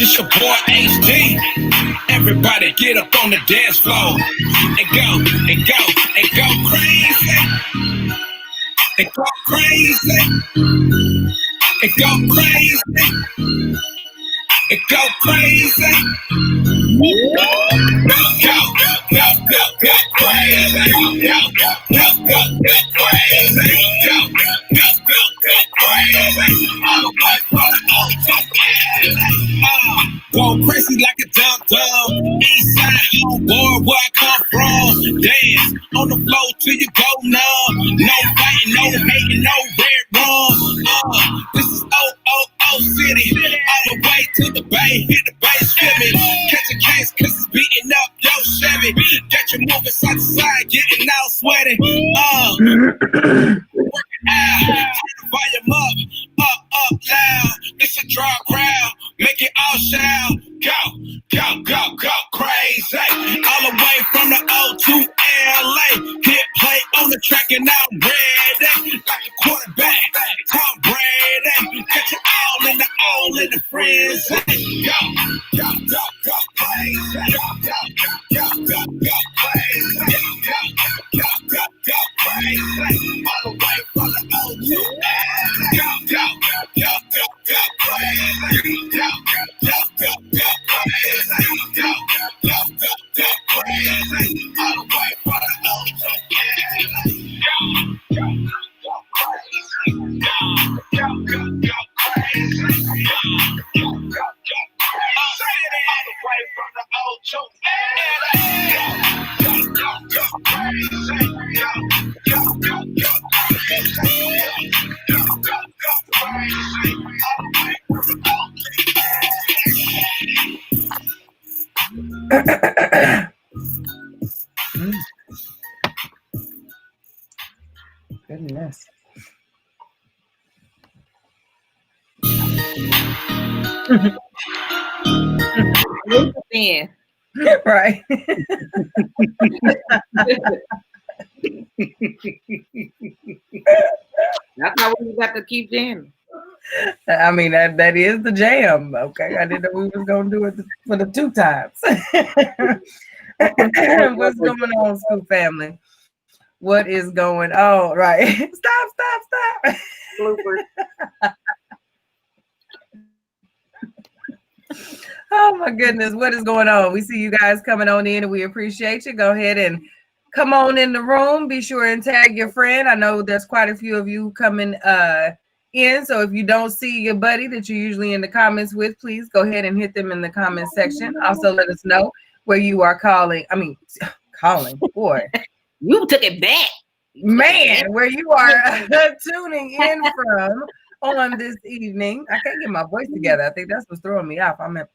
It's your boy HD. Everybody get up on the dance floor and go, and go, and go crazy. And go crazy. And go crazy. And go crazy. Go, go, go, go, go, go crazy. Go, go, go, go, go crazy. Go, go, go, go crazy. All the way from the old go crazy like a dum-dum. East side homeboy, where I come from. Dance on the floor till you go numb. No fighting, no hating, no red rum. This is O City. All the way to the bay, hit the bass with me. Catch a case cause it's beating up your Chevy. Got you moving side to side, getting all sweaty. Working out, turn the volume up loud. It's a draw crowd, make it all shout. Go, go, go, go crazy. All the way from the O to LA. Hit play on the track and I'm ready. Like a quarterback, Tom Brady. Get you all in the friends. Go, go, go, go crazy. Go, go, go, go, go crazy. Go, go, go, go crazy. All the way from the O to LA. Go, go, go, go, go crazy. Go, go, go, go crazy. Go, go, go, go crazy. All the way from the O to LA. Go, go, go crazy. Go, go, go, go crazy. Go, go, go, go crazy. All the way from the O to LA. Go, go, go crazy. Go, go, go, go crazy. Go, go, go crazy. All the way from the O to Goodness. Right. That's how we got to keep jamming. I mean, that is the jam. Okay. I didn't know we was going to do it for the 2 times. What's going on, Scoop family? What is going on? Right. Stop. Bloopers. Oh my goodness, what is going on? We see you guys coming on in and we appreciate you. Go ahead and come on in the room. Be sure and tag your friend. I know there's quite a few of you coming in. So if you don't see your buddy that you're usually in the comments with, please go ahead and hit them in the comment section. Also let us know where you are calling. Boy. You took it back. Man, where you are tuning in from on this evening. I can't get my voice together. I think that's what's throwing me off. I'm at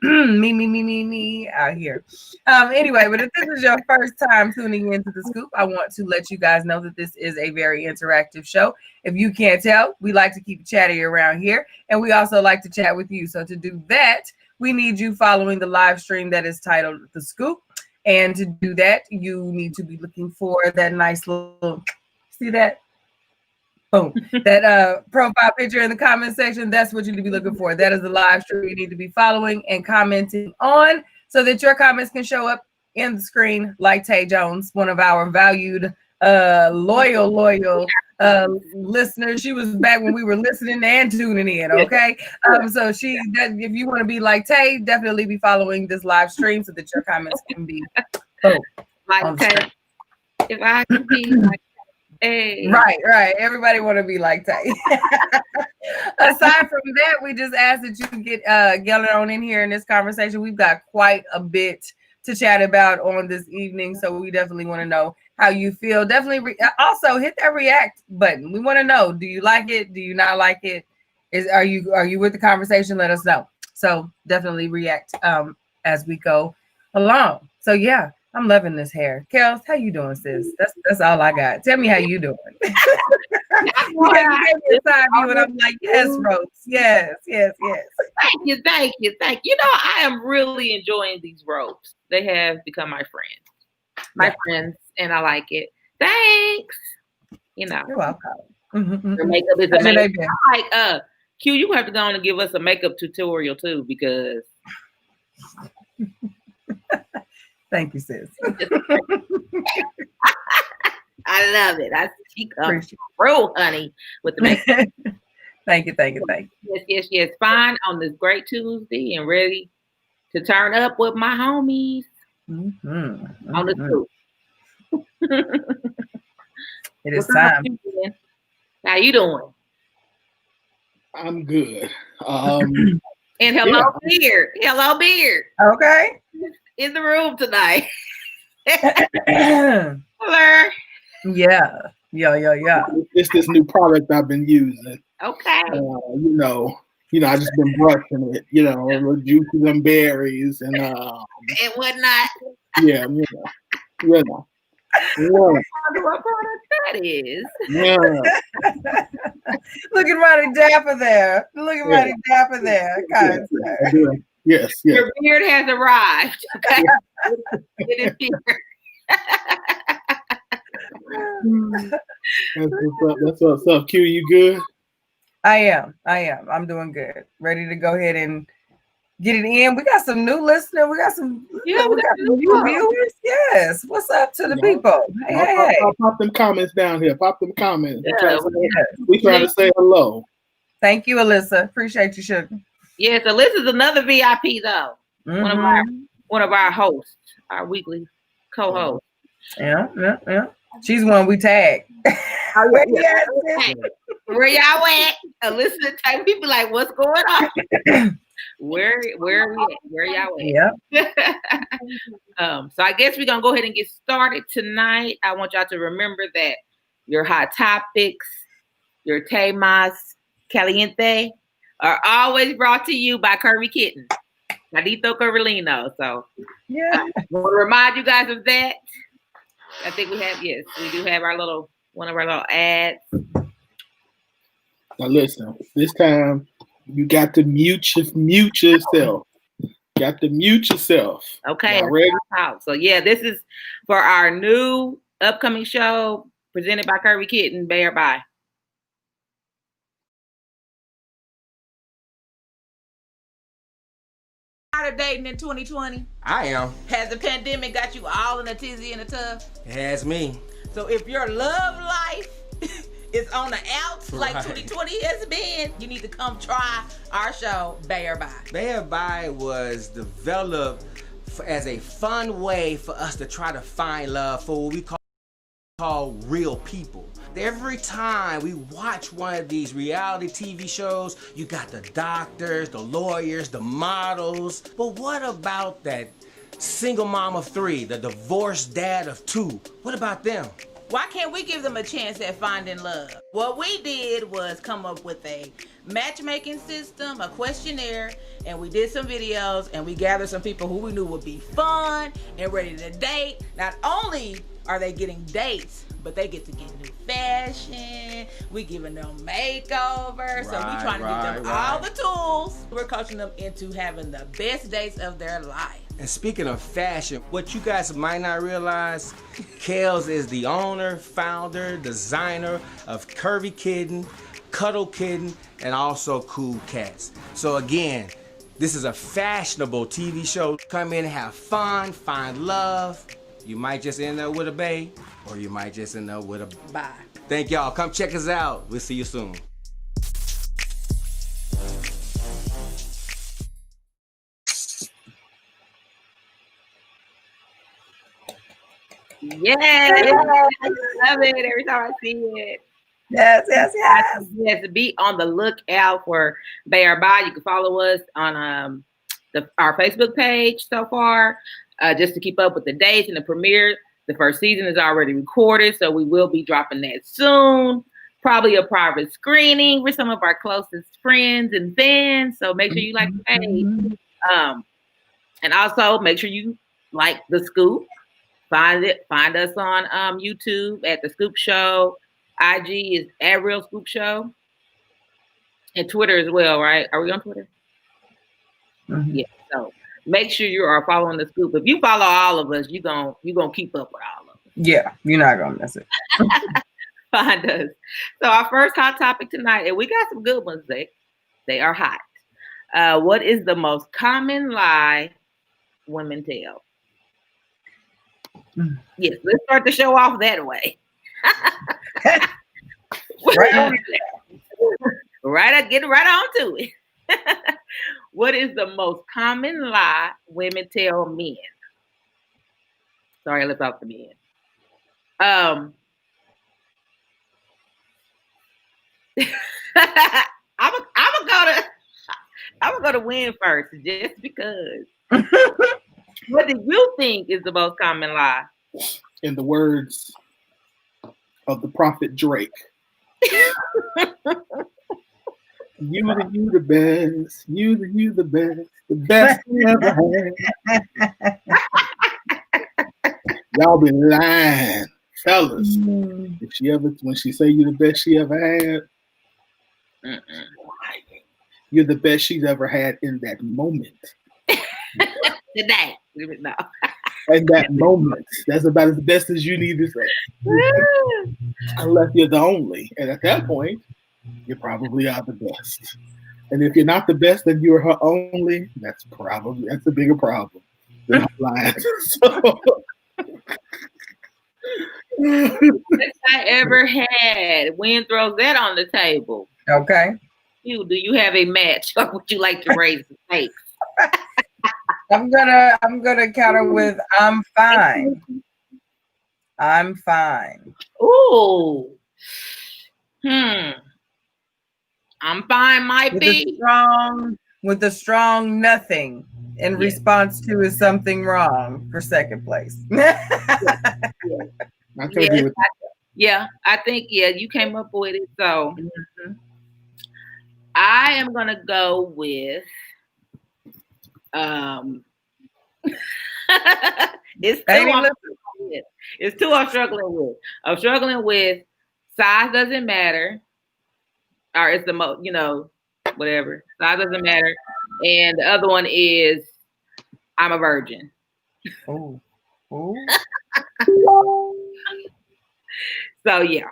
me out here. Anyway, but if this is your first time tuning into the Scoop, I want to let you guys know that this is a very interactive show. If you can't tell, we like to keep it chatty around here, and we also like to chat with you. So to do that, we need you following the live stream that is titled The Scoop. And to do that, you need to be looking for that nice little, see that? Boom. That profile picture in the comment section. That's what you need to be looking for. That is the live stream you need to be following and commenting on so that your comments can show up in the screen like Tay Jones, one of our valued, loyal listeners. She was back when we were listening and tuning in, okay? So if you want to be like Tay, definitely be following this live stream so that your comments can be like Tay. If I could be like Hey. Right. Everybody want to be like Tay. Aside from that, we just ask that you can get on in here in this conversation. We've got quite a bit to chat about on this evening, so we definitely want to know how you feel. Definitely also hit that react button. We want to know, do you like it? Do you not like it? Are you with the conversation? Let us know. So definitely react as we go along. So yeah. I'm loving this hair. Kels, how you doing, sis? That's all I got. Tell me how you doing. And I'm like, yes, Rose. Yes. Thank you. You know, I am really enjoying these robes. They have become my friends, and I like it. Thanks. You know, you're welcome. Your makeup is amazing. I like Q, you have to go on and give us a makeup tutorial too, because Thank you, sis. I love it. She comes through, honey, with the makeup. Thank you. Yes. Fine on this great Tuesday and ready to turn up with my homies on the scoop. It is time. How you doing? I'm good. And hello, Beard. Hello, Beard. Okay. In the room tonight. Hello. Yeah. It's this new product I've been using. Okay. You know, I just been brushing it. You know, juices and berries and whatnot. Yeah. What product that is? Yeah. Looking mighty dapper there. Mighty dapper there. Yes. Your beard has arrived. Okay. It is here. That's what's up. Q, you good? I am. I'm doing good. Ready to go ahead and get it in. We got some new listeners. We got some new viewers. Yes. What's up to the people? Hey. Pop them comments down here. Pop them comments. Yeah, we trying to say hello. Thank you, Alyssa. Appreciate you, sugar. Yes, Alyssa's another VIP though. One of our hosts, our weekly co-host. Yeah. She's one we tag. Where y'all at? Alyssa, type people like, what's going on? Where are we at? Where y'all at? Yeah. So I guess we're gonna go ahead and get started tonight. I want y'all to remember that your hot topics, your temas caliente, are always brought to you by Curvy Kitten, Nadito Curvilino. So I want to remind you guys of that. I think we do have one of our little ads. Now listen, this time you got to mute yourself. Got to mute yourself. Okay. Ready? So this is for our new upcoming show presented by Curvy Kitten, Bear Bye. Tired of dating in 2020? I am. Has the pandemic got you all in a tizzy and a tough? It has me. So if your love life is on the outs like 2020 has been, you need to come try our show, Bear Bye. Bear Bye was developed as a fun way for us to try to find love for what we call real people. Every time we watch one of these reality TV shows, you got the doctors, the lawyers, the models. But what about that single mom of 3, the divorced dad of 2? What about them? Why can't we give them a chance at finding love? What we did was come up with a matchmaking system, a questionnaire, and we did some videos, and we gathered some people who we knew would be fun and ready to date. Not only are they getting dates, but they get to get new fashion. We giving them makeovers. So we trying to give them all the tools. We're coaching them into having the best dates of their life. And speaking of fashion, what you guys might not realize, Kels is the owner, founder, designer of Curvy Kitten, Cuddle Kitten, and also Cool Cats. So again, this is a fashionable TV show. Come in and have fun, find love. You might just end up with a bae, or you might just end up with a bye. Thank y'all. Come check us out. We'll see you soon. Yes, I love it every time I see it. Yes. Yes, be on the lookout for Bear Bye. You can follow us on our Facebook page so far, just to keep up with the dates and the premiere. The first season is already recorded, so we will be dropping that soon. Probably a private screening with some of our closest friends and fans. So make sure you like the page. And also make sure you like The Scoop. Find us on YouTube at The Scoop Show. IG is at Real Scoop Show. And Twitter as well, right? Are we on Twitter? Mm-hmm. Yeah. So make sure you are following The Scoop. If you follow all of us, you're gonna keep up with all of us. Yeah, you're not gonna miss it. Find us. So our first hot topic tonight, and we got some good ones, Zach. They are hot. What is the most common lie women tell? Yes, let's start the show off that way. Right on. Get right on to it. What is the most common lie women tell men? Sorry, I left off the men. I'm gonna win first, just because. What do you think is the most common lie? In the words of the prophet Drake, you the best, you the best we ever had. Y'all be lying, fellas. If she ever, when she say you the best she ever had, you're the best she's ever had in that moment. Today, no. In that moment, that's about as best as you need to say. Unless you're the only, and at that point, you probably are the best. And if you're not the best, then you're her only. That's a bigger problem than her lying. Best I ever had. Win throws that on the table. Okay. Do you have a match, or would you like to raise the stakes? I'm gonna counter with I'm fine. I'm fine. Ooh. I'm fine might be with the strong nothing in response to is something wrong for second place. I think you came up with it. So I am gonna go with it's two I'm struggling with. I'm struggling with size doesn't matter, or it's the most, whatever. Size doesn't matter, and the other one is I'm a virgin. Oh. So yeah,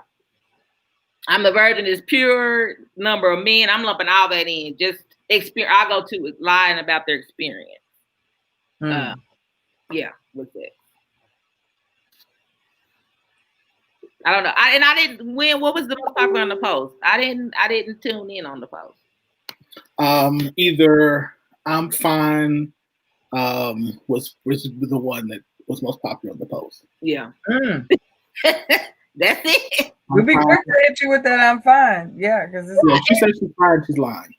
I'm the virgin is pure number of men. I'm lumping all that in. Just experience. I go to lying about their experience. What's that? I don't know. I didn't win. What was the most popular on the post? I didn't tune in on the post. Either I'm fine was the one that was most popular on the post. Yeah. That's it. We'll be quick to hit you with that. I'm fine. Yeah, because she said she's fine. She's lying.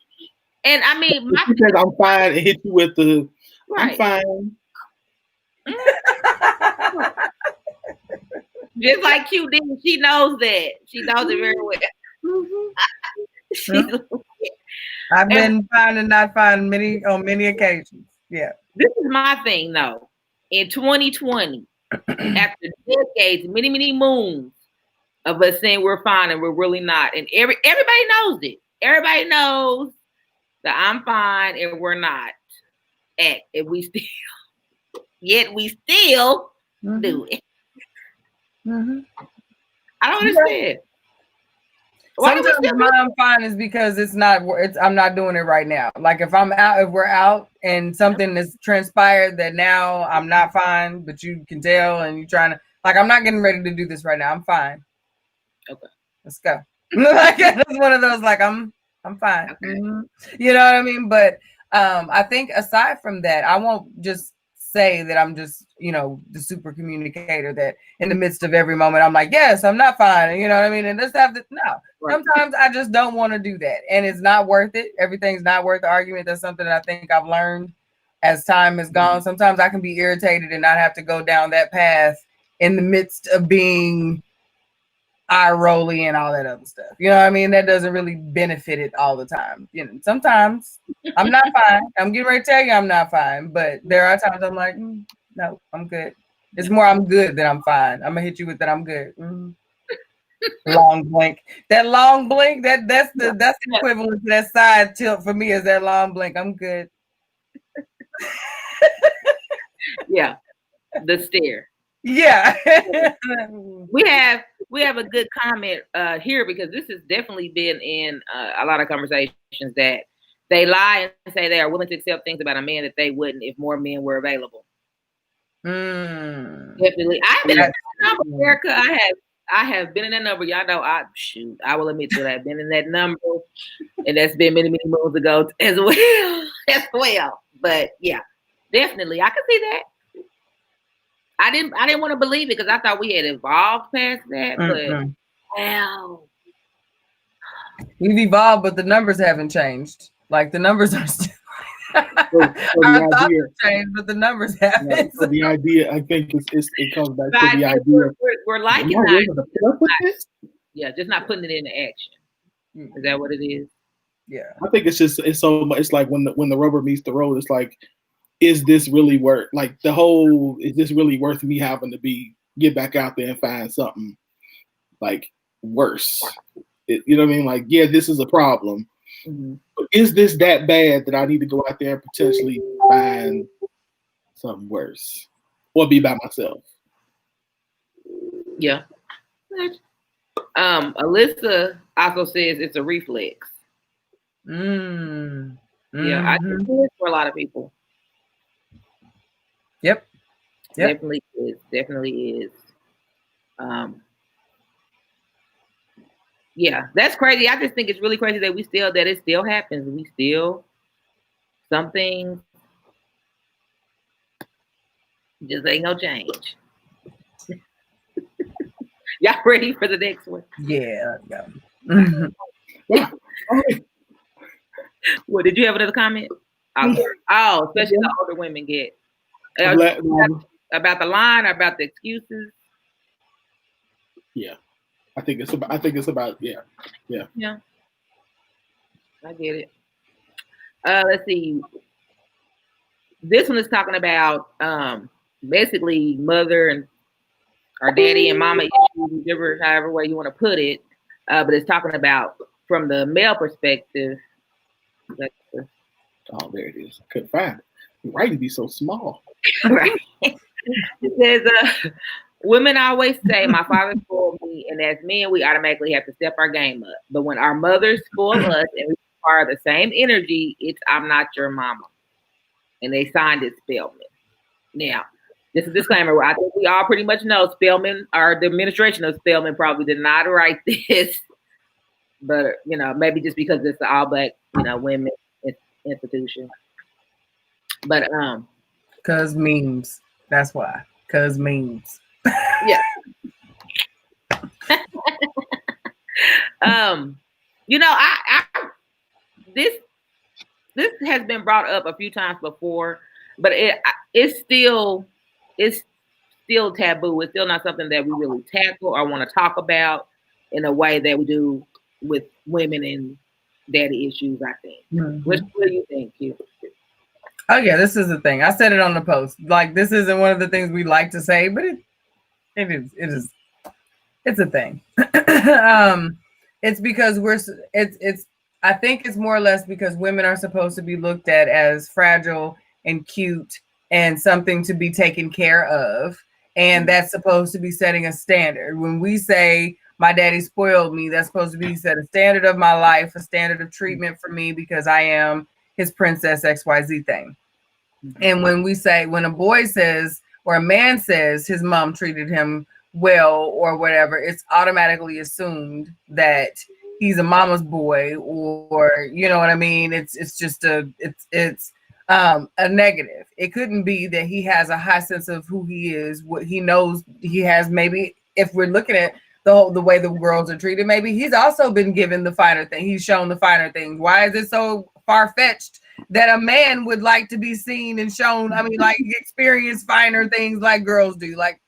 And I mean, she says I'm fine and hit you with the I'm fine. Just like QD, she knows that. She knows it very well. I've been fine and not fine on many occasions. Yeah. This is my thing though. In 2020, after decades, many moons of us saying we're fine and we're really not, and everybody knows it. Everybody knows that I'm fine and we're not. And we still do it. I don't understand. Sometimes my I'm fine is because I'm not doing it right now. Like if we're out and something has transpired that now I'm not fine, but you can tell and you're trying to, like, I'm not getting ready to do this right now. I'm fine. Okay. Let's go. Like it's one of those, like I'm fine. Okay. You know what I mean? But I think aside from that, I won't just say that I'm just, the super communicator that in the midst of every moment, I'm like, yes, I'm not fine. You know what I mean? And just sometimes I just don't want to do that. And it's not worth it. Everything's not worth the argument. That's something that I think I've learned as time has gone. Sometimes I can be irritated and not have to go down that path in the midst of being eye-rolly and all that other stuff. You know what I mean? That doesn't really benefit it all the time. Sometimes I'm not fine. I'm getting ready to tell you I'm not fine, but there are times I'm like, no, I'm good. It's more I'm good than I'm fine. I'm gonna hit you with that I'm good. Long blink. That long blink, that's the equivalent to that side tilt for me is that long blink. I'm good. Yeah. The stare. Yeah. We have a good comment here because this has definitely been in a lot of conversations that They lie and say they are willing to accept things about a man that they wouldn't if more men were available. Definitely. I've been in that number, America. I have been in that number. Y'all know I will admit to that. I've been in that number. And that's been many, many moons ago as well. But yeah, definitely. I can see that. I didn't want to believe it because I thought we had evolved past that, but wow. We've evolved, but the numbers haven't changed. Like the numbers are still our thoughts have changed, but the numbers haven't. Yeah, so the idea, I think, it comes back to the idea. We're liking that. Yeah, just not putting it into action. Is that what it is? Yeah. I think it's like when the rubber meets the road, it's like, is this really worth, like is this really worth me having to get back out there and find something like worse? You know what I mean? Like, yeah, this is a problem. Mm-hmm. But is this that bad that I need to go out there and potentially find something worse or be by myself? Yeah. Alyssa also says it's a reflex. Yeah, I think it is for a lot of people. Yep. Definitely is. Yeah, that's crazy. I just think it's really crazy that it still happens. Something just ain't no change. Y'all ready for the next one? Yeah, let's go. Well, did you have another comment? Especially the older women get. About the line or about the excuses? Yeah. I think it's about yeah. I get it. Let's see. This one is talking about basically mother and or daddy and mama issues, however way you want to put it. But it's talking about from the male perspective. Oh, there it is. I couldn't find it. The writing be so small. Right. It says, women always say, my father spoiled me, and as men, we automatically have to step our game up. But when our mothers spoil us and we require the same energy, it's I'm not your mama. And they signed it Spelman. Now, this is a disclaimer. I think we all pretty much know Spelman, or the administration of Spelman probably did not write this. But, maybe just because it's the all black, women institution. But, Cause memes. That's why. Cause memes. Yeah. This has been brought up a few times before, but it's still taboo. It's still not something that we really tackle or want to talk about in a way that we do with women and daddy issues, I think. Mm-hmm. What do you think, Q? Oh yeah, this is the thing. I said it on the post. Like, this isn't one of the things we like to say, but it's a thing. It's because I think it's more or less because women are supposed to be looked at as fragile and cute and something to be taken care of. And that's supposed to be setting a standard. When we say my daddy spoiled me, that's supposed to be set a standard of my life, a standard of treatment for me because I am his princess XYZ thing. And when a boy says, or a man says his mom treated him well or whatever, it's automatically assumed that he's a mama's boy, or you know what I mean? It's just a negative. It couldn't be that he has a high sense of who he is, what he knows he has. Maybe if we're looking at the way the girls are treated, maybe he's also been given the finer thing. He's shown the finer things. Why is it so far-fetched that a man would like to be seen and shown? I mean, like, experience finer things like girls do. Like,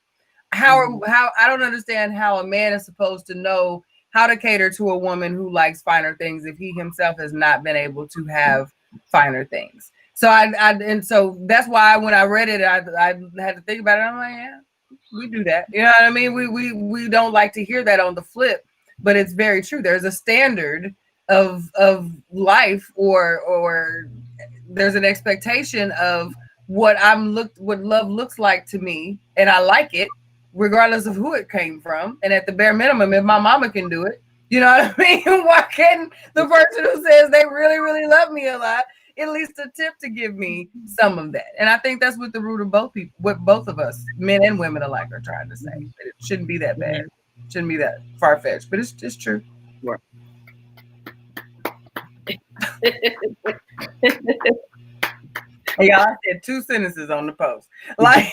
how I don't understand how a man is supposed to know how to cater to a woman who likes finer things if he himself has not been able to have finer things. So and so that's why when I read it, I had to think about it. I'm like, yeah, we do that. You know what I mean? We don't like to hear that on the flip, but it's very true. There's a standard of life, or there's an expectation of what love looks like to me, and I like it regardless of who it came from. And at the bare minimum, if my mama can do it, You know what I mean? Why can't the person who says they really, really love me a lot at least attempt to give me some of that? And I think that's what the root of both people, what both of us, men and women alike, are trying to say. That it shouldn't be that bad. It shouldn't be that far-fetched, but it's true. Right. Hey, y'all, I said 2 sentences on the post. Like,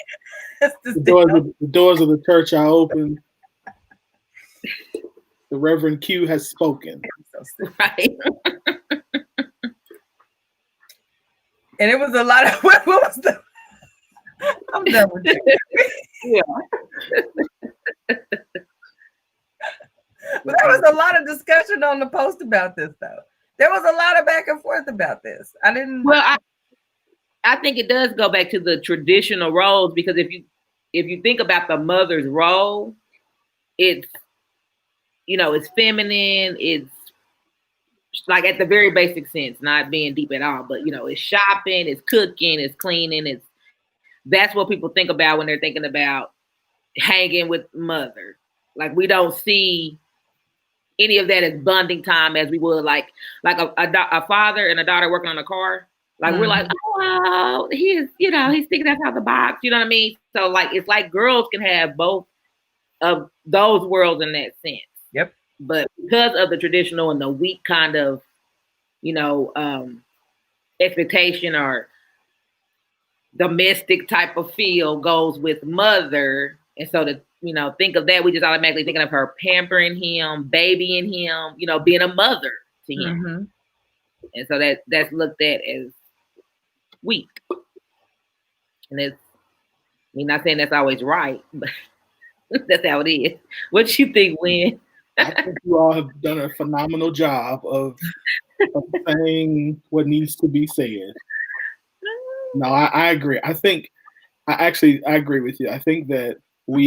the doors of the church are open. The Reverend Q has spoken. Right. And it was a lot of what was the? I'm done with you. Yeah. But there was a lot of discussion on the post about this, though. There was a lot of back and forth about this. I didn't. Well, I think it does go back to the traditional roles, because if you think about the mother's role, it's, you know, it's feminine. It's like at the very basic sense, not being deep at all, but you know, it's shopping, it's cooking, it's cleaning, that's what people think about when they're thinking about hanging with mother. Like, we don't see any of that as bonding time as we would like a father and a daughter working on a car. Like, we're like, oh, he's sticking us out the box. You know what I mean? So like, it's like girls can have both of those worlds in that sense. Yep. But because of the traditional and the weak kind of, you know, expectation or domestic type of feel goes with mother. And so to, you know, think of that, we just automatically thinking of her pampering him, babying him, you know, being a mother to him. Mm-hmm. And so that's looked at as weak. And it's, I mean, not saying that's always right, but that's how it is. What you think, Wynn? I think you all have done a phenomenal job of saying what needs to be said. No, I agree. I agree with you. I think that we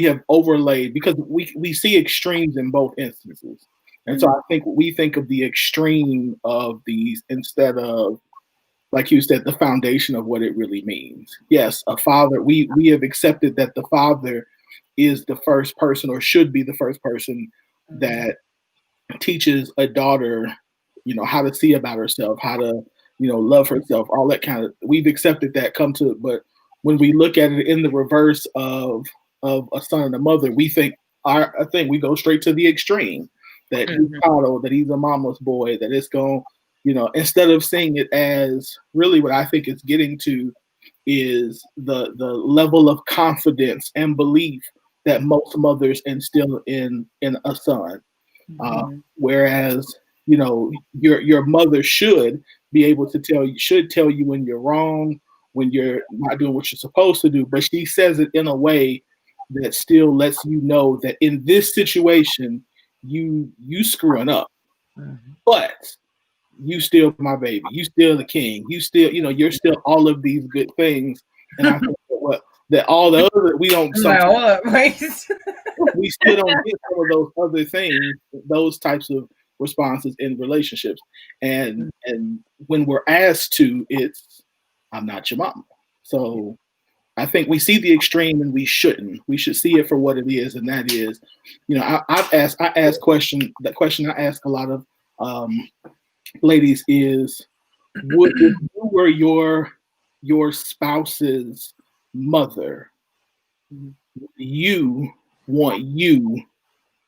have overlaid, because we see extremes in both instances. And so I think we think of the extreme of these instead of, like you said, the foundation of what it really means. Yes, a father, we have accepted that the father is the first person, or should be the first person, that teaches a daughter, you know, how to see about herself, how to, you know, love herself, all that kind of, we've accepted that but when we look at it in the reverse of a son and a mother, we think we go straight to the extreme, that he's coddled, that he's a mama's boy, that it's going, you know, instead of seeing it as really what I think it's getting to is the level of confidence and belief that most mothers instill in a son. Whereas, you know, your mother should be able to tell you when you're wrong, when you're not doing what you're supposed to do, but she says it in a way that still lets you know that in this situation, you screwing up, but you still my baby, you still the king, you still, you know, you're still all of these good things. And I think that all the other, we don't, we still don't get some of those other things, those types of responses in relationships. And when we're asked to, it's, I'm not your mama. So I think we see the extreme, and we shouldn't. We should see it for what it is, and that is, you know, I ask question. The question I ask a lot of ladies is, if you were your spouse's mother, would you want you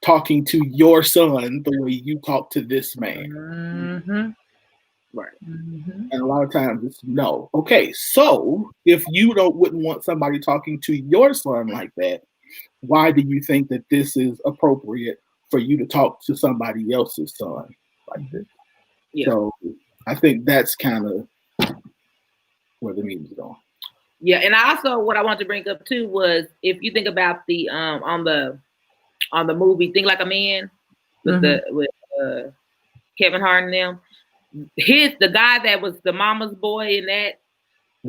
talking to your son the way you talk to this man? Right. And a lot of times it's no. Okay, so if you wouldn't want somebody talking to your son like that, why do you think that this is appropriate for you to talk to somebody else's son like this? Yeah. So I think that's kind of where the meeting's going. Yeah, and also what I wanted to bring up too was, if you think about the on the movie Think Like a Man with Kevin Hart and them, the guy that was the mama's boy in that,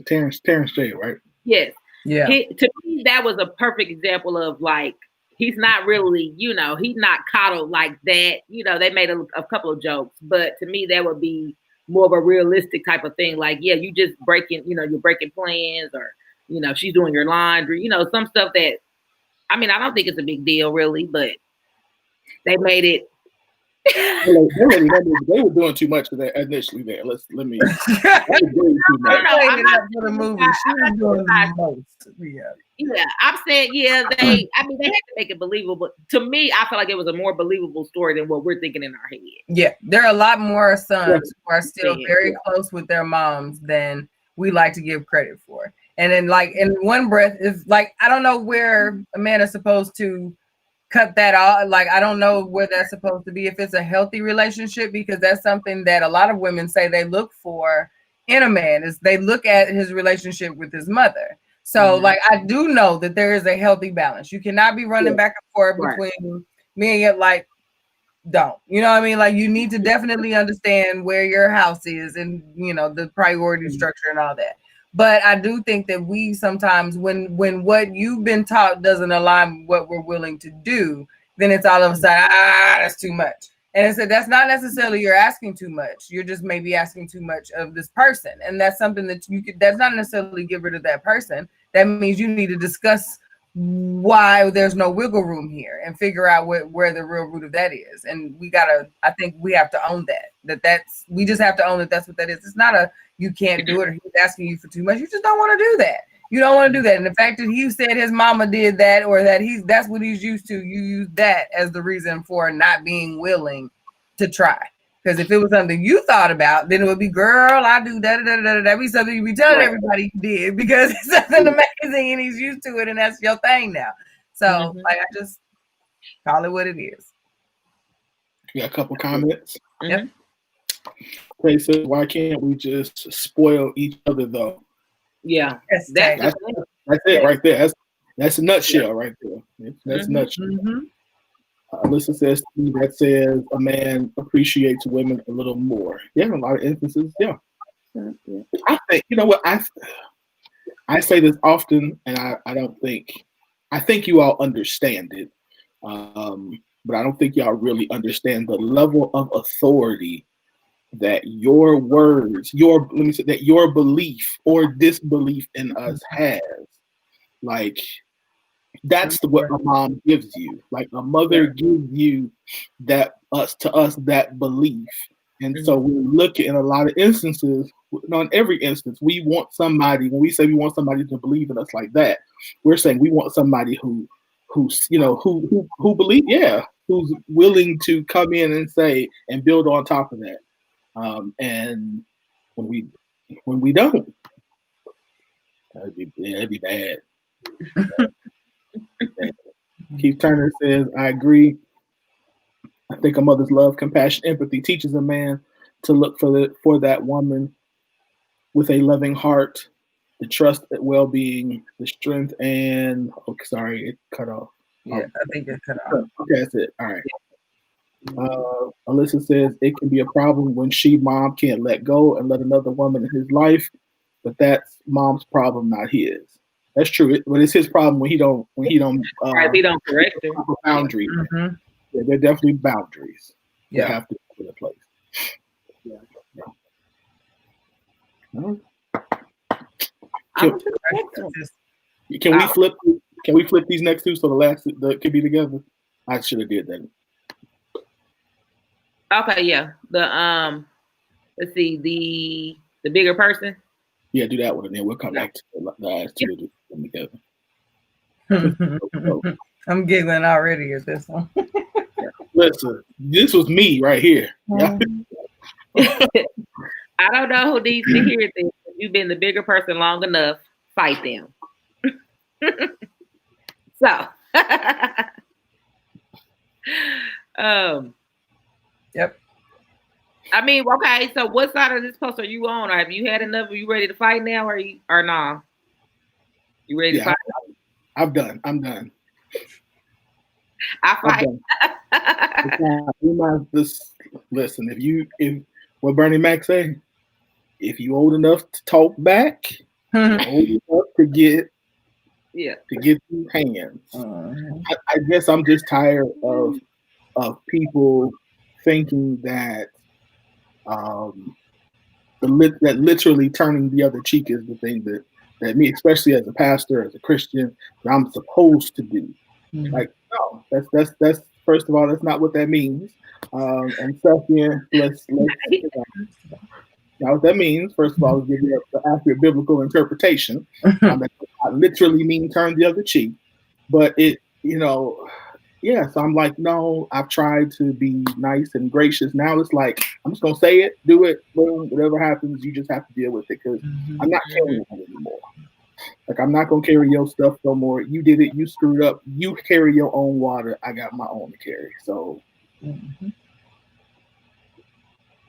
Terrence J, right? Yes. Yeah. To me, that was a perfect example of, like, he's not really, you know, he's not coddled like that. You know, they made a couple of jokes, but to me, that would be more of a realistic type of thing. Like, yeah, you just breaking, you know, you're breaking plans, or, you know, she's doing your laundry, you know, some stuff that, I mean, I don't think it's a big deal really, but They made it. They were doing too much for that initially. There, let me. That was way too much. I'm not for the movie. She was doing the most. Yeah, I'm saying they. I mean, they had to make it believable. To me, I feel like it was a more believable story than what we're thinking in our head. Yeah, there are a lot more sons who are still very close with their moms than we like to give credit for. And then, like in one breath, is like I don't know where a man is supposed to cut that off. Like I don't know where that's supposed to be, if it's a healthy relationship, because that's something that a lot of women say they look for in a man, is they look at his relationship with his mother. So like I do know that there is a healthy balance. You cannot be running back and forth between me and you, like don't, you know what I mean? Like you need to definitely understand where your house is and you know the priority structure and all that. But I do think that we sometimes, when what you've been taught doesn't align with what we're willing to do, then it's all of a sudden, that's too much. And I said, that's not necessarily you're asking too much. You're just maybe asking too much of this person. And that's something that you could, that's not necessarily get rid of that person. That means you need to discuss why there's no wiggle room here and figure out where the real root of that is. And I think we have to own we just have to own that that's what that is. It's not you can't do it or he's asking you for too much. You just don't want to do that. You don't want to do that. And the fact that he said his mama did that, or that that's what he's used to, you use that as the reason for not being willing to try. Because if it was something you thought about, then it would be, girl, I do that. That'd be something you'd be telling everybody you did, because it's something amazing and he's used to it and that's your thing now. So like I just call it what it is. You got a couple comments? Yep. Okay, so why can't we just spoil each other though? Yeah. That's it right there. That's a nutshell right there. That's a nutshell. Alyssa says to me, that says a man appreciates women a little more. Yeah, in a lot of instances, yeah. I think, you know what, I say this often, and I think you all understand it, but I don't think y'all really understand the level of authority that your words, that your belief or disbelief in us has. Like, that's what a mom gives you. Like a mother gives you that belief. And so we look at, in a lot of instances, not in every instance, we want somebody, when we say we want somebody to believe in us like that, we're saying we want somebody who believe, who's willing to come in and say and build on top of that. And when we don't, that'd be bad. Keith Turner says, I agree. I think a mother's love, compassion, empathy teaches a man to look for that woman with a loving heart, the trust, the well-being, the strength, and sorry, it cut off. Yeah, I think it cut off. Okay, that's it. All right. Alyssa says it can be a problem when mom can't let go and let another woman in his life, but that's mom's problem, not his. That's true, but it's his problem when he don't he don't correct her. Boundaries. Yeah, there are definitely boundaries. Yeah, that have to be in place. Can we flip? Can we flip these next two so the last could be together? I should have did that. Okay, yeah. The let's see, the bigger person. Yeah, do that one, and then we'll come back to the last two to them together. I'm giggling already at this one. Listen, this was me right here. I don't know who needs to hear this. You've been the bigger person long enough. Fight them. So, yep. I mean, okay. So, what side of this post are you on? Or have you had enough? Are you ready to fight now, or nah? You ready to fight? I'm done. I fight. Listen, if what Bernie Mac say, if you old enough to talk back, old enough to get these hands. I guess I'm just tired of people thinking that that literally turning the other cheek is the thing that me, especially as a pastor, as a Christian, that I'm supposed to do. Like, no, that's first First of all, that's not what that means. And second, let's now what that means. First of all, is give you the accurate biblical interpretation. That does not literally mean turn the other cheek, but it, yeah. So I'm like, no, I've tried to be nice and gracious. Now it's like I'm just gonna say it, do it, boom. Whatever happens, you just have to deal with it because I'm not carrying it anymore. Like I'm not gonna carry your stuff no more. You did it. You screwed up. You carry your own water. I got my own to carry. So,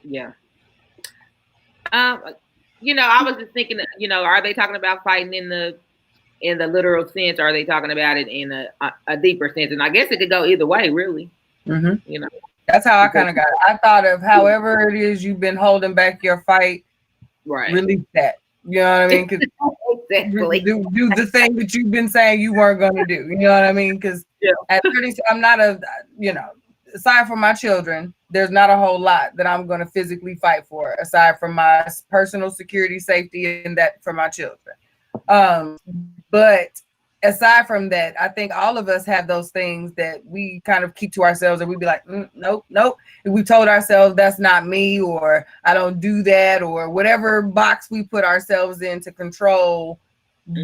yeah. I was just thinking, are they talking about fighting in the literal sense, or are they talking about it in a deeper sense? And I guess it could go either way, really. That's how I kind of got it. I thought of however it is you've been holding back your fight, right? Release that. You know what I mean? Exactly. Do the thing that you've been saying you weren't going to do. You know what I mean? Because at 30, I'm not aside from my children, there's not a whole lot that I'm going to physically fight for, aside from my personal security, safety, and that for my children. But aside from that, I think all of us have those things that we kind of keep to ourselves, and we'd be like, nope. If we told ourselves that's not me, or I don't do that, or whatever box we put ourselves in to control,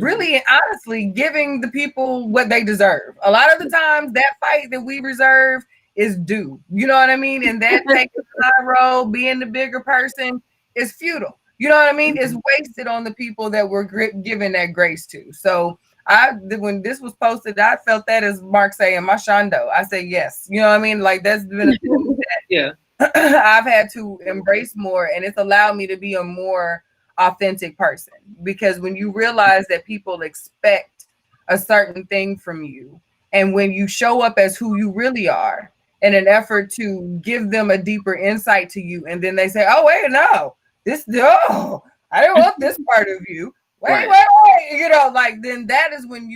really, honestly, giving the people what they deserve. A lot of the times that fight that we reserve is due. You know what I mean? And that taking the high road, being the bigger person is futile. You know what I mean? It's wasted on the people that we're giving that grace to. So when this was posted, I felt that as Mark saying, my shondo. I say yes. You know what I mean? Like that's been a thing that I've had to embrace more, and it's allowed me to be a more authentic person. Because when you realize that people expect a certain thing from you, and when you show up as who you really are in an effort to give them a deeper insight to you, and then they say, oh, wait, no. I don't want this part of you. Wait. Then that is when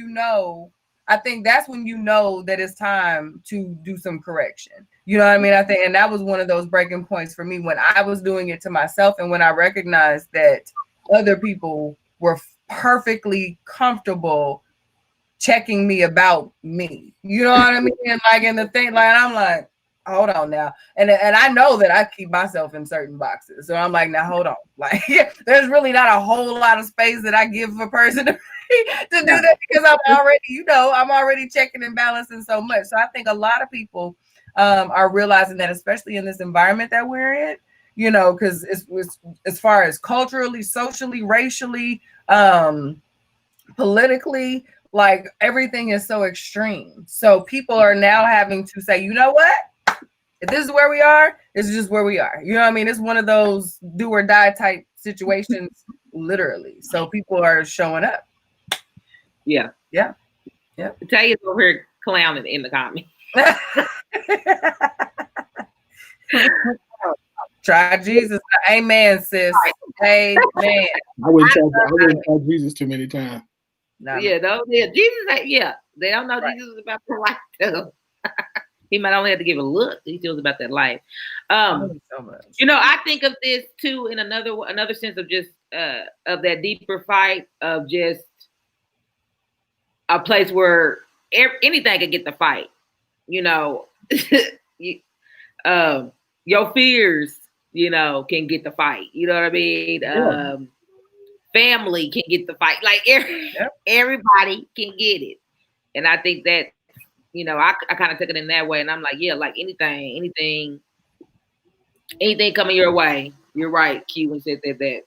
I think that's when that it's time to do some correction. You know what I mean? I think, and that was one of those breaking points for me when I was doing it to myself, and when I recognized that other people were perfectly comfortable checking me about me. You know what I mean? Like in the thing, like I'm like, hold on now. And I know that I keep myself in certain boxes. So I'm like, now hold on. Like there's really not a whole lot of space that I give a person to do that, because I'm already checking and balancing so much. So I think a lot of people are realizing that, especially in this environment that we're in, because it's as far as culturally, socially, racially, politically, like everything is so extreme. So people are now having to say, you know what? If this is where we are, this is just where we are. You know what I mean? It's one of those do or die type situations, literally. So people are showing up. Yeah. Tay is over here clowning in the comments. Try Jesus. Amen, sis. Amen. I wouldn't try Jesus too many times. No. Jesus. They don't know Jesus is about the life too. He might only have to give a look. He feels about that life. So much. I think of this too in another sense of just of that deeper fight of just a place where anything can get the fight. Your fears, can get the fight. You know what I mean? Yeah. Family can get the fight. Like everybody can get it. And I think that, I kind of took it in that way. And I'm like, yeah, like anything coming your way. You're right, Q, and said that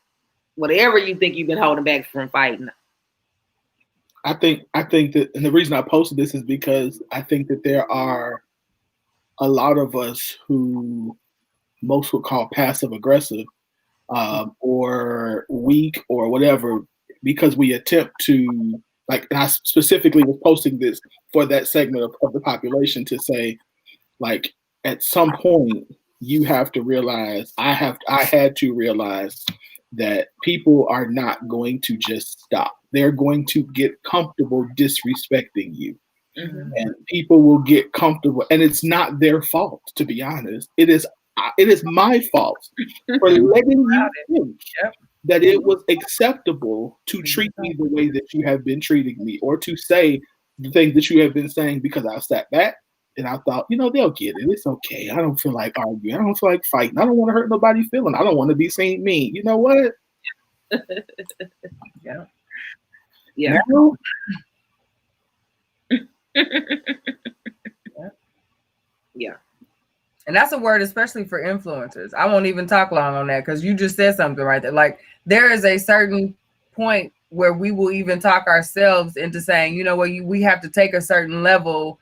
whatever you think you've been holding back from fighting. I think that, and the reason I posted this is because I think that there are a lot of us who most would call passive aggressive, or weak or whatever, because we attempt to, like, and I specifically was posting this for that segment of the population to say, like, at some point you have to realize, I had to realize that people are not going to just stop. They're going to get comfortable disrespecting you. Mm-hmm. And people will get comfortable, and it's not their fault, to be honest. It is my fault for letting you think that it was acceptable to treat me the way that you have been treating me, or to say the things that you have been saying, because I've sat back And I thought, they'll get it. It's okay. I don't feel like arguing. I don't feel like fighting. I don't want to hurt nobody's feeling. I don't want to be seen mean. You know what? Yeah. Yeah. Now, Yeah. And that's a word, especially for influencers. I won't even talk long on that because you just said something right there. Like there is a certain point where we will even talk ourselves into saying, you know what, we have to take a certain level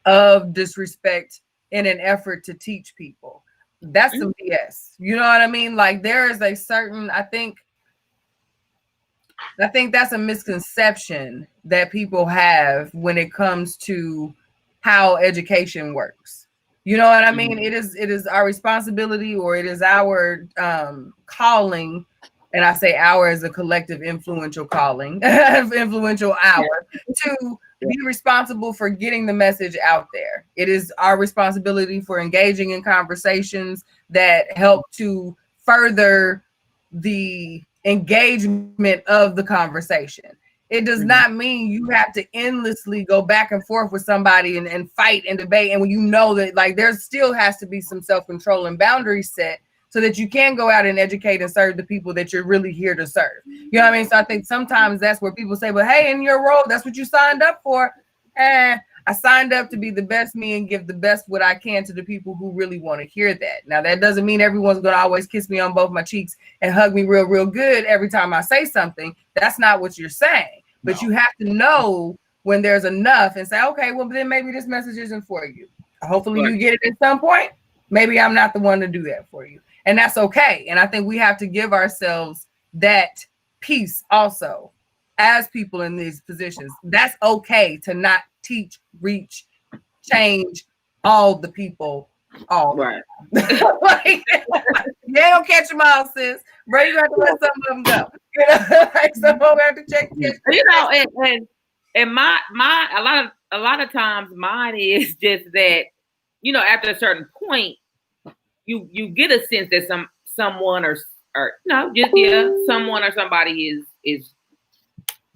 of disrespect in an effort to teach people. That's some BS. You know what I mean? Like there is a certain, I think that's a misconception that people have when it comes to how education works. You know what I mean? It is our responsibility, or it is our calling, and I say our as a collective influential calling, influential hour, to be responsible for getting the message out there. It is our responsibility for engaging in conversations that help to further the engagement of the conversation. It does not mean you have to endlessly go back and forth with somebody and fight and debate. And when you know that like there still has to be some self-control and boundaries set so that you can go out and educate and serve the people that you're really here to serve. You know what I mean? So I think sometimes that's where people say, well, hey, in your role, that's what you signed up for. I signed up to be the best me and give the best what I can to the people who really want to hear that. Now, that doesn't mean everyone's going to always kiss me on both my cheeks and hug me real, real good every time I say something. That's not what you're saying. But you have to know when there's enough and say, okay, well, then maybe this message isn't for you. Hopefully you get it at some point. Maybe I'm not the one to do that for you. And that's okay. And I think we have to give ourselves that peace also as people in these positions. That's okay to not teach, reach, change all the people all right. Like, you ain't gonna catch them all, sis. Bro, you have to let some of them go. You know, like some of them have to check. You know, and my a lot of times mine is just that, you know, after a certain point, you get a sense that someone or someone or somebody is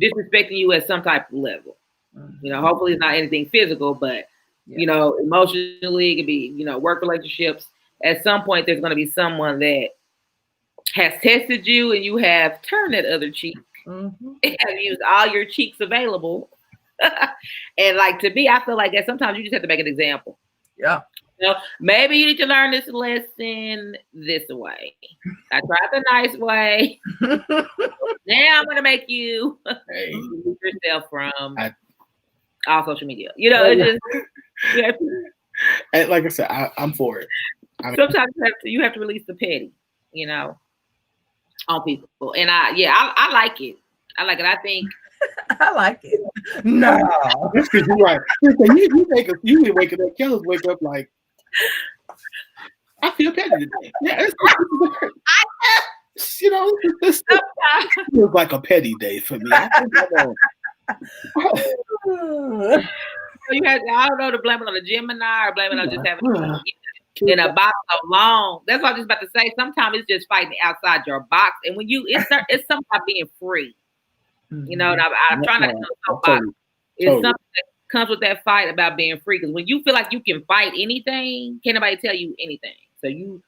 disrespecting you at some type of level. You know, hopefully it's not anything physical, but you know, emotionally, it could be, you know, work relationships. At some point, there's going to be someone that has tested you and you have turned that other cheek and have used all your cheeks available. And like, to me, I feel like that sometimes you just have to make an example. Yeah. You know, maybe you need to learn this lesson this way. I tried the nice way. Now I'm going to make you remove yourself from all social media. You know, it just... And like I said, I'm for it. Sometimes you have to release the petty, you know, on people. And I like it. I like it. I think I like it. No, that's because you're right. You be waking up. Kellis wake up like, I feel petty today. Yeah, you know, this feels like a petty day for me. You have, I don't know, to blame it on the Gemini or blame it on just having in a box so long. That's what I was just about to say. Sometimes it's just fighting outside your box, and when it's something about being free. You know, and I'm trying not to go box. It's something that comes with that fight about being free. Because when you feel like you can fight anything, can't nobody tell you anything. So you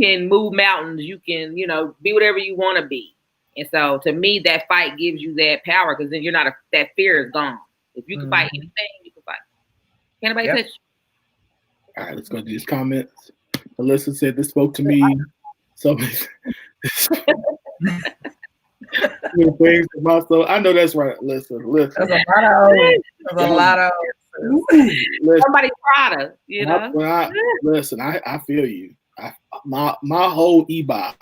can move mountains. You can, you know, be whatever you want to be. And so to me, that fight gives you that power because then you're not that fear is gone. If you can fight anything, you can fight. Can't nobody touch you. All right, let's go to these comments. Alyssa said this spoke to me. So things about, so I know that's right. Listen. There's a lot of somebody proud you know. Listen, I feel you. My whole e-bot.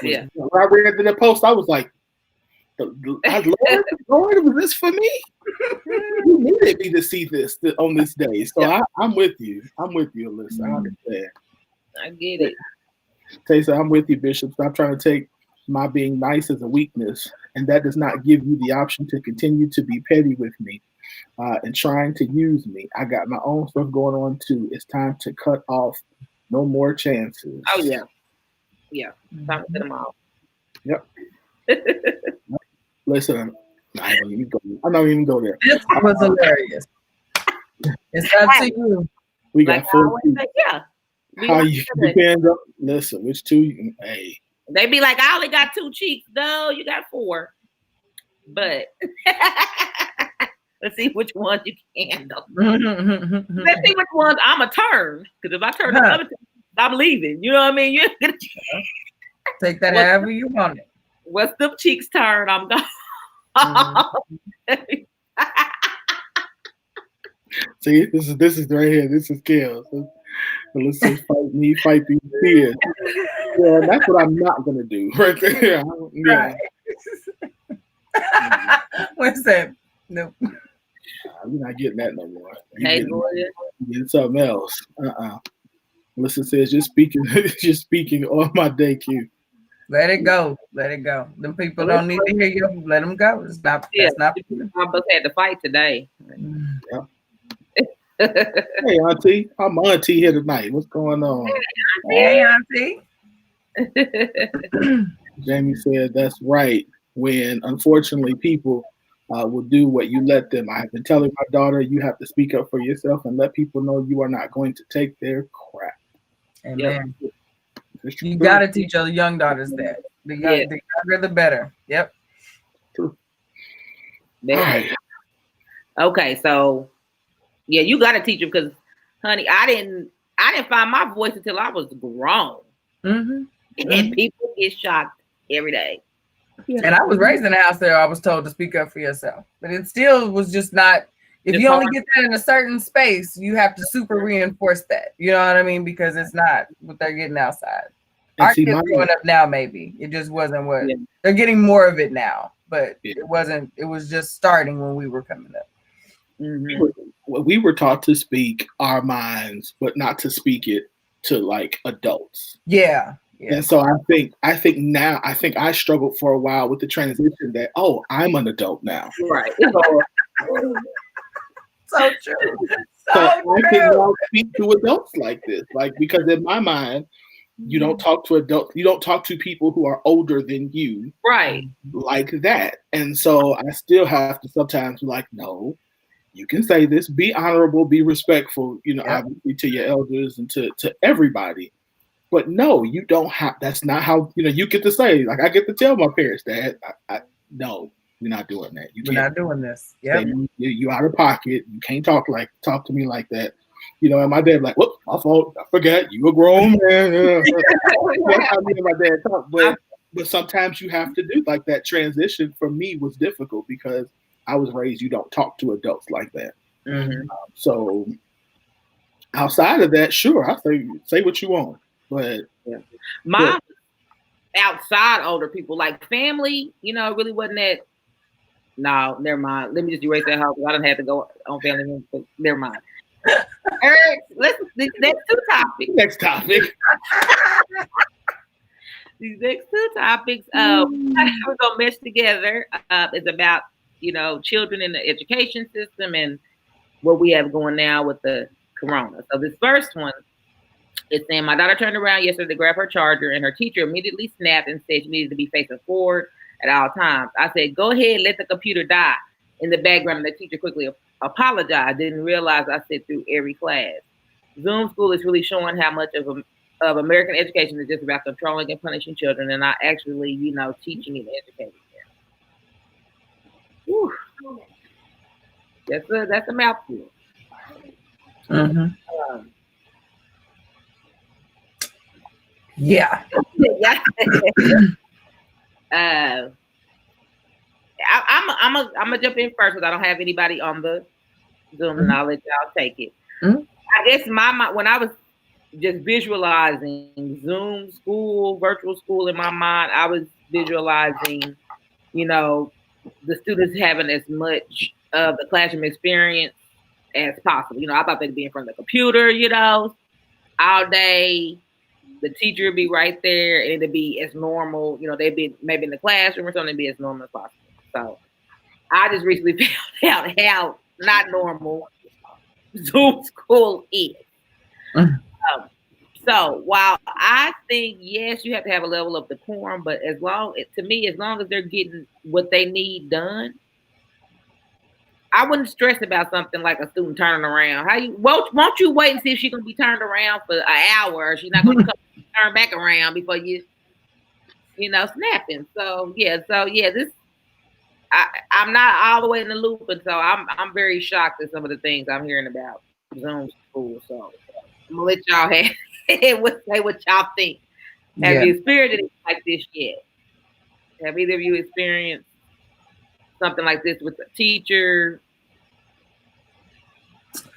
Yeah. When I read the post, I was like, Lord, was this for me? You needed me to see this on this day. So I'm with you. I'm with you, Alyssa. I understand. I get it. Taysa, I'm with you, Bishop. Stop trying to take my being nice as a weakness, and that does not give you the option to continue to be petty with me and trying to use me. I got my own stuff going on too. It's time to cut off. No more chances. Oh yeah. Yeah. Time to cut them off. Yep. Listen, I'm not even go there. This was hilarious. It's up to you. We Like got I 4 always teeth. say, yeah. We How like you that. depend on? Listen, which 2? Hey, They be like, I only got 2 cheeks. No, you got 4. But let's see which ones you can handle. Let's see which ones I'm a turn. Because if I turn the other two, I'm leaving. You know what I mean? You're gonna Take that however you want it. What's the cheeks turn? I'm gone. see, this is right here. This is Kale. So let's just fight me, fight these fears. Yeah, that's what I'm not gonna do right there. Yeah. What's that? Nope. You're not getting that no more. Hey, You're getting something else. Melissa says just speaking on my day cue. Let it go. Let it go. Them people don't need to hear you. Let them go. It's not. That's not. I both had to fight today. Yeah. Hey, Auntie. I'm Auntie here tonight. What's going on? Hey, Auntie. Jamie said that's right. When unfortunately people will do what you let them. I have been telling my daughter, you have to speak up for yourself and let people know you are not going to take their crap. Amen. You got to teach your young daughters that. The younger, the better. Yep. True. All right. Okay, so yeah, you got to teach them because, honey, I didn't find my voice until I was grown, and people get shocked every day. And I was raised in a house there. I was told to speak up for yourself, but it still was just not. If you only get that in a certain space, you have to super reinforce that. You know what I mean? Because it's not what they're getting outside. Our kids growing up now, maybe it just wasn't what they're getting more of it now, but it wasn't. It was just starting when we were coming up. We were taught to speak our minds, but not to speak it to like adults. Yeah. And so I think now I struggled for a while with the transition that I'm an adult now. Right. So true. So I can now speak to adults like this, like because in my mind, you don't talk to adults, you don't talk to people who are older than you, right? Like that. And so I still have to sometimes be like, no, you can say this, be honorable, be respectful, obviously to your elders and to everybody. But no, you don't have. That's not how you get to say. Like I get to tell my parents that no, we're not doing that. We're not doing this. Yeah, you out of pocket. You can't talk to me like that. And my dad like, whoop, my fault. I forgot. You a grown man. That's how me and my dad talk. But sometimes you have to do like that. Transition for me was difficult because I was raised. You don't talk to adults like that. So outside of that, sure, I say what you want. But my outside older people, like family, really wasn't that. No, never mind. Let me just erase that house. I don't have to go on family, but never mind. Eric, next two topics. Next topic. These next two topics, we're gonna mesh together. It's about children in the education system and what we have going now with the corona. So this first one. It's saying my daughter turned around yesterday to grab her charger, and her teacher immediately snapped and said she needed to be facing forward at all times. I said, "Go ahead, let the computer die." In the background, and the teacher quickly apologized. Didn't realize I sit through every class. Zoom school is really showing how much of American education is just about controlling and punishing children, and not actually, teaching and educating them. Whew. That's a mouthful. Yeah. I'm gonna jump in first because I don't have anybody on the Zoom, and I'll let y'all take it. I guess when I was just visualizing Zoom school, virtual school in my mind, I was visualizing, the students having as much of the classroom experience as possible. I thought they'd be in front of the computer, all day. The teacher would be right there, and it'd be as normal. They'd be maybe in the classroom or something, be as normal as possible. So I just recently found out how not normal Zoom school is. So while I think, yes, you have to have a level of decorum, but as long as they're getting what they need done, I wouldn't stress about something like a student turning around. Won't you wait and see if she's gonna be turned around for an hour, or she's not gonna come turn back around before you snapping. So this I'm not all the way in the loop, and so I'm very shocked at some of the things I'm hearing about Zoom school. So I'm gonna let y'all say what y'all think. Have you experienced anything like this yet? Have either of you experienced something like this with a teacher?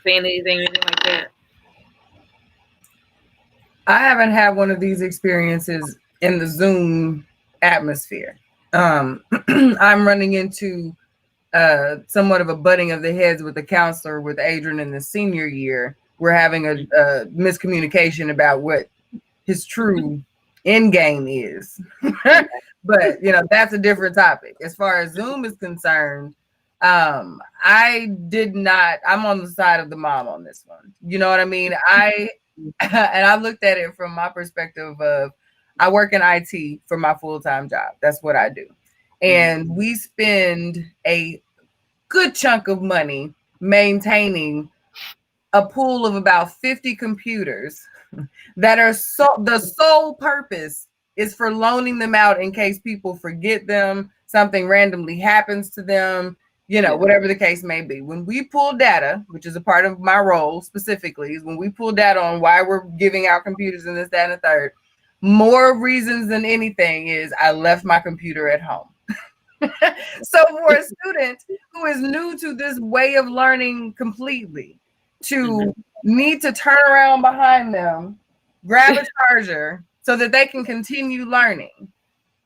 Saying anything like that? I haven't had one of these experiences in the Zoom atmosphere. I'm running into somewhat of a butting of the heads with the counselor with Adrian in the senior year. We're having a miscommunication about what his true end game is. But that's a different topic. As far as Zoom is concerned, I'm on the side of the mom on this one. You know what I mean? I looked at it from my perspective of, I work in IT for my full-time job. That's what I do. And we spend a good chunk of money maintaining a pool of about 50 computers that are the sole purpose is for loaning them out in case people forget them, something randomly happens to them, whatever the case may be. When we pull data, which is a part of my role specifically, is when we pull data on why we're giving out computers and this, that, and the third, more reasons than anything is I left my computer at home. So for a student who is new to this way of learning completely, to need to turn around behind them, grab a charger so that they can continue learning,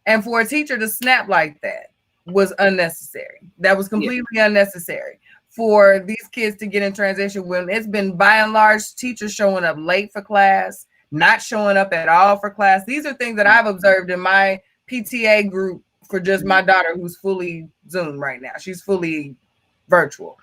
and for a teacher to snap like that was unnecessary. That was completely unnecessary for these kids to get in transition when it's been by and large teachers showing up late for class, not showing up at all for class. These are things that I've observed in my PTA group for just my daughter, who's fully Zoom right now. She's fully virtual.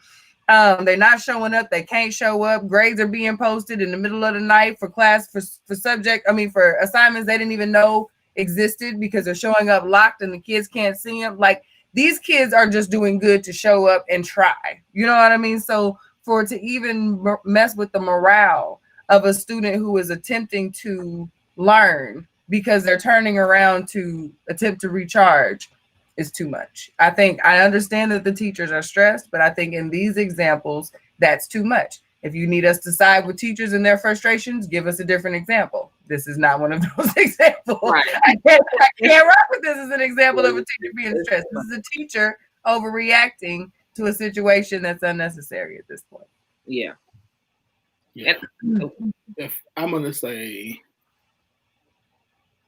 They're not showing up. They can't show up. Grades are being posted in the middle of the night for class for assignments they didn't even know existed because they're showing up locked and the kids can't see them. Like, these kids are just doing good to show up and try. You know what I mean? So for it to even mess with the morale of a student who is attempting to learn because they're turning around to attempt to recharge is too much. I understand that the teachers are stressed, but I think in these examples, that's too much. If you need us to side with teachers and their frustrations, give us a different example. This is not one of those examples. Right. I can't rock with this as an example of a teacher being stressed. This is a teacher overreacting to a situation that's unnecessary at this point. Yeah. If I'm going to say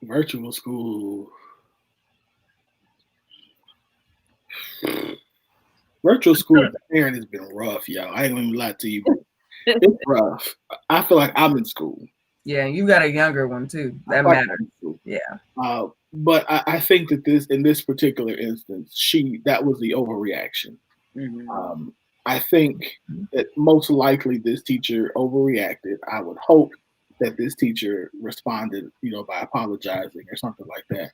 virtual school, as a parent has been rough, y'all. I ain't going to lie to you. It's rough. I feel like I'm in school. Yeah, you got a younger one too. That matters. Yeah. But I think that in this particular instance, that was the overreaction. Mm-hmm. I think that most likely this teacher overreacted. I would hope that this teacher responded, by apologizing or something like that.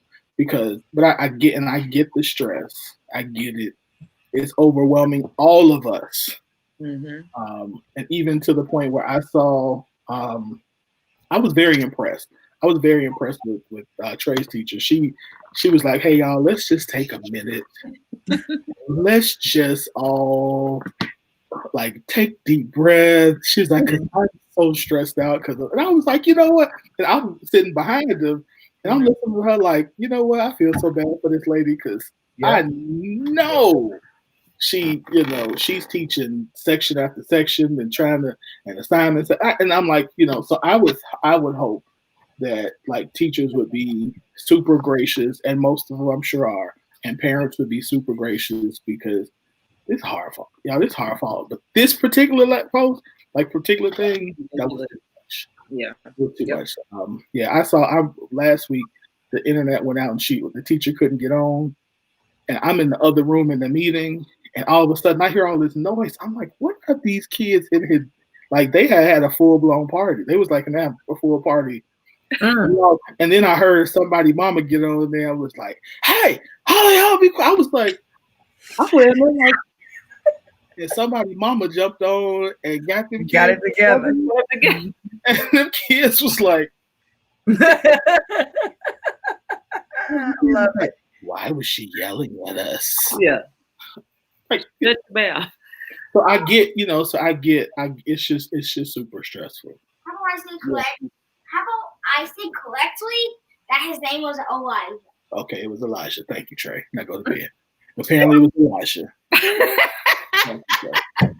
But I get the stress. I get it. It's overwhelming all of us. Mm-hmm. And even to the point where I saw, I was very impressed. I was very impressed with Trey's teacher. She was like, "Hey y'all, let's just take a minute. Let's just all take deep breaths." She's like, "Cause I'm so stressed out." And I was like, "You know what?" And I'm sitting behind them, and I'm listening to her like, "You know what? I feel so bad for this lady because I know." She's teaching section after section and assignments. And I'm like, so I would hope that teachers would be super gracious, and most of them I'm sure are, and parents would be super gracious because it's hard for it's hard for. But this particular particular thing, that was too much. Yeah, it was too much. I saw last week the internet went out and the teacher couldn't get on, and I'm in the other room in the meeting. And all of a sudden, I hear all this noise. I'm like, what are these kids in here? They had a full-blown party. They was a full party. And then I heard somebody mama get on there and was like, "Hey, Holly, be quiet." I was like, I ran like, and somebody mama jumped on and got them Got it kids together. and them kids was like, I love it. why was she yelling at us? Yeah. Like, Good bell. so I get, it's just super stressful. How about I say correct? How about I say correctly that his name was Elijah? Okay, it was Elijah. Thank you, Trey. Now go to bed. Apparently, it was Elijah. Thank you, Trey.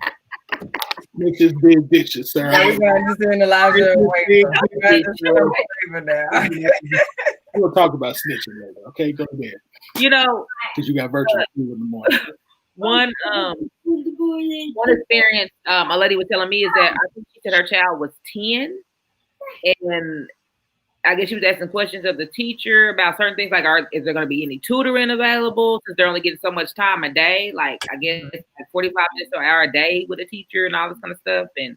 Bitches, big bitches, sir. We're going to send Elijah away. We'll talk about snitching later. Okay, go to bed You know, because you got virtual school in the morning. one experience a lady was telling me is that I think she said her child was 10, and I guess she was asking questions of the teacher about certain things like, is there going to be any tutoring available since they're only getting so much time a day? Like, I guess like 45 minutes to an hour a day with a teacher and all this kind of stuff. And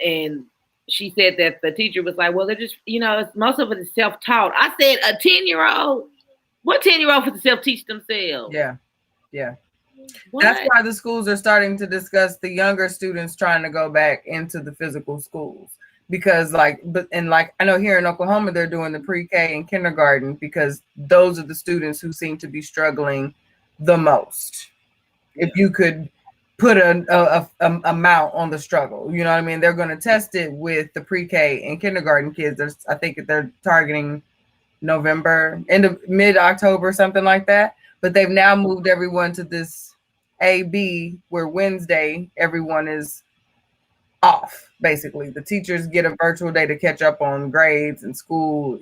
and she said that the teacher was like, well, they're just, most of it is self-taught. I said, a 10-year-old? What 10-year-old for self-teach themselves? Yeah. Yeah. What? That's why the schools are starting to discuss the younger students trying to go back into the physical schools. Because I know here in Oklahoma, they're doing the pre-K and kindergarten because those are the students who seem to be struggling the most. If you could put a amount on the struggle, you know what I mean? They're going to test it with the pre-K and kindergarten kids. I think they're targeting November, end of mid-October, something like that. But they've now moved everyone to this AB where Wednesday, everyone is off. Basically, the teachers get a virtual day to catch up on grades and school,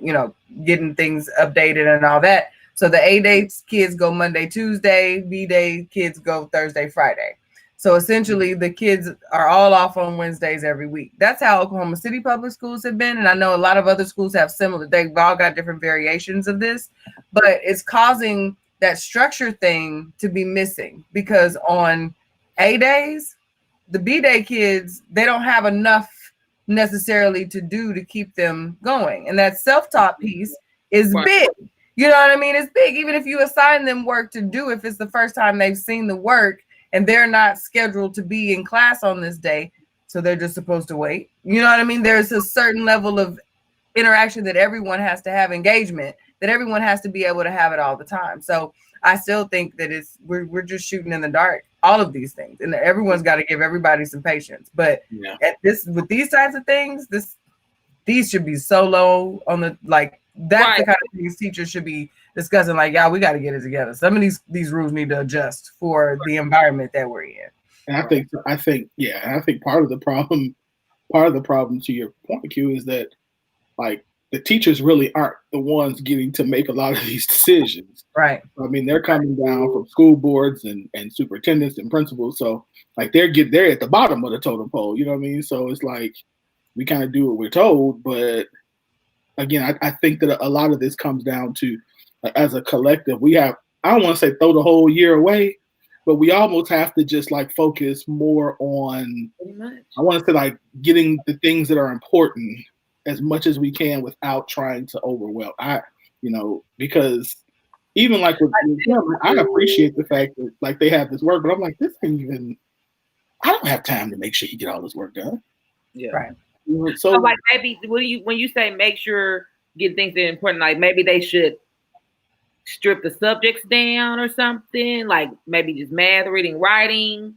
getting things updated and all that. So the A day kids go Monday, Tuesday, B day kids go Thursday, Friday. So essentially the kids are all off on Wednesdays every week. That's how Oklahoma City public schools have been. And I know a lot of other schools have similar, they've all got different variations of this, but it's causing that structure thing to be missing because on A days, the B day kids, they don't have enough necessarily to do to keep them going. And that self-taught piece is big. You know what I mean? It's big. Even if you assign them work to do, if it's the first time they've seen the work and they're not scheduled to be in class on this day, so they're just supposed to wait. You know what I mean? There's a certain level of interaction that everyone has to have, engagement, that everyone has to be able to have it all the time. So I still think that we're just shooting in the dark, all of these things, and everyone's got to give everybody some patience. But with these types of things, these should be so low on the that's the kind of things teachers should be discussing. Like, y'all, we got to get it together. Some of these rules need to adjust for the environment that we're in. And I think part of the problem to your point, Q, is that the teachers really aren't the ones getting to make a lot of these decisions. Right. I mean, they're coming down from school boards and superintendents and principals. So they're at the bottom of the totem pole, you know what I mean? So it's like, we kind of do what we're told. But again, I think that a lot of this comes down to, as a collective, I don't want to say throw the whole year away, but we almost have to just focus more on, I want to say getting the things that are important as much as we can without trying to overwhelm. Because even with them, I appreciate the fact that they have this work, but I'm like, this ain't even, I don't have time to make sure you get all this work done. Yeah. Right. So maybe when you say make sure get things that are important, maybe they should strip the subjects down or something, maybe just math, reading, writing.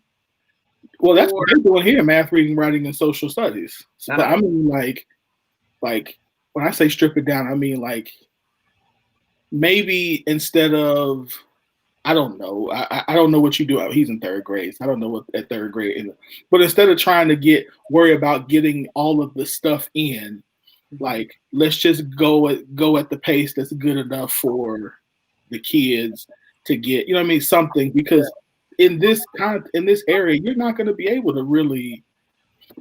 Well, that's what they're doing here, math, reading, writing, and social studies. So I mean, when I say strip it down, I mean maybe instead of, I don't know. I don't know what you do. He's in third grade. So I don't know what at third grade is. But instead of trying to worry about getting all of the stuff in, let's just go at the pace that's good enough for the kids to get, you know what I mean, something. Because in this area, you're not going to be able to really,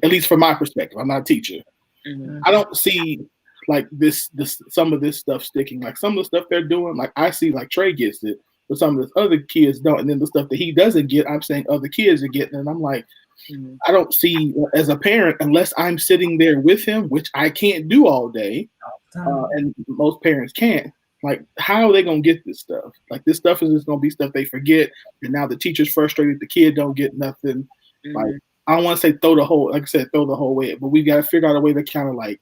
at least from my perspective, I'm not a teacher. Mm-hmm. I don't see this some of this stuff sticking. Some of the stuff they're doing, I see Trey gets it, but some of the other kids don't. And then the stuff that he doesn't get, I'm saying other kids are getting. And I'm like, I don't see, as a parent, unless I'm sitting there with him, which I can't do all day, and most parents can't, Like, how are they gonna get this stuff? Like, this stuff is just gonna be stuff they forget, and now the teacher's frustrated. The kid don't get nothing. Like, I don't want to say throw the whole, like I said, throw the whole way, but we got to figure out a way to kind of like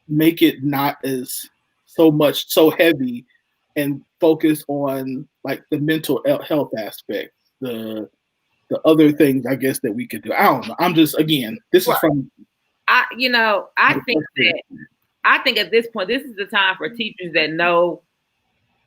make it not as so heavy, and focus on like the mental health aspect, the other things I guess that we could do. I don't know. I'm just, again, this is from. I think at this point, this is the time for teachers that know,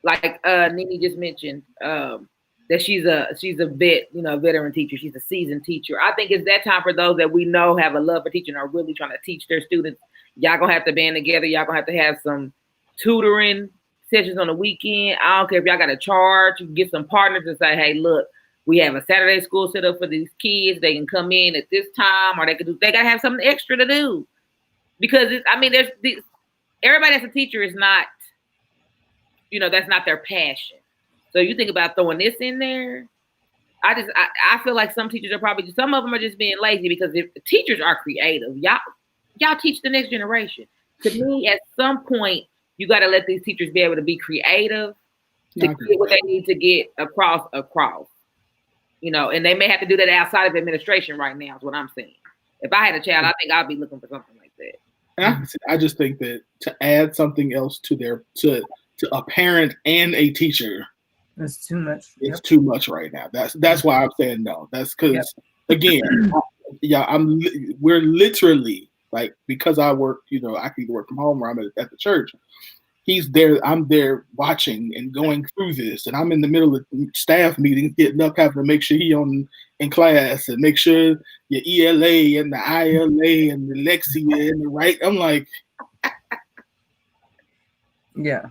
like Nene just mentioned, that she's a vet, a veteran teacher. She's a seasoned teacher. I think it's that time for those that we know have a love for teaching, are really trying to teach their students. Y'all gonna have to band together. Y'all gonna have to have some tutoring sessions on the weekend. I don't care if y'all got to charge. You can get some partners and say, hey, look, we have a Saturday school set up for these kids. They can come in at this time, or they gotta have something extra to do. Because everybody that's a teacher is not, that's not their passion. So you think about throwing this in there. I feel like some teachers are some of them are just being lazy, because if the teachers are creative, y'all teach the next generation. To me, at some point, you got to let these teachers be able to be creative to get what they need to get across. And they may have to do that outside of administration right now, is what I'm saying. If I had a child, I think I'd be looking for something like that. And I just think that to add something else to a parent and a teacher, it's too much. It's too much right now. That's why I'm saying no. That's because again, we're literally, like, because I work, I can either work from home or I'm at the church. He's there. I'm there watching and going through this, and I'm in the middle of staff meetings, getting up, having to make sure he in class and make sure your ELA and the ILA and the Lexia and the right. I'm like, yeah.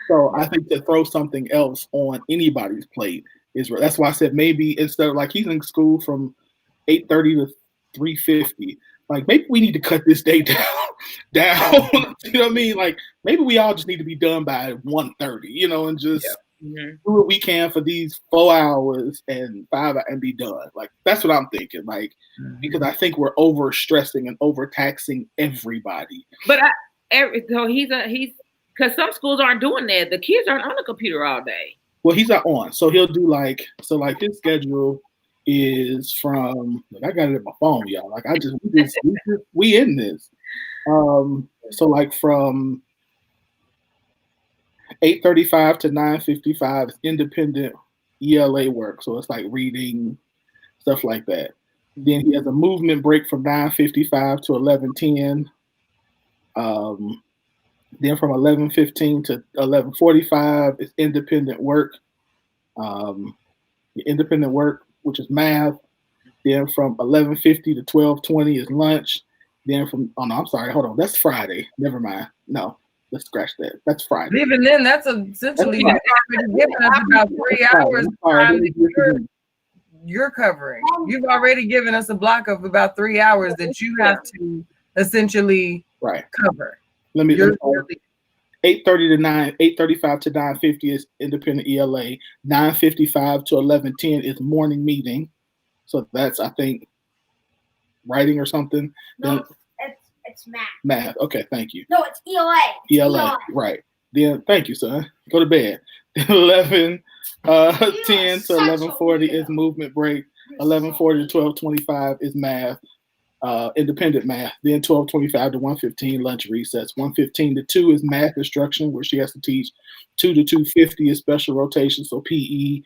So I think to throw something else on anybody's plate is right. That's why I said maybe instead of, like, he's in school from 8:30 to 3:50. Like, maybe we need to cut this day down. You know what I mean? Like, maybe we all just need to be done by 1:30, and just do what we can for these 4 hours and 5 hours and be done. Like, that's what I'm thinking. Like, because I think we're overstressing and overtaxing everybody. But because some schools aren't doing that. The kids aren't on the computer all day. Well, he's not on. So he'll do like his schedule is from, I got it in my phone, y'all. Like, we in this. So like from 8:35 to 9:55 is independent ELA work. So it's like reading, stuff like that. Then he has a movement break from 9:55 to 11:10. Then from 11:15 to 11:45 is independent work. Independent work, which is math. Then from 11:50 to 12:20 is lunch. Then I'm sorry, hold on. That's Friday. Never mind. No, let's scratch that. That's Friday. Even then, that's essentially you've already given us about 3 hours time that you're covering. You've already given us a block of about 3 hours that you have to essentially cover. Let me 8:30 to 8:35 to 9:50 is independent ELA. 9:55 to 11:10 is morning meeting. So that's, I think, writing or something. No, it's math. Math. Okay, thank you. No, it's ELA. ELA, right. Then thank you, son. Go to bed. 11:10 to 11:40 is movement break. 11:40 to 12:25 is math. Independent math. Then 12:25 to 1:15 lunch recess. 1:15 to 2 is math instruction, where she has to teach. 2 to 2:50 is special rotation, so PE,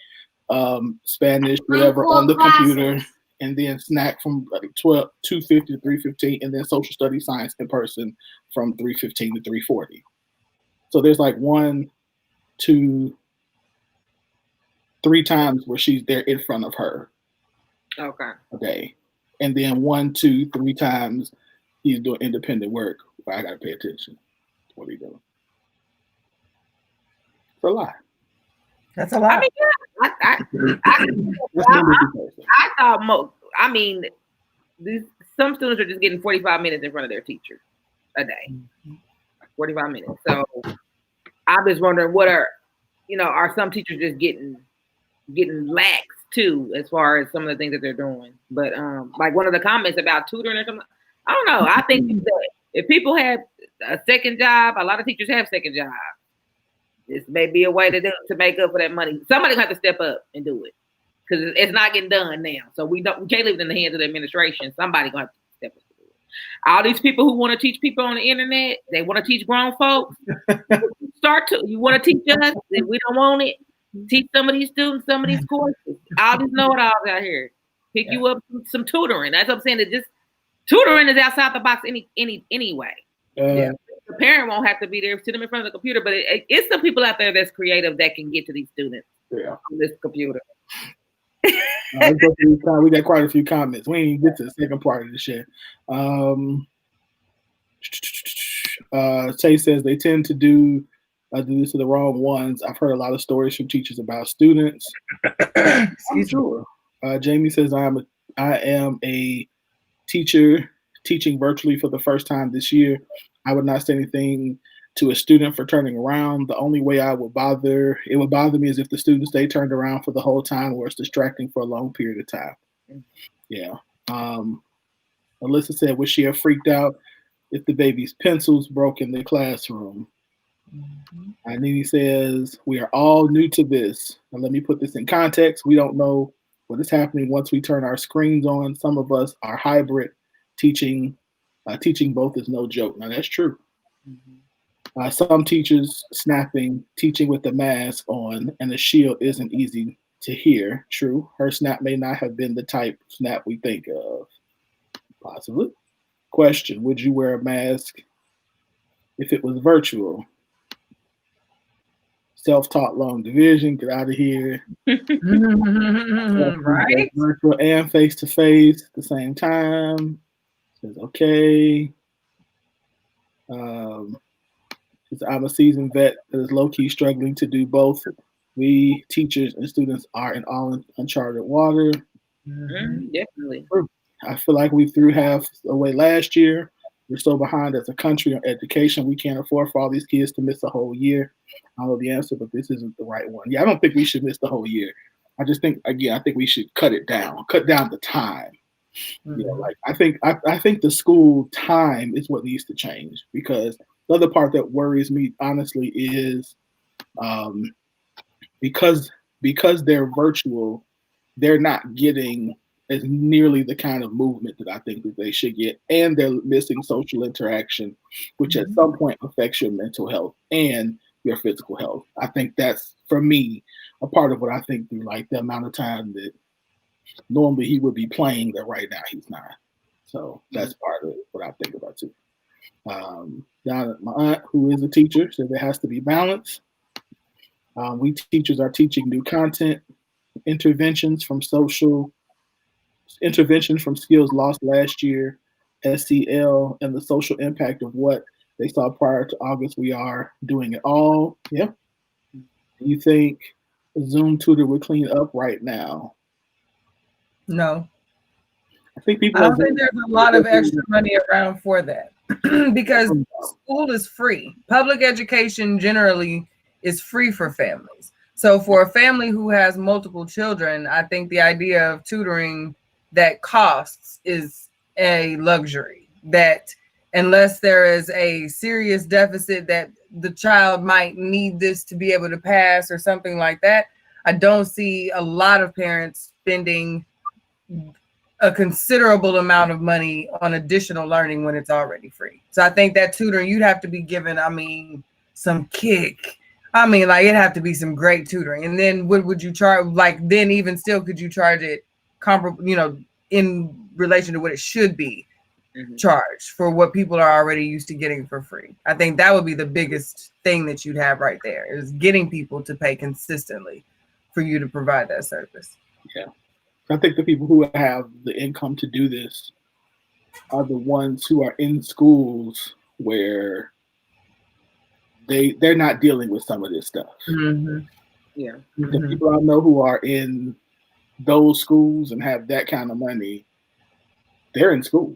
Spanish, whatever, on the computer. And then snack from 2:50 to 3:15, and then social studies science in person from 3:15 to 3:40. So there's like 1, 2, 3 times where she's there in front of her. Okay. Okay. And then 1, 2, 3 times he's doing independent work. But I gotta pay attention to what he's doing. It's a lot. That's a lot. I mean, I thought some students are just getting 45 minutes in front of their teacher a day. 45 minutes. So I'm just wondering, are some teachers just getting lax too, as far as some of the things that they're doing? But like one of the comments about tutoring or something, I don't know. I think that if people have a second job, a lot of teachers have second jobs. This may be a way to make up for that money. Somebody gonna have to step up and do it because it's not getting done now. So we can't leave it in the hands of the administration. Somebody gonna have to step up. All these people who want to teach people on the internet, they want to teach grown folks. You want to teach us, and we don't want it. Teach some of these students some of these courses. All these know-it-alls out here. Pick you up some tutoring. That's what I'm saying. That just tutoring is outside the box anyway. The parent won't have to be there, sit them in front of the computer, but it's some people out there that's creative that can get to these students on this computer. We got quite a few comments. We ain't get to the second part of the shit. Tay says they tend to do this to the wrong ones. I've heard a lot of stories from teachers about students. I'm sure. Jamie says I am a teacher teaching virtually for the first time this year. I would not say anything to a student for turning around. The only way it would bother me is if the student stayed turned around for the whole time or it's distracting for a long period of time. Yeah. Alyssa said, would she have freaked out if the baby's pencils broke in the classroom? And Nene says, we are all new to this. And let me put this in context. We don't know what is happening once we turn our screens on. Some of us are hybrid. Teaching both is no joke. Now, that's true. Some teachers snapping, teaching with the mask on, and the shield isn't easy to hear. True. Her snap may not have been the type snap we think of. Possibly. Question, would you wear a mask if it was virtual? Self-taught long division, get out of here. Right. Virtual and face-to-face at the same time. Says, okay. I'm a seasoned vet that is low-key struggling to do both. We teachers and students are in all uncharted water. Definitely. I feel like we threw half away last year. We're so behind as a country on education. We can't afford for all these kids to miss a whole year. I don't know the answer, but this isn't the right one. Yeah, I don't think we should miss the whole year. I just think, again, I think we should cut down the time. You know, like I think the school time is what needs to change, because the other part that worries me honestly is because they're virtual, they're not getting as nearly the kind of movement that I think that they should get, and they're missing social interaction, which at some point affects your mental health and your physical health. I think that's, for me, a part of what I think through, like the amount of time that normally he would be playing that right now he's not. So that's part of what I think about too. My aunt, who is a teacher, said there has to be balance. We teachers are teaching new content, interventions from skills lost last year, SEL, and the social impact of what they saw prior to August. We are doing it all. Yeah. Do you think Zoom tutor would clean up right now? No. I think I don't think there's a lot of extra money around for that because school is free. Public education generally is free for families. So for a family who has multiple children, I think the idea of tutoring that costs is a luxury, that unless there is a serious deficit that the child might need this to be able to pass or something like that, I don't see a lot of parents spending a considerable amount of money on additional learning when it's already free. So I think that tutoring, you'd have to be given, some kick. Like it'd have to be some great tutoring. And then what would you charge? Like then even still, could you charge it comparable, in relation to what it should be charged for what people are already used to getting for free? I think that would be the biggest thing that you'd have right there, is getting people to pay consistently for you to provide that service. Yeah. I think the people who have the income to do this are the ones who are in schools where they're not dealing with some of this stuff. Yeah. The people I know who are in those schools and have that kind of money, they're in school.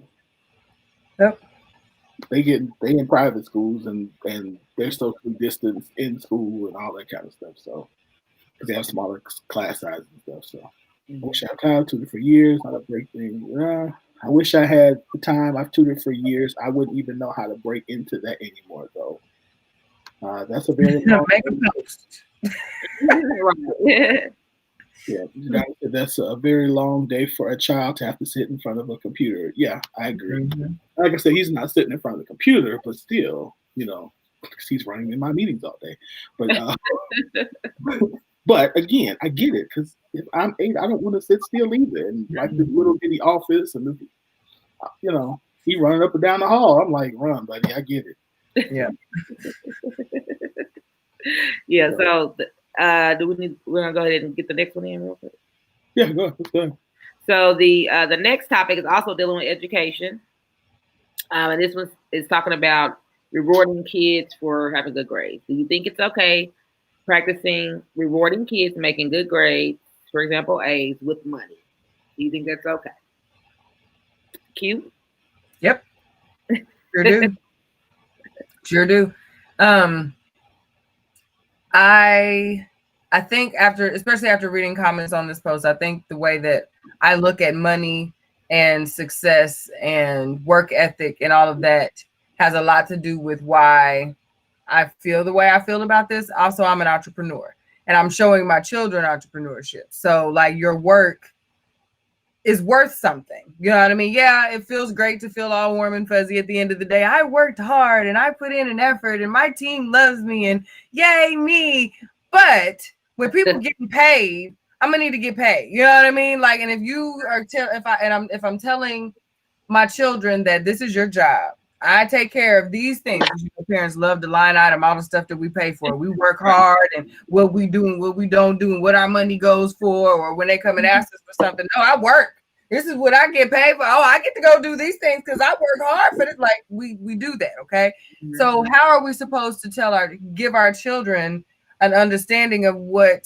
Yep. They in private schools and they're socially distanced in school and all that kind of stuff. So because they have smaller class sizes and stuff. So I wish I had time to tutor for years, how to break things. I wish I had the time. I've tutored for years. I wouldn't even know how to break into that anymore, though. That's a very long Make a post. Right. yeah. That's a very long day for a child to have to sit in front of a computer. Yeah, I agree. Mhm. Like I said, he's not sitting in front of the computer, but still, because he's running in my meetings all day. But but again, I get it because if I'm 8, I don't want to sit still either. And like this little bitty office, and this, he running up and down the hall. I'm like, run, buddy. I get it. Yeah. Yeah. So, we're gonna go ahead and get the next one in real quick. Yeah, go ahead. Let's go. So the next topic is also dealing with education, and this one is talking about rewarding kids for having good grades. Do you think it's okay practicing rewarding kids making good grades, for example, A's, with money? Do you think that's okay? Q? Yep. Sure do. Sure do. I think especially after reading comments on this post, I think the way that I look at money and success and work ethic and all of that has a lot to do with why I feel the way I feel about this. Also, I'm an entrepreneur and I'm showing my children entrepreneurship. So like your work is worth something. You know what I mean? Yeah, it feels great to feel all warm and fuzzy at the end of the day. I worked hard and I put in an effort and my team loves me and yay me. But when people getting paid, I'm gonna need to get paid. You know what I mean? Like, and if you are if I'm telling my children that this is your job, I take care of these things. Your parents love the line item, all the stuff that we pay for. We work hard and what we do and what we don't do and what our money goes for, or when they come and ask us for something. No, I work. This is what I get paid for. Oh, I get to go do these things because I work hard for it. Like we do that, okay? Mm-hmm. So how are we supposed to give our children an understanding of what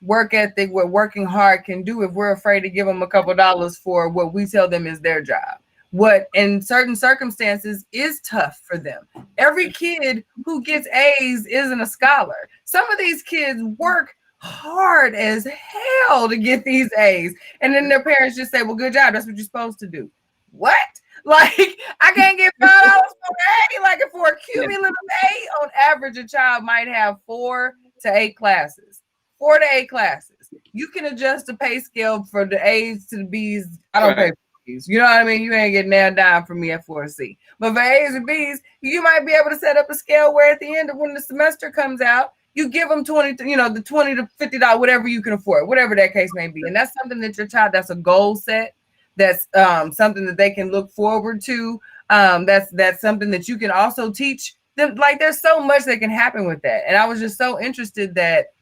work ethic, what working hard can do if we're afraid to give them a couple dollars for what we tell them is their job? What in certain circumstances is tough for them. Every kid who gets A's isn't a scholar. Some of these kids work hard as hell to get these A's. And then their parents just say, well, good job. That's what you're supposed to do. What? Like, I can't get $5 for an A. Like, for a cumulative A, on average, a child might have 4 to 8 classes. 4 to 8 classes. You can adjust the pay scale for the A's to the B's. I don't pay for B's. You know what I mean? You ain't getting nailed down from me at 4 C. But for A's and B's, you might be able to set up a scale where at the end of when the semester comes out, you give them the $20 to $50, whatever you can afford, whatever that case may be. And that's something that your child, that's a goal set. That's something that they can look forward to. That's something that you can also teach them. Like, there's so much that can happen with that. And I was just so interested that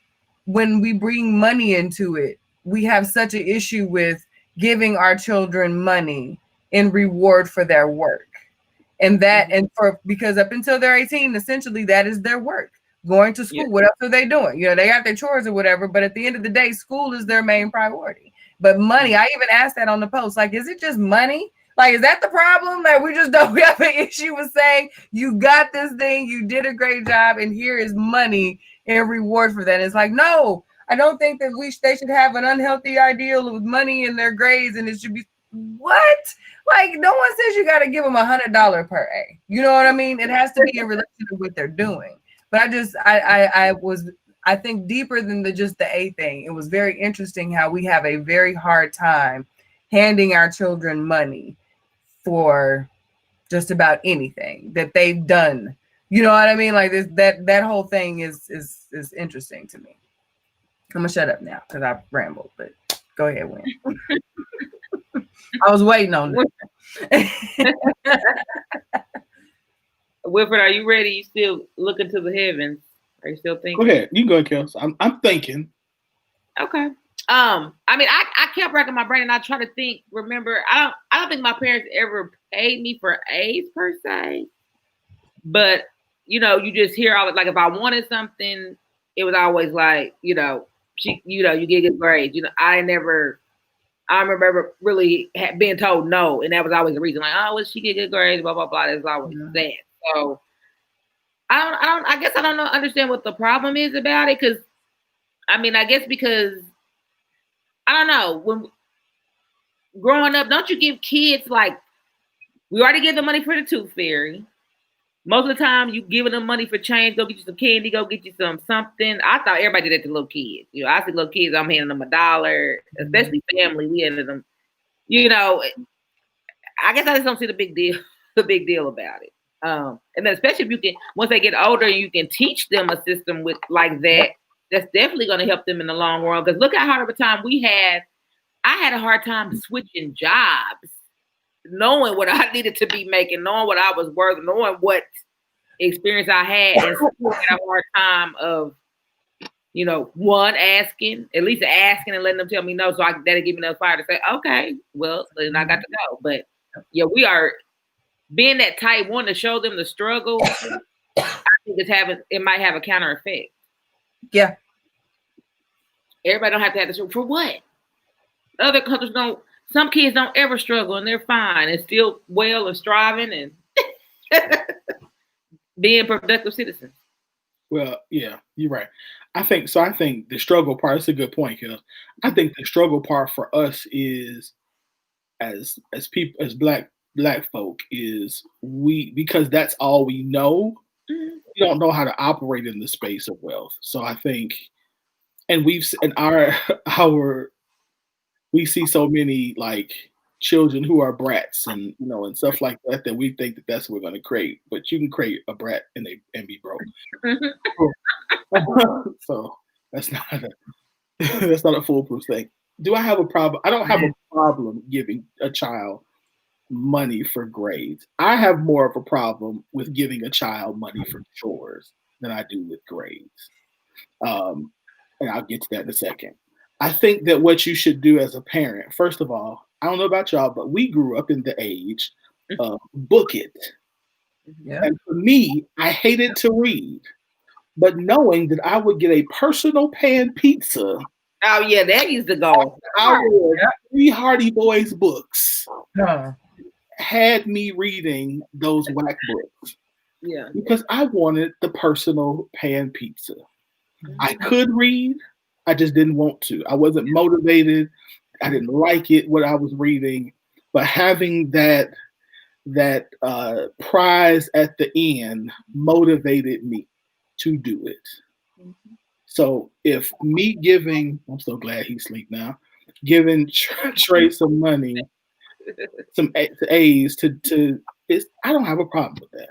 when we bring money into it, we have such an issue with giving our children money in reward for their work. And because up until they're 18, essentially that is their work. Going to school, What else are they doing? They got their chores or whatever, but at the end of the day, school is their main priority. But money, I even asked that on the post, like, is it just money? Like, is that the problem? Like, we just don't have an issue with saying, you got this thing, you did a great job, and here is money in reward for that. It's like, no, I don't think that they should have an unhealthy ideal with money in their grades, and it should be, what? Like, no one says you got to give them $100 per A. You know what I mean? It has to be in relation to what they're doing. But I think deeper than just the A thing. It was very interesting how we have a very hard time handing our children money for just about anything that they've done. You know what I mean? Like that whole thing is interesting to me. I'm gonna shut up now because I rambled, but go ahead, Wynn. I was waiting on this. Wilfred, are you ready? You still looking to the heavens? Are you still thinking? Go ahead. You go, Kels. I'm thinking. Okay. I mean, I kept racking my brain and I try to think. Remember, I don't think my parents ever paid me for A's per se, but you just hear all like if I wanted something, it was always like you get good grades. I remember really being told no, and that was always the reason. Like, oh, well, she get good grades, blah blah blah. That's always that. So I guess I don't understand what the problem is about it. Because I guess because I don't know, when growing up, don't you give kids, like, we already give the money for the tooth fairy, Most of the time, you giving them money for change, go get you some candy, go get you something. I thought everybody did that to little kids. You know, I see little kids, I'm handing them $1, especially family. We handed them, you know. I guess I just don't see the big deal about it. And then especially if you can, once they get older, and you can teach them a system with like that, that's definitely going to help them in the long run. Because look how hard of a time we had. I had a hard time switching jobs, knowing what I needed to be making, knowing what I was worth, knowing what experience I had, and still had a hard time of, you know, at least asking and letting them tell me no, so that'll give me enough fire to say, okay, well, then I got to go. But yeah, we are being that type one to show them the struggle. I think it might have a counter effect. Yeah. Everybody don't have to have this for what? Other countries don't. Some kids don't ever struggle and they're fine and still well and striving and being productive citizens. Well, yeah, you're right. I think the struggle part is a good point, Hill. I think the struggle part for us is as people, as black folk, is because that's all we know. Mm-hmm. We don't know how to operate in the space of wealth. So I think, and we see so many like children who are brats and and stuff like that, that we think that that's what we're going to create. But you can create a brat and be broke. So that's not a foolproof thing. Do I have a problem? I don't have a problem giving a child money for grades. I have more of a problem with giving a child money for chores than I do with grades. And I'll get to that in a second. I think that what you should do as a parent, first of all, I don't know about y'all, but we grew up in the age of book it. Yeah. And for me, I hated to read, but knowing that I would get a personal pan pizza. Oh yeah, that used to go. I read 3 Hardy Boys books. Huh. Had me reading those whack books. Yeah. Because I wanted the personal pan pizza. I could read, I just didn't want to. I wasn't motivated. I didn't like it, what I was reading. But having that prize at the end motivated me to do it. Mm-hmm. So if me giving, I'm so glad he's asleep now, giving Trey some money, some A's I don't have a problem with that.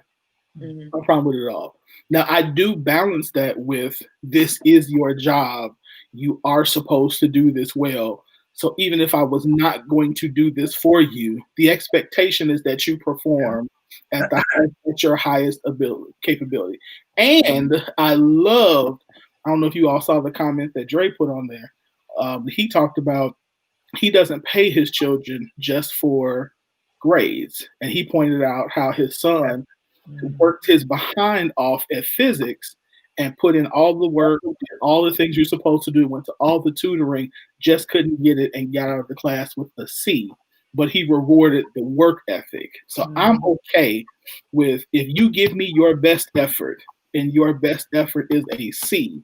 Mm-hmm. No problem with it at all. Now I do balance that with this is your job. You are supposed to do this well. So even if I was not going to do this for you, the expectation is that you perform at your highest capability. And I don't know if you all saw the comment that Dre put on there. He talked about he doesn't pay his children just for grades. And he pointed out how his son worked his behind off at physics and put in all the work, all the things you're supposed to do, went to all the tutoring, just couldn't get it and got out of the class with a C. But he rewarded the work ethic. So I'm okay with if you give me your best effort and your best effort is a C,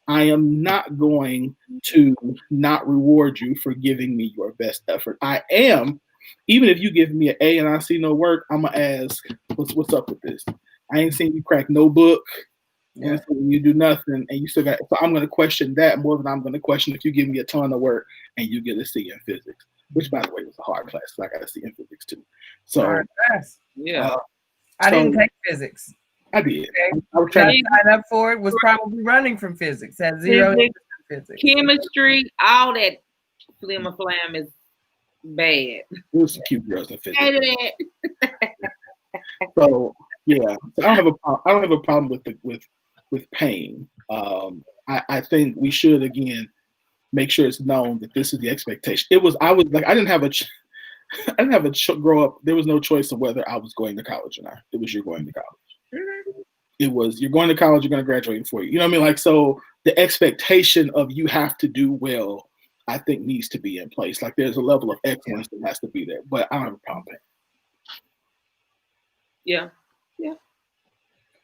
I am not going to not reward you for giving me your best effort. I am, even if you give me an A and I see no work, I'm gonna ask, what's up with this? I ain't seen you crack no book, and so you do nothing, and you still got. So I'm gonna question that more than I'm gonna question if you give me a ton of work and you get a C in physics, which by the way was a hard class. So I got a C in physics too. So hard class. Yeah, I didn't take physics. I did. Okay. I was trying to sign up for it. Was probably running from physics. Had zero interest in physics. Chemistry, all that flim and flam is bad. There was some cute girls in physics. Hated it. So yeah, so I don't have a problem with pain. I think we should again make sure it's known that this is the expectation. I didn't have a grow up. There was no choice of whether I was going to college or not. It was you're going to college. It was you're going to college, you're going to graduate before you. You know what I mean? Like, so the expectation of you have to do well, I think needs to be in place. Like there's a level of excellence that has to be there. But I don't have a problem with it. Yeah.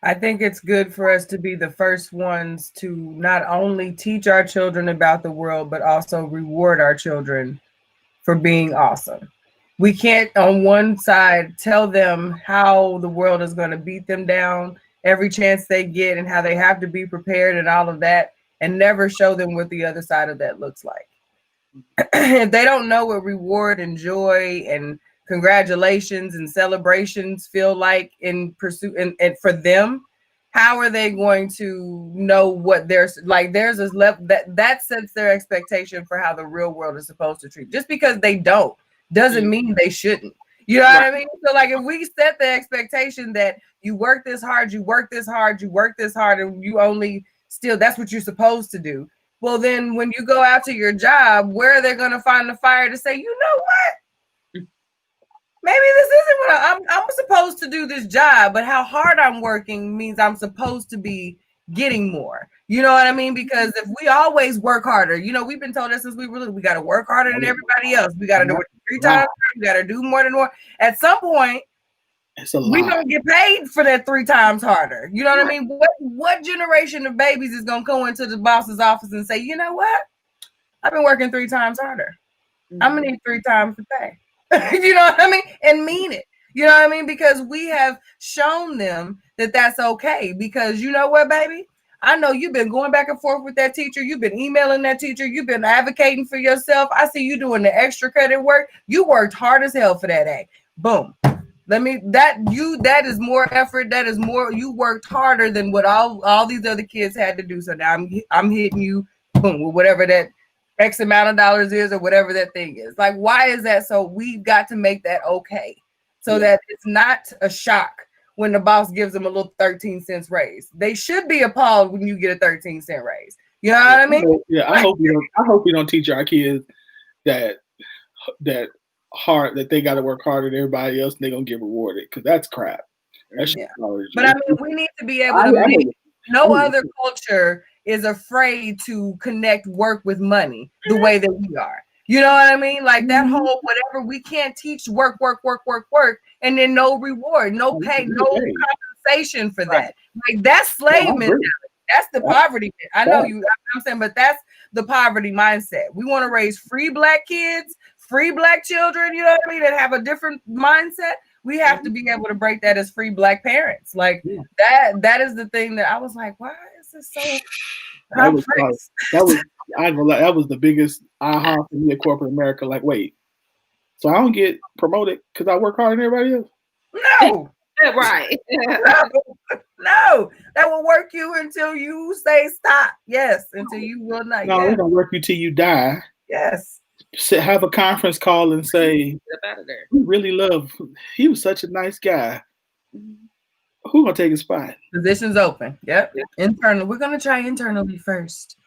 I think it's good for us to be the first ones to not only teach our children about the world, but also reward our children for being awesome. we can't on one side tell them how the world is going to beat them down every chance they get and how they have to be prepared and all of that, and never show them what the other side of that looks like. If they don't know what reward and joy and congratulations and celebrations feel like in pursuit and for them, how are they going to know what there's like? There's this level that sets their expectation for how the real world is supposed to treat. Just because they don't doesn't mean they shouldn't. You know what I mean? So like if we set the expectation that you work this hard, you work this hard, you work this hard, and you only still that's what you're supposed to do. Well, then when you go out to your job, where are they going to find the fire to say, you know what? Maybe this isn't what I'm supposed to do this job, but how hard I'm working means I'm supposed to be getting more. You know what I mean? Because if we always work harder, you know, we've been told that since we got to work harder than everybody else. We got to do it 3 times. We got to do more than more. At some point, we don't get paid for that 3 times harder. You know what I mean? What generation of babies is going to go into the boss's office and say, you know what? I've been working 3 times harder. I'm going to need 3 times the pay. You know what I mean? And mean it. You know what I mean? Because we have shown them that that's okay. Because you know what, baby? I know you've been going back and forth with that teacher. You've been emailing that teacher. You've been advocating for yourself. I see you doing the extra credit work. You worked hard as hell for that A. Boom. That is more effort. That is more. You worked harder than what all these other kids had to do. So now I'm hitting you, boom, with whatever that X amount of dollars is or whatever that thing is. Like, why is that? So we've got to make that okay, so that it's not a shock when the boss gives them a little 13-cent raise. They should be appalled when you get a 13-cent raise. You know what I mean? Yeah, I hope we don't teach our kids that hard that they got to work harder than everybody else and they're gonna get rewarded, because that's crap. That's But I mean, we need to be able to no other culture is afraid to connect work with money the way that we are. You know what I mean? Like that whole whatever, we can't teach work, and then no reward, no pay, no compensation for that. Like that's slave mentality. That's the poverty. I know I'm saying, but that's the poverty mindset. We want to raise free Black kids, free Black children, you know what I mean, that have a different mindset. We have to be able to break that as free Black parents. Like that is the thing that I was like, why is this so complex? That was the biggest aha for me at corporate America. Like, wait, so I don't get promoted because I work harder than everybody else? No. Right. No, that will work you until you say stop. Yes, until you will not. No, it's gonna work you till you die. Yes. Have a conference call and say, we really love, he was such a nice guy. Who gonna take his spot? Positions open. Yep. Internal. We're gonna try internally first.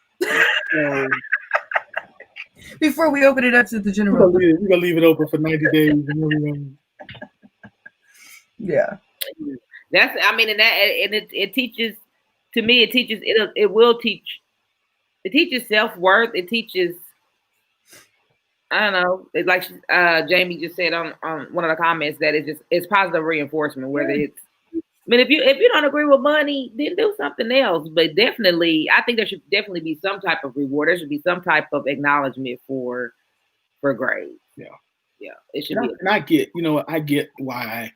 Before we open it up to the general. We're gonna leave it open for 90 days. Yeah. That's, I mean, and it teaches, to me, it teaches self-worth. It teaches, I don't know, like Jamie just said on one of the comments, that it's positive reinforcement, whether it's, I mean, if you don't agree with money, then do something else. But definitely, I think there should definitely be some type of reward. There should be some type of acknowledgement for grades. Yeah. It should be. And I get why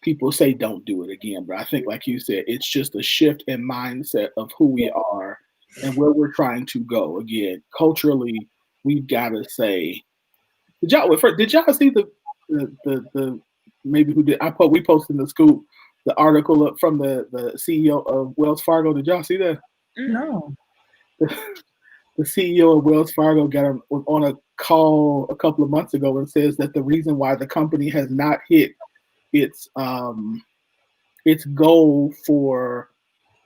people say don't do it again, but I think, like you said, it's just a shift in mindset of who we are and where we're trying to go. Again, culturally, we've got to say, did y'all see the maybe who did? We posted in the scoop the article up from the CEO of Wells Fargo. Did y'all see that? No. The CEO of Wells Fargo got on a call a couple of months ago and says that the reason why the company has not hit its goal for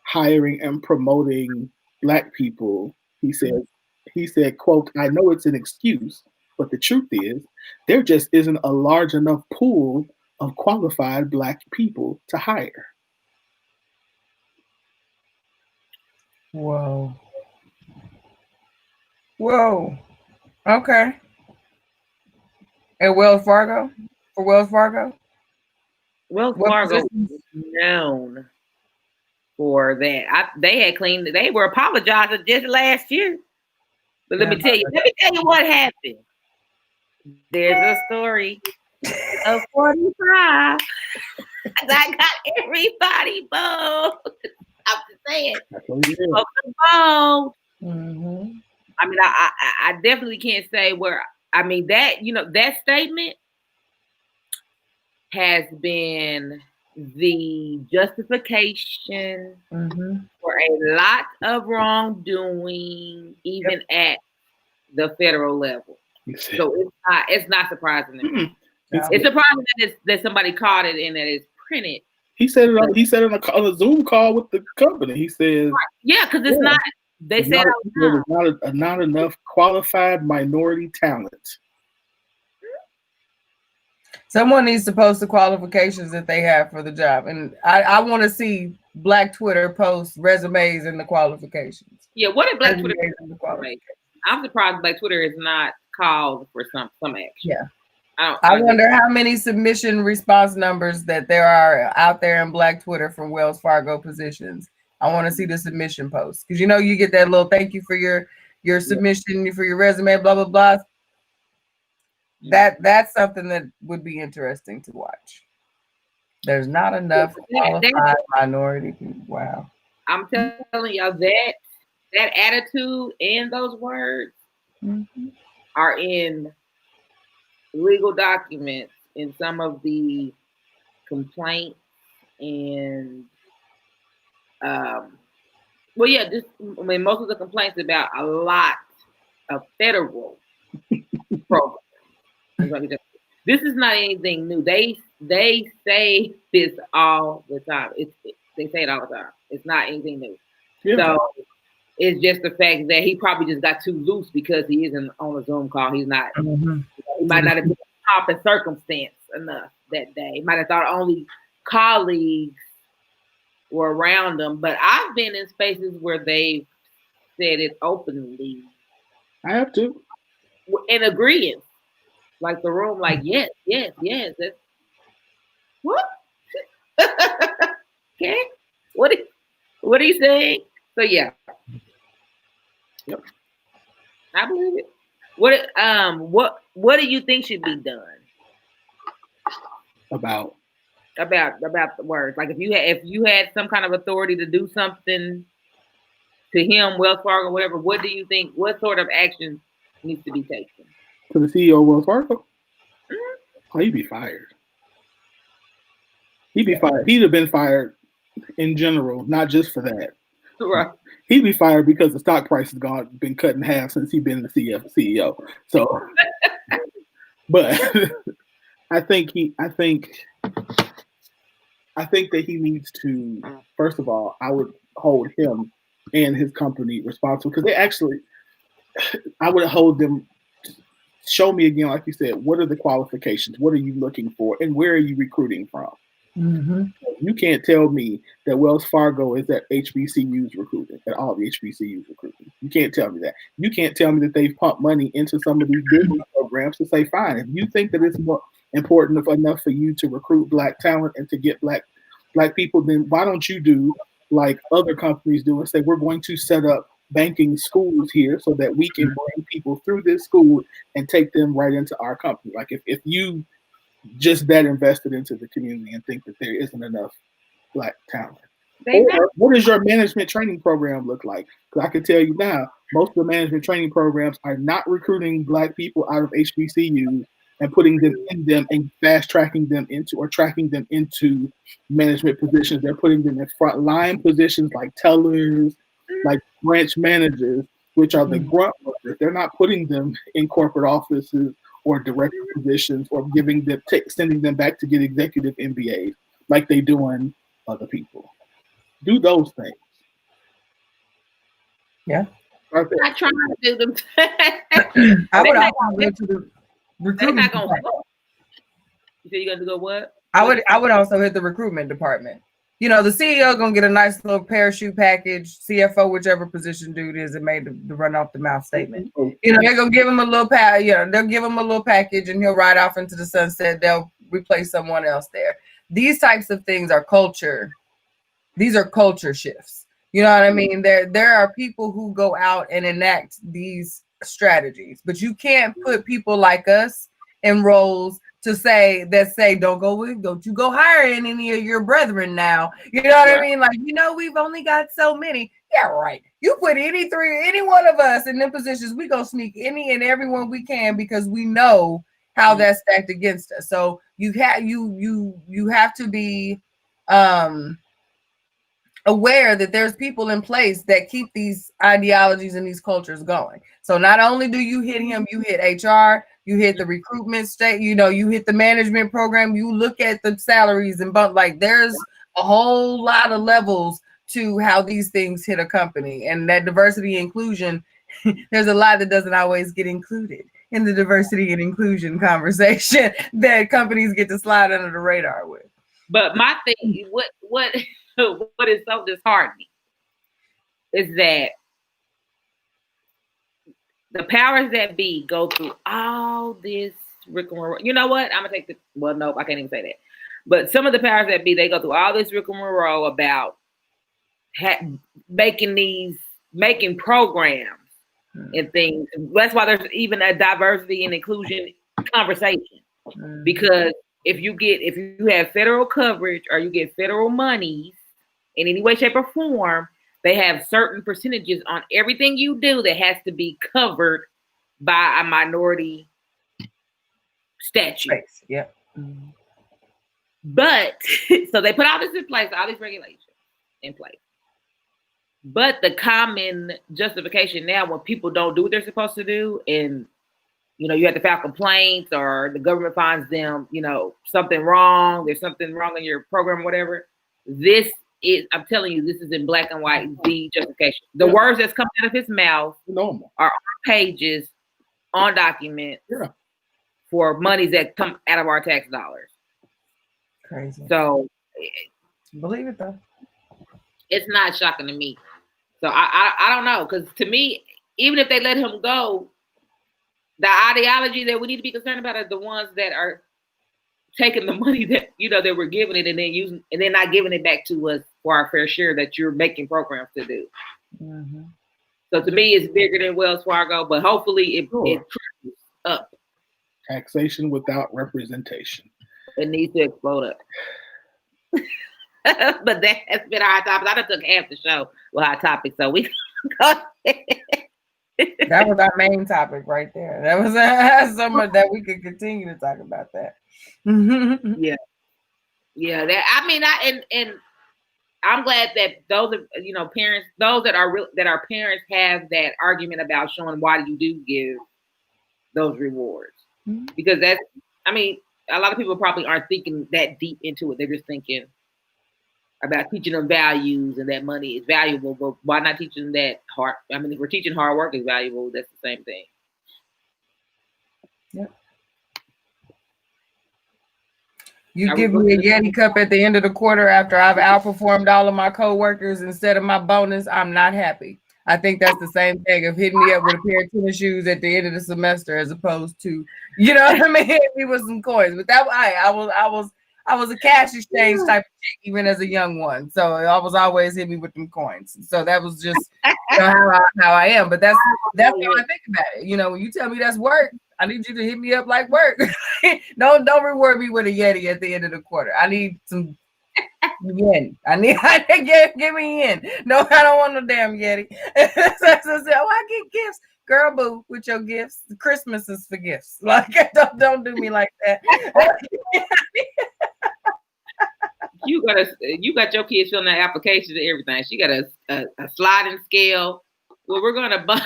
hiring and promoting Black people, he said, quote, "I know it's an excuse, but the truth is there just isn't a large enough pool of qualified Black people to hire." Whoa. Okay. At Wells Fargo? For Wells Fargo? Wells Fargo is known for that. They were apologizing just last year. But let me tell you what happened. There's a story of 45. I got everybody bold. I'm just saying. That's what he did. Bold. Mm-hmm. I mean, I definitely can't say where. I mean, that that statement has been the justification for a lot of wrongdoing, even at the federal level. So it's not surprising to me. It's surprising that somebody caught it and that it's printed. He said it. He said it on a Zoom call with the company. He said, "Yeah, because it's not." They said there's not enough qualified minority talent. Someone needs to post the qualifications that they have for the job, and I want to see Black Twitter post resumes and the qualifications. Yeah, what if Black Twitter? I'm surprised Black Twitter is not called for some action. Yeah. I wonder how many submission response numbers that there are out there in Black Twitter from Wells Fargo positions. I want to see the submission post because you get that little thank you for your submission for your resume, blah blah blah. That's something that would be interesting to watch. There's not enough qualified minority people. Wow. I'm telling y'all that attitude and those words are in legal documents in some of the complaints and most of the complaints about a lot of federal programs. This is not anything new. They say this all the time. They say it all the time. It's not anything new. Yeah. So it's just the fact that he probably just got too loose because he isn't on a Zoom call. He's not. He might not have been top in circumstance enough that day. He might have thought only colleagues were around him. But I've been in spaces where they've said it openly. I have too. In agreement. Like the room, like, yes. That's, what? Okay. What are you saying? So yeah. Yep. I believe it. What do you think should be done? About the words. Like if you had some kind of authority to do something to him, Wells Fargo, whatever, what do you think? What sort of action needs to be taken? To the CEO of Wells Fargo? Oh, he'd be fired. He'd be fired. He'd have been fired in general, not just for that. Right. He'd be fired because the stock price has been cut in half since he's been the CEO. So, but I think that he needs to. First of all, I would hold him and his company responsible because I would hold them. Show me again, like you said, what are the qualifications? What are you looking for? And where are you recruiting from? You can't tell me that Wells Fargo is at HBCUs recruiting, at all the HBCUs recruiting. You can't tell me that. You can't tell me that they've pumped money into some of these business programs to say, fine, if you think that it's more important enough for you to recruit Black talent and to get black people, then why don't you do like other companies do and say, we're going to set up banking schools here so that we can bring people through this school and take them right into our company. Like if you just that invested into the community and think that there isn't enough Black talent. Or what does your management training program look like? Because I can tell you now, most of the management training programs are not recruiting Black people out of HBCUs and putting them in them and fast tracking them into or tracking them into management positions. They're putting them in front line positions like tellers, like branch managers, which are the grunt workers. They're not putting them in corporate offices or director positions or sending them back to get executive MBAs like they do in other people. Do those things. Yeah. I try to do them. I would also go to the recruitment department. You say you're gonna go what? I would also hit the recruitment department. The CEO gonna get a nice little parachute package. CFO, whichever position dude is, it made the run off the mouth statement. They're gonna give him a little they'll give him a little package, and he'll ride off into the sunset. They'll replace someone else there. These types of things are culture. These are culture shifts. You know what I mean? There are people who go out and enact these strategies, but you can't put people like us in roles to say don't you go hiring any of your brethren now. You know what I mean? Like, we've only got so many. Yeah, right. You put any one of us in them positions, we gonna sneak any and everyone we can because we know how that's stacked against us. So you have to be aware that there's people in place that keep these ideologies and these cultures going. So not only do you hit him, you hit HR, you hit the recruitment state, you hit the management program, you look at the salaries and like there's a whole lot of levels to how these things hit a company. And that diversity inclusion, there's a lot that doesn't always get included in the diversity and inclusion conversation that companies get to slide under the radar with. But my thing, what is so disheartening is that the powers that be go through all this rigmarole. You know what? I'm gonna take nope, I can't even say that. But some of the powers that be, they go through all this rigmarole about making programs and things. That's why there's even a diversity and inclusion conversation. Because if you have federal coverage or you get federal monies in any way, shape, or form, they have certain percentages on everything you do that has to be covered by a minority statute. Yeah. But so they put all this in place, all these regulations in place. But the common justification now when people don't do what they're supposed to do, and you have to file complaints or the government finds them, something wrong, there's something wrong in your program, whatever. I'm telling you, this is in black and white, the justification. The words that's coming out of his mouth are on pages, on documents for monies that come out of our tax dollars. Crazy. So believe it though. It's not shocking to me. So I don't know, because to me, even if they let him go, the ideology that we need to be concerned about are the ones that are taking the money that that we're giving it and then using and then not giving it back to us for our fair share that you're making programs to do. Mm-hmm. So to me, it's bigger than Wells Fargo, but hopefully it triples up. Taxation without representation. It needs to explode up. But that has been our topic. I done took half the show with our topic, so we go ahead. That was our main topic right there. That was something that we could continue to talk about that. Yeah. And I'm glad that those are parents, those that are parents have that argument about showing why you do give those rewards, because a lot of people probably aren't thinking that deep into it. They're just thinking about teaching them values and that money is valuable, but why not teaching them that if we're teaching hard work is valuable, that's the same thing. Yep. You give me a Yeti cup at the end of the quarter after I've outperformed all of my coworkers instead of my bonus, I'm not happy. I think that's the same thing of hitting me up with a pair of tennis shoes at the end of the semester as opposed to, hit me with some coins. But that I was a cash exchange type of chick, even as a young one. So I was always hit me with them coins. So that was just how I am. But that's how I think about it. When you tell me that's work, I need you to hit me up like work. Don't reward me with a Yeti at the end of the quarter. I need some yen. Give me yen. No, I don't want no damn Yeti. So I get gifts. Girl, boo, with your gifts. Christmas is for gifts. Like, don't do me like that. You got your kids filling out applications and everything. She got a sliding scale. Well, we're gonna buy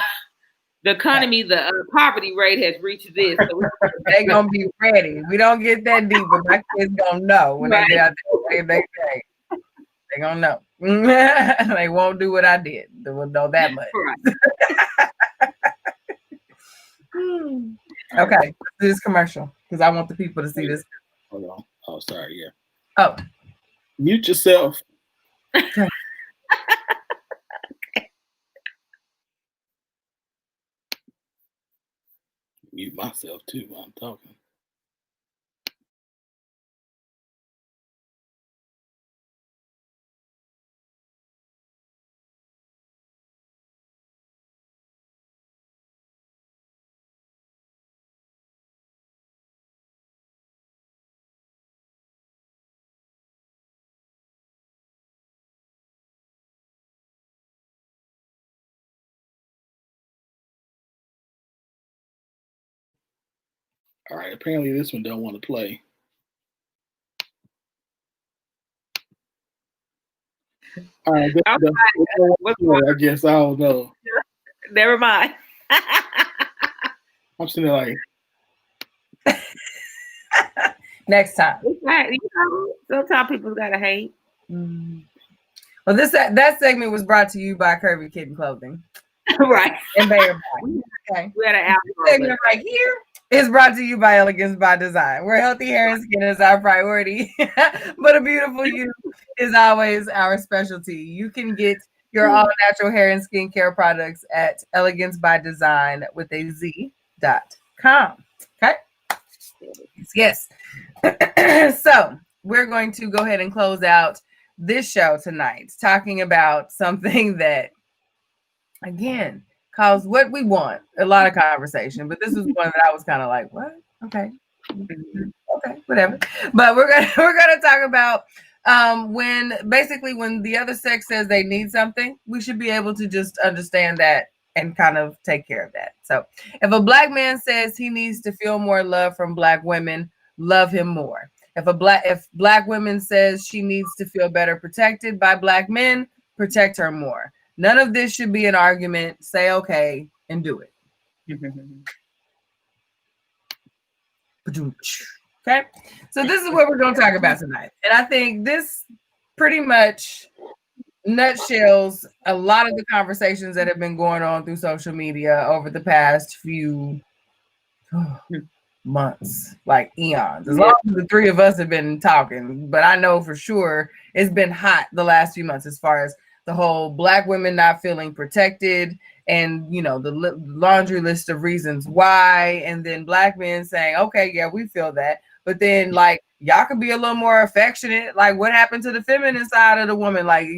the economy. The poverty rate has reached this. So they gonna be ready. We don't get that deep, but my kids gonna know when they get out there. They gonna know. They won't do what I did. They will know that much. Okay, let's do this commercial because I want the people to see this. Hold on. Oh, sorry. Yeah. Oh. Mute yourself. Mute myself too while I'm talking. All right, apparently this one don't want to play. All right, I guess I don't know. Never mind. I'm sitting there like, Next time. Sometimes people gotta hate. Well, that segment was brought to you by Curvy Kitten Clothing. Right. And Bayer Body. Okay. We had an This segment right here is brought to you by Elegance by Design, where healthy hair and skin is our priority, but a beautiful you is always our specialty. You can get your all-natural hair and skincare products at Elegance by Design with a Z.com. Okay? Yes. So we're going to go ahead and close out this show tonight, talking about something that, again, caused what we want, a lot of conversation, but this is one that I was kind of like, what? Okay, whatever. But we're gonna talk about when the other sex says they need something, we should be able to just understand that and kind of take care of that. So if a Black man says he needs to feel more love from Black women, love him more. If Black women says she needs to feel better protected by Black men, protect her more. None of this should be an argument. Say okay and do it. Okay, so this is what we're going to talk about tonight, and I think this pretty much nutshells a lot of the conversations that have been going on through social media over the past few months, like eons. As long as the three of us have been talking, but I know for sure it's been hot the last few months as far as the whole Black women not feeling protected, and the laundry list of reasons why, and then Black men saying, okay, yeah, we feel that, but then like y'all could be a little more affectionate. Like, what happened to the feminine side of the woman? Like,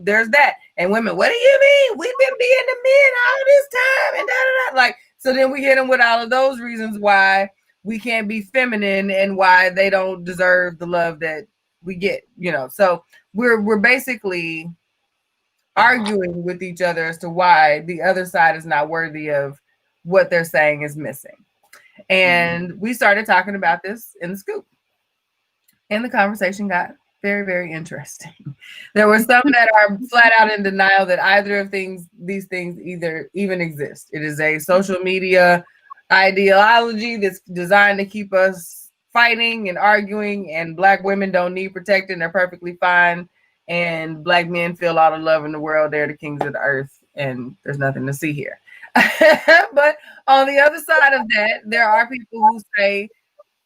there's that. And women, what do you mean? We've been being the men all this time, and da. Like, so then we hit them with all of those reasons why we can't be feminine and why they don't deserve the love that we get. So we're basically arguing with each other as to why the other side is not worthy of what they're saying is missing. And we started talking about this in the scoop, and the conversation got very, very interesting. There were some that are flat out in denial that either of these things even exist. It is a social media ideology that's designed to keep us fighting and arguing, and Black women don't need protecting. They're perfectly fine. And Black men feel all the love in the world. They're the kings of the earth, and there's nothing to see here. But on the other side of that, there are people who say,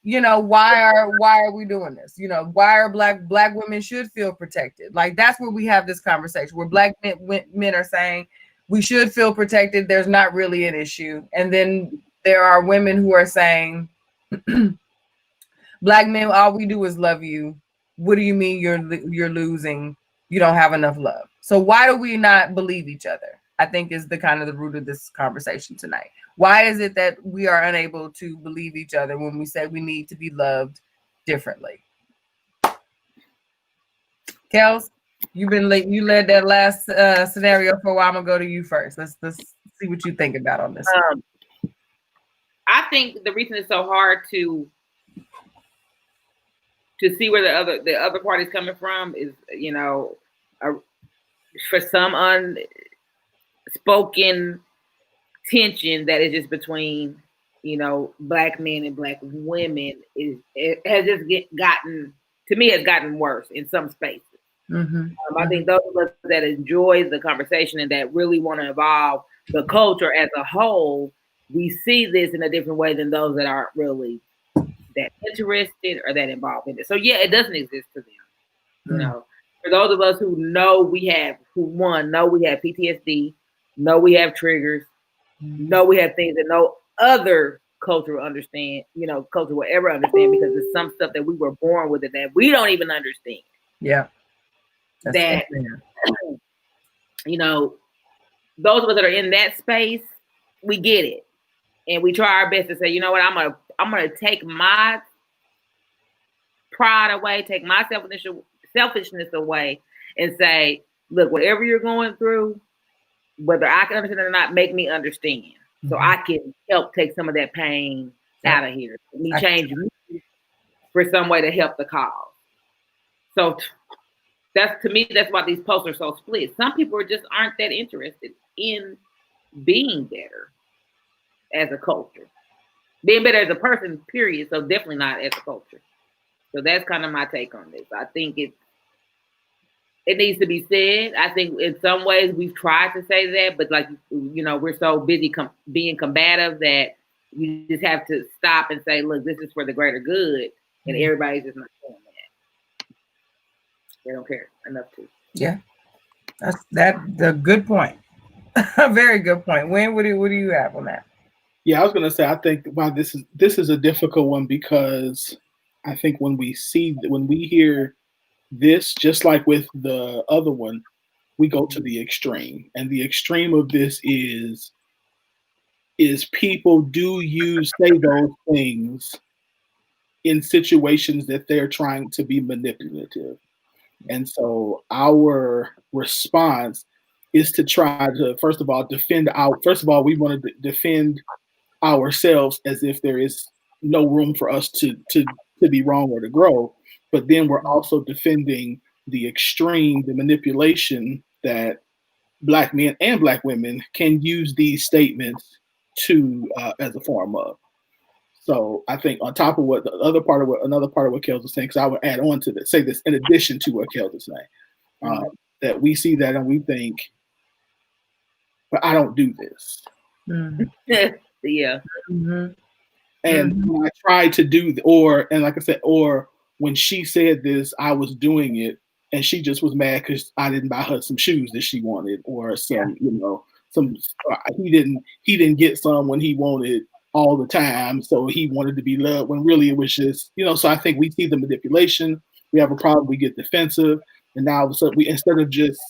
why are we doing this? Why are black women should feel protected? Like, that's where we have this conversation where Black men are saying we should feel protected. There's not really an issue. And then there are women who are saying, Black men, all we do is love you. What do you mean you're losing? You don't have enough love. So why do we not believe each other? I think is the kind of the root of this conversation tonight. Why is it that we are unable to believe each other when we say we need to be loved differently? Kels, you led that last scenario for a while. I'm gonna go to you first. Let's see what you think about on this. I think the reason it's so hard to see where the other party's coming from is, for some unspoken tension that is just between, Black men and Black women. It has just gotten worse in some spaces. I think those of us that enjoy the conversation and that really want to evolve the culture as a whole, we see this in a different way than those that aren't really that interested or that involved in it. So yeah, it doesn't exist to them. For those of us who know we have PTSD, know we have triggers, know we have things that no other culture will understand, culture will ever understand, because it's some stuff that we were born with it that we don't even understand. Yeah. Those of us that are in that space, we get it. And we try our best to say, you know what, I'm gonna take my pride away, take my selfishness away, and say, look, whatever you're going through, whether I can understand it or not, make me understand, so I can help take some of that pain out of here. He changed me for some way to help the cause. So that's, to me, that's why these posts are so split. Some people just aren't that interested in being better as a culture. Being better as a person, period. So definitely not as a culture. So that's kind of my take on this. I think it needs to be said. I think in some ways we've tried to say that, but like, you know, we're so busy being combative that you just have to stop and say, look, this is for the greater good. And everybody's just not doing that. They don't care enough to. Yeah, that's a good point. A very good point. Wayne, what do you have on that? Yeah, I was gonna say, I think this is a difficult one, because I think when we hear this, just like with the other one, we go to the extreme, and the extreme of this is people say those things in situations that they're trying to be manipulative. And so our response is to try to, first of all, we want to defend ourselves as if there is no room for us to be wrong or to grow. But then we're also defending the extreme, the manipulation that Black men and Black women can use these statements to as a form of. So I think on top of another part of what Kels was saying, because I would add on to say this in addition to what Kels was saying, that we see that and we think, but I don't do this. Mm-hmm. Yeah. Mm-hmm. And when I tried to do, or when she said this, I was doing it, and she just was mad because I didn't buy her some shoes that she wanted, or he didn't get some when he wanted all the time, so he wanted to be loved when really it was just, so I think we see the manipulation, we have a problem, we get defensive, and now all of a sudden instead of just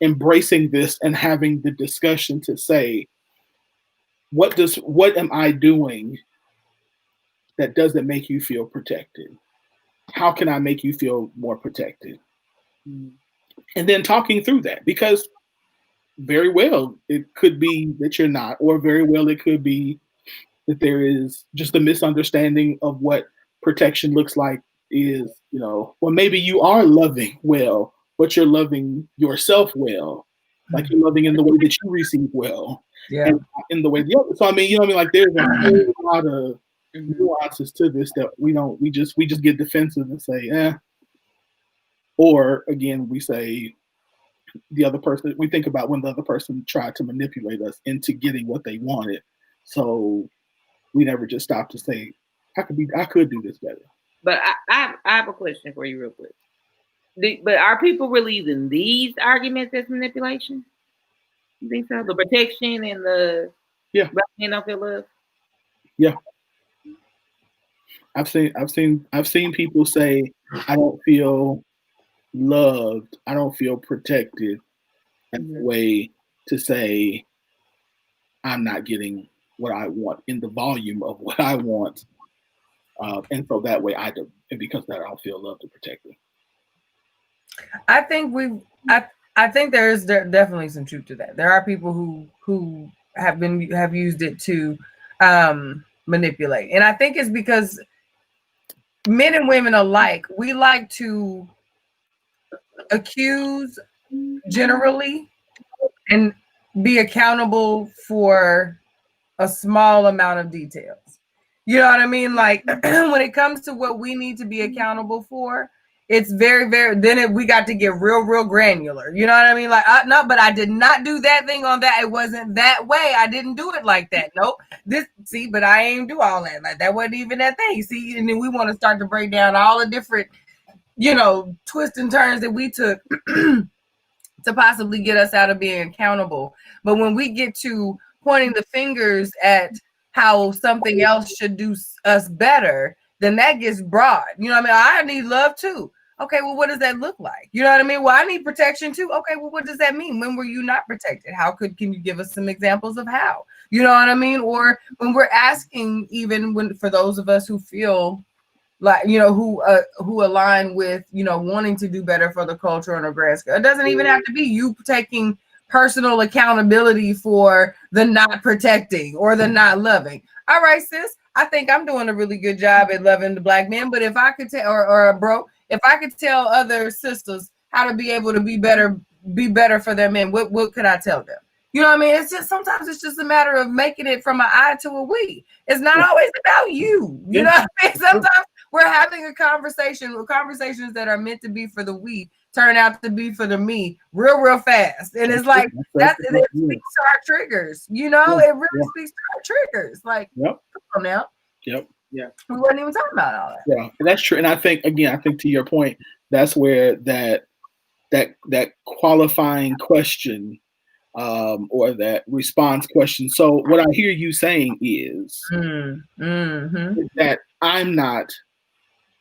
embracing this and having the discussion to say, what am I doing that doesn't make you feel protected? How can I make you feel more protected? And then talking through that, because very well it could be that you're not, or very well it could be that there is just a misunderstanding of what protection looks like is, or maybe you are loving well, but you're loving yourself well, like you're loving in the way that you receive well, and in the way the other. So I mean, like there's a whole lot of nuances to this that we just get defensive and say, eh. Or again, we say the other person, we think about when the other person tried to manipulate us into getting what they wanted. So we never just stop to say, I could do this better. But I have a question for you real quick. But are people really using these arguments as manipulation? You think so? The protection and the don't feel love? Yeah. I've seen people say, I don't feel loved, I don't feel protected, as a way to say I'm not getting what I want in the volume of what I want, and so that way I do, and because of that I don't feel loved or protected. I think I think there's definitely some truth to that. There are people who have used it to manipulate, and I think it's because men and women alike, we like to accuse generally and be accountable for a small amount of details. You know what I mean? Like when it comes to what we need to be accountable for, it's very, very, then we got to get real, real granular. You know what I mean? Like, no, but I did not do that thing on that. It wasn't that way. I didn't do it like that. Nope. But I ain't do all that. Like that wasn't even that thing. See, and then we want to start to break down all the different, twists and turns that we took to possibly get us out of being accountable. But when we get to pointing the fingers at how something else should do us better, then that gets broad. You know what I mean? I need love too. Okay, well, what does that look like? You know what I mean? Well, I need protection too. Okay, well, what does that mean? When were you not protected? Can you give us some examples of how? You know what I mean? Or when we're asking, even for those of us who feel like, who align with, wanting to do better for the culture on a grand scale. It doesn't even have to be you taking personal accountability for the not protecting or the not loving. All right, sis, I think I'm doing a really good job at loving the black men. But if I could tell, or bro, if I could tell other sisters how to be able to be better for their men, what could I tell them? You know what I mean? It's just sometimes it's just a matter of making it from an I to a we. It's not always about you. You know what I mean? Sometimes we're having a conversation, conversations that are meant to be for the we turn out to be for the me real fast. And it's like it speaks to our triggers, you know, it really speaks to our triggers. Like, come on now. Yep. Yeah. We wasn't even talking about all that. Yeah, and that's true. And I think to your point, that's where that qualifying question or that response question. So what I hear you saying is that I'm not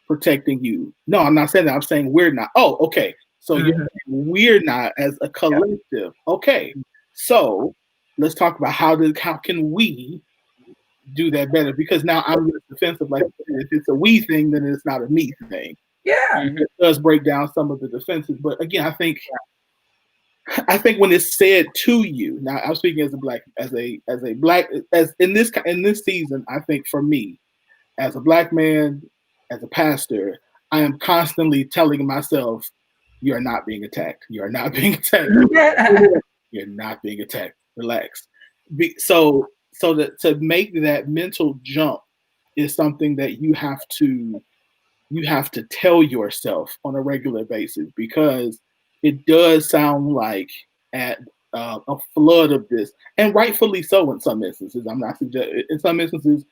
protecting you. No, I'm not saying that. I'm saying we're not. Oh, okay. So you're saying we're not as a collective. Okay. So let's talk about how can we do that better? Because now I'm defensive. Like if it's a we thing, then it's not a me thing. Yeah. It does break down some of the defenses. But again, I think when it's said to you, now I'm speaking as in this season, I think for me, as a black man, as a pastor, I am constantly telling myself, you're not being attacked. You're not being attacked. You're not being attacked. Relax. So to make that mental jump is something that you have to tell yourself on a regular basis, because it does sound like at a flood of this, and rightfully so in some instances. I'm not suggesting, in some instances,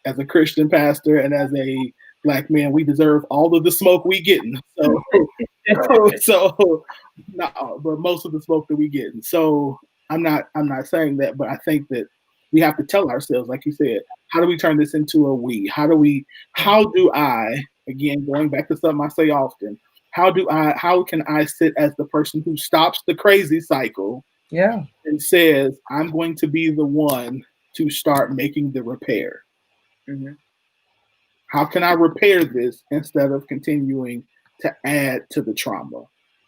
as a Christian pastor and as a black man, we deserve all of the smoke we getting. So no, but most of the smoke that we getting. So I'm not saying that, but I think that we have to tell ourselves, like you said, how do we turn this into a we? How do I, again, going back to something I say often, how can I sit as the person who stops the crazy cycle and says, I'm going to be the one to start making the repair? Mm-hmm. How can I repair this instead of continuing to add to the trauma?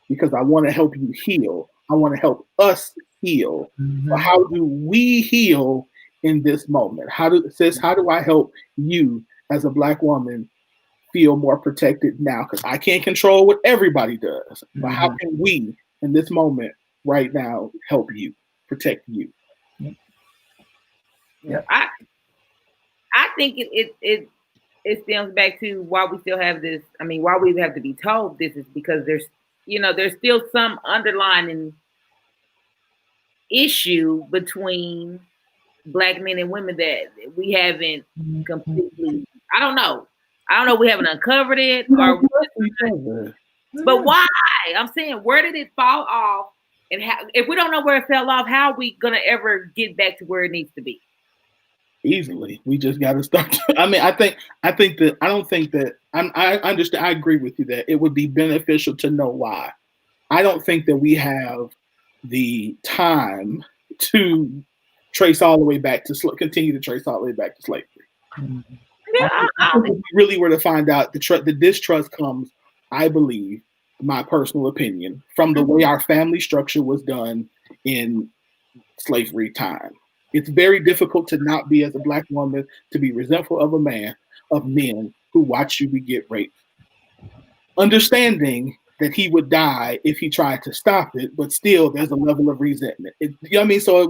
Because I want to help you heal. I want to help us heal. Mm-hmm. But how do we heal in this moment? How do I help you as a black woman feel more protected now? Because I can't control what everybody does. But how can we in this moment right now help you, protect you? Yeah. I think it stems back to why we still have this. I mean, why we have to be told this is because there's still some underlying issue between black men and women that we haven't completely. I don't know. We haven't uncovered it, but why? I'm saying, where did it fall off? And how, if we don't know where it fell off, how are we gonna ever get back to where it needs to be? Easily. We just got to start. I mean, I understand. I agree with you that it would be beneficial to know why. I don't think that we have the time to trace all the way back to continue to trace all the way back to slavery. Yeah. I think if we really were to find out, the distrust comes, I believe, my personal opinion, from the way our family structure was done in slavery time. It's very difficult to not be, as a black woman, to be resentful of men who watch you get raped. Understanding that he would die if he tried to stop it, but still there's a level of resentment. You know what I mean? So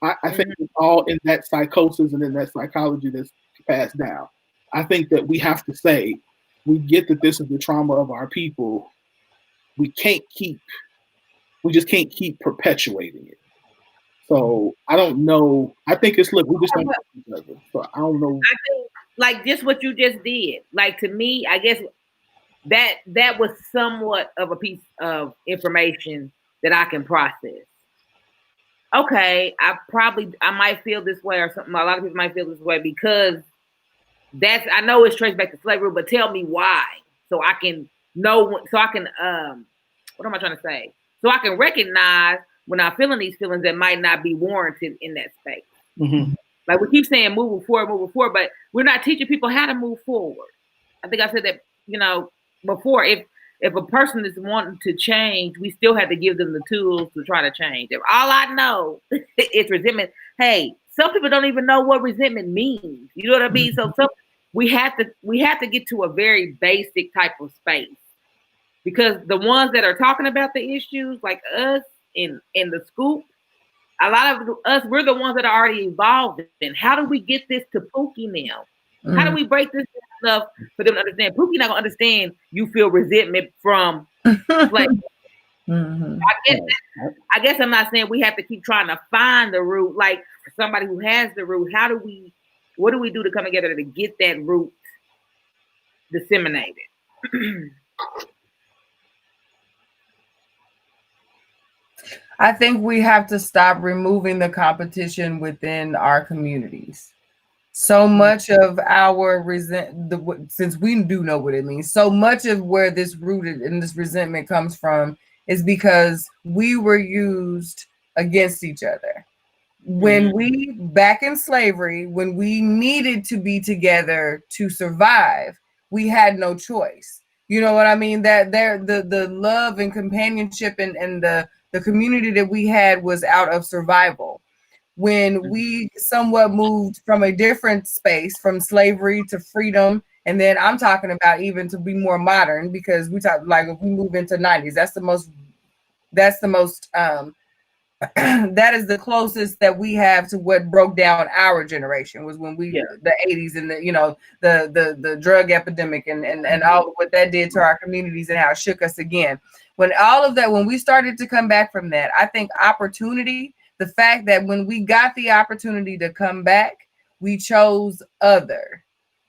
I think it's all in that psychosis and in that psychology that's passed down. I think that we have to say, we get that this is the trauma of our people. We just can't keep perpetuating it. So I don't know. I think we just don't know each other. So I don't know. I think, like, just what you just did, like, to me, I guess that was somewhat of a piece of information that I can process. Okay, I might feel this way or something. A lot of people might feel this way because I know it's traced back to slavery, but tell me why, so I can know. So I can what am I trying to say? So I can recognize when I'm feeling these feelings that might not be warranted in that space. Mm-hmm. Like we keep saying, moving forward, but we're not teaching people how to move forward. I think I said that, before. If a person is wanting to change, we still have to give them the tools to try to change. If all I know is resentment, hey, some people don't even know what resentment means. You know what I mean? So we have to get to a very basic type of space, because the ones that are talking about the issues, like us in the scoop, a lot of us, we're the ones that are already involved in. How do we get this to Pookie now? How do we break this enough for them to understand? Pookie not gonna understand you feel resentment from like. I guess I'm not saying we have to keep trying to find the root. Like for somebody who has the root, what do we do to come together to get that root disseminated? I think we have to stop removing the competition within our communities. So much of our since we do know what it means, so much of where this rooted and this resentment comes from is because we were used against each other. When we, back in slavery, when we needed to be together to survive, we had no choice. You know what I mean? That the love and companionship and the community that we had was out of survival. When we somewhat moved from a different space, from slavery to freedom, and then I'm talking about even to be more modern, because we talk like if we move into 90s, that's the most that is the closest that we have to what broke down our generation, was when we the 80s and the drug epidemic and all of what that did to our communities and how it shook us again. When all of that, when we started to come back from that, I think opportunity, the fact that when we got the opportunity to come back, we chose other,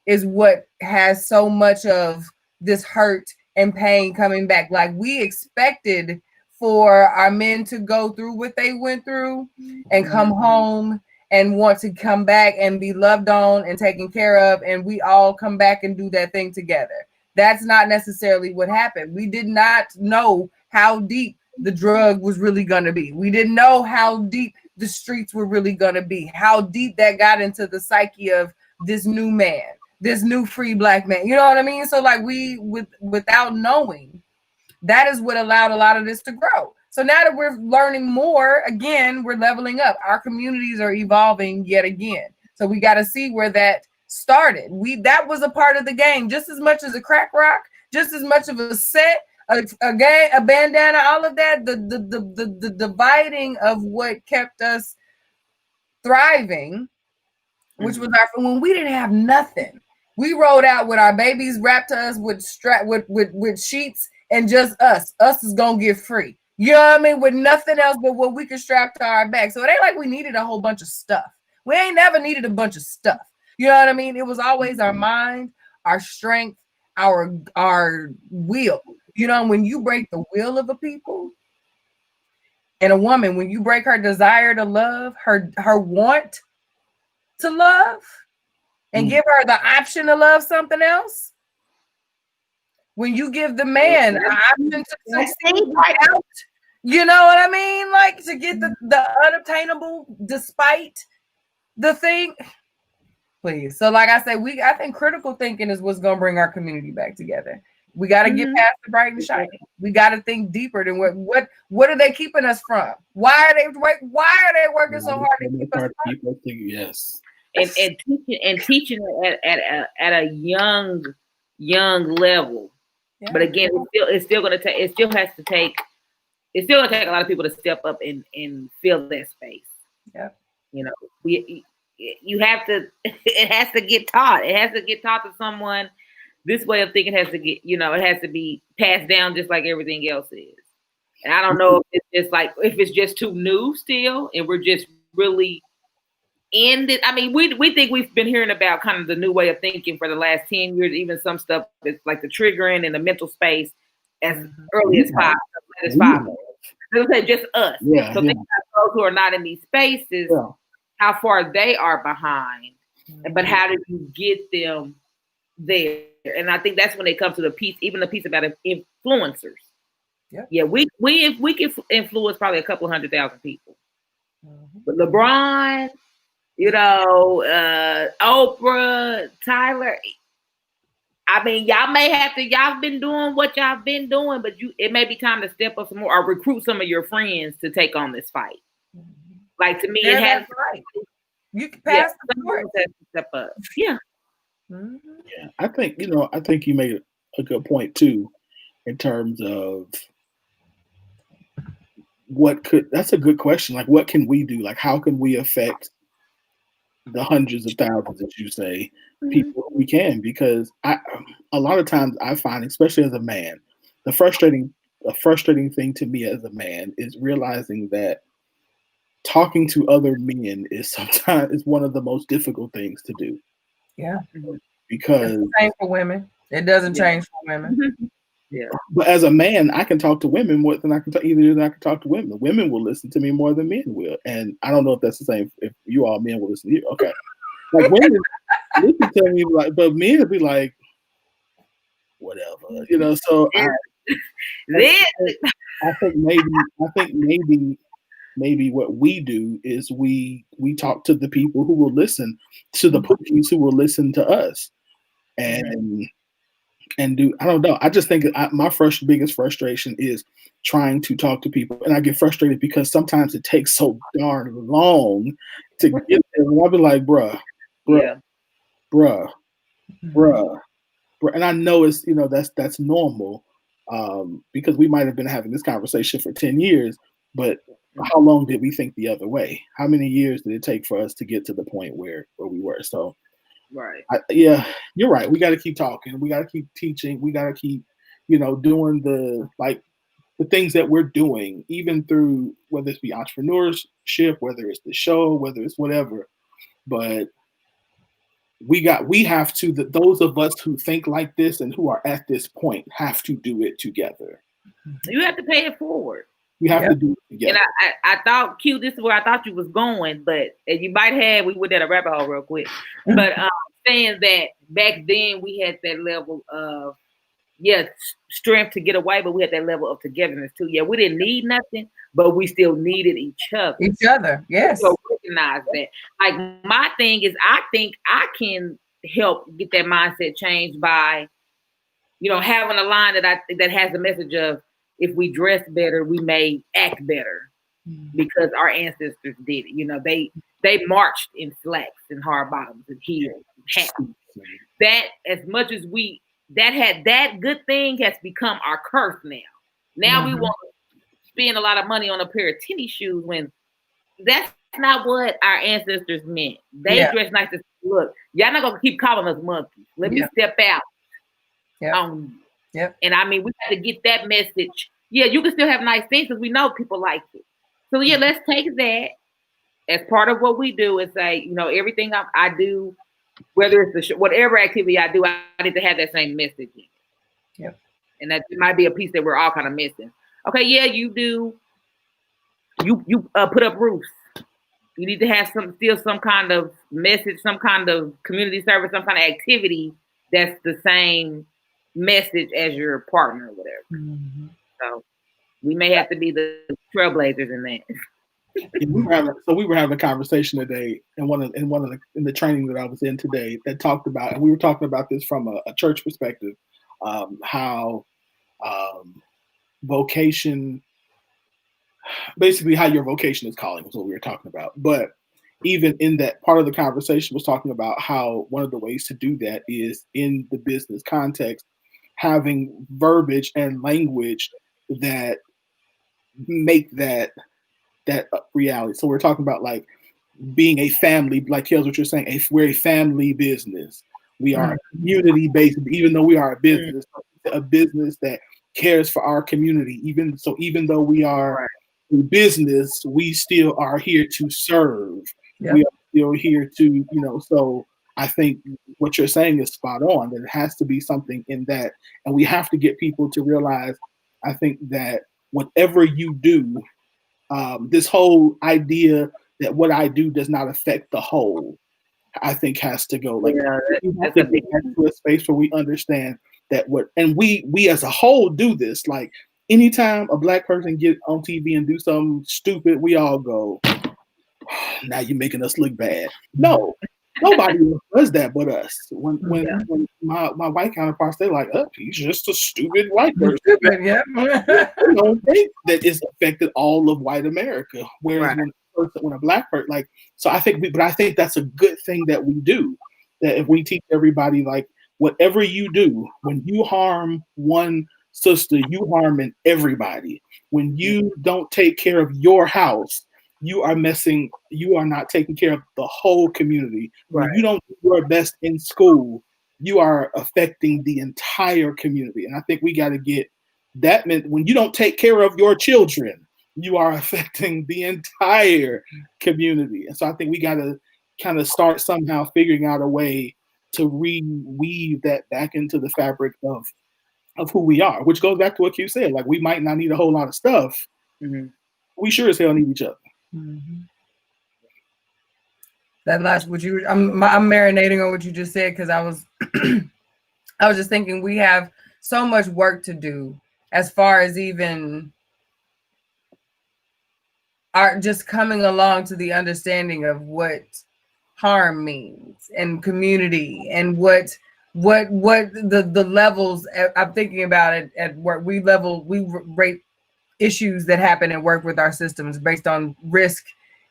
is what has so much of this hurt and pain coming back. Like we expected for our men to go through what they went through and come home and want to come back and be loved on and taken care of, and we all come back and do that thing together. That's not necessarily what happened. We did not know how deep the drug was really going to be. We didn't know how deep the streets were really going to be, how deep that got into the psyche of this new man, this new free black man. You know what I mean? So like without knowing, that is what allowed a lot of this to grow. So now that we're learning more, again, we're leveling up. Our communities are evolving yet again. So we got to see where that started. That was a part of the game, just as much as a crack rock, just as much of a set, a game, a bandana, all of that. The dividing of what kept us thriving, which was when we didn't have nothing. We rolled out with our babies wrapped to us with sheets, and just us is gonna get free. You know what I mean? With nothing else but what we could strap to our back. So it ain't like we needed a whole bunch of stuff. We ain't never needed a bunch of stuff. You know what I mean? It was always our mind, our strength, our will. You know, when you break the will of a people, and a woman, when you break her desire to love, her want to love, and give her the option to love something else, when you give the man an option to succeed right out, you know what I mean? Like to get the unobtainable despite the thing. Please. So like I said, I think critical thinking is what's going to bring our community back together. We got to get past the bright and shiny. We got to think deeper than what are they keeping us from? Why are they working so hard to keep us from? Yes. And teaching it at a young level. Yeah. But again, it's still gonna take a lot of people to step up and fill that space. Yeah. You know, you have to, it has to get taught. It has to get taught to someone. This way of thinking has to get, it has to be passed down just like everything else is. And I don't know if it's just too new still, and we're just really in it. I mean, we think we've been hearing about kind of the new way of thinking for the last 10 years, even some stuff that's like the triggering in the mental space as early as 5. They'll say just us. Yeah, so think about those who are not in these spaces, how far they are behind, but how do you get them there? And I think that's when it comes to the piece about influencers. Yeah, we can influence probably a couple 100,000 people. But LeBron, Oprah, Tyler, I mean, y'all been doing what y'all been doing, but it may be time to step up some more or recruit some of your friends to take on this fight. Like to me, it has You can pass the some torch. girls have to step up. Yeah. Mhm. Yeah, I think you made a good point too, in terms of that's a good question. Like, what can we do? Like, how can we affect the hundreds of thousands, as you say, people we can? Because a lot of times I find, especially as a man, a frustrating thing to me as a man is realizing that talking to other men is one of the most difficult things to do. Yeah. Because It's the same for women. It doesn't Yeah. change for women. Yeah. But as a man, I can talk to women more than I can talk to women. Women will listen to me more than men will, and I don't know if that's the same. If you all men will listen to you, okay? Like women listen to me, like, but men will be like, whatever, you know. So I think maybe what we do is we talk to the people who will listen to the pookies who will listen to us, and do, I don't know. I just think my biggest frustration is trying to talk to people, and I get frustrated because sometimes it takes so darn long to get there. And I'll be like, bruh, and I know it's that's normal, because we might have been having this conversation for 10 years, but how long did we think the other way? How many years did it take for us to get to the point where we were? So. Right. Yeah, you're right. We got to keep talking. We got to keep teaching. We got to keep, doing the things that we're doing, even through whether it's be entrepreneurship, whether it's the show, whether it's whatever. But we have to. Those of us who think like this and who are at this point have to do it together. You have to pay it forward. We have to do it together. And I thought, Q, this is where I thought you was going, but as you might have, we went down a rabbit hole real quick. But saying that back then we had that level of, strength to get away, but we had that level of togetherness too. Yeah, we didn't need nothing, but we still needed each other. Yes. So recognize that. Like, my thing is, I think I can help get that mindset changed by, having a line that has a message of, if we dress better, we may act better, because our ancestors did it. They marched in slacks and hard bottoms and heels and hats. That, as much as that good thing has become our curse now. Now we want to spend a lot of money on a pair of tennis shoes when that's not what our ancestors meant. They dressed nice. Look, y'all not gonna keep calling us monkeys. Let me step out. And I mean, we have to get that message. Yeah, you can still have nice things because we know people like it. So let's take that as part of what we do and say, everything I do, whether it's whatever activity I do, I need to have that same message in it. Yep. And that might be a piece that we're all kind of missing. Okay, yeah, you do. You put up roofs. You need to have some kind of message, some kind of community service, some kind of activity that's the same message as your partner or whatever. So we may have to be the trailblazers in that. We were having a conversation today in the training that I was in today that talked about, and we were talking about this from a church perspective, how vocation, basically how your vocation is calling is what we were talking about. But even in that part of the conversation was talking about how one of the ways to do that is in the business context, having verbiage and language that make that reality. So we're talking about like being a family, like Kels, what you're saying, we're a family business. We are community based, even though we are a business that cares for our community. Even though we are in business, we still are here to serve. Yep. We are still here to, so I think what you're saying is spot on. There has to be something in that. And we have to get people to realize, I think, that whatever you do, this whole idea that what I do does not affect the whole, I think has to go. Like, we have to get to a space where we understand that we as a whole do this. Like, anytime a Black person get on TV and do something stupid, we all go, now you're making us look bad. No, nobody does that but us. When my white counterparts, they're like, oh, he's just a stupid white person. They don't think that it's affected all of white America. Whereas person, when a Black person, like, so I think, but I think that's a good thing that we do. That if we teach everybody, like, whatever you do, when you harm one sister, you harming everybody. When you don't take care of your house, you are not taking care of the whole community. When Right. you don't do your best in school, you are affecting the entire community. And I think we got to get that meant when you don't take care of your children, you are affecting the entire community. And so I think we got to kind of start somehow figuring out a way to reweave that back into the fabric of who we are, which goes back to what you said. Like, we might not need a whole lot of stuff. Mm-hmm. We sure as hell need each other. Mm-hmm. That last, I'm marinating on what you just said, because I was just thinking we have so much work to do as far as even just coming along to the understanding of what harm means and community, and what the levels. I'm thinking about it at work. We rate issues that happen at work with our systems based on risk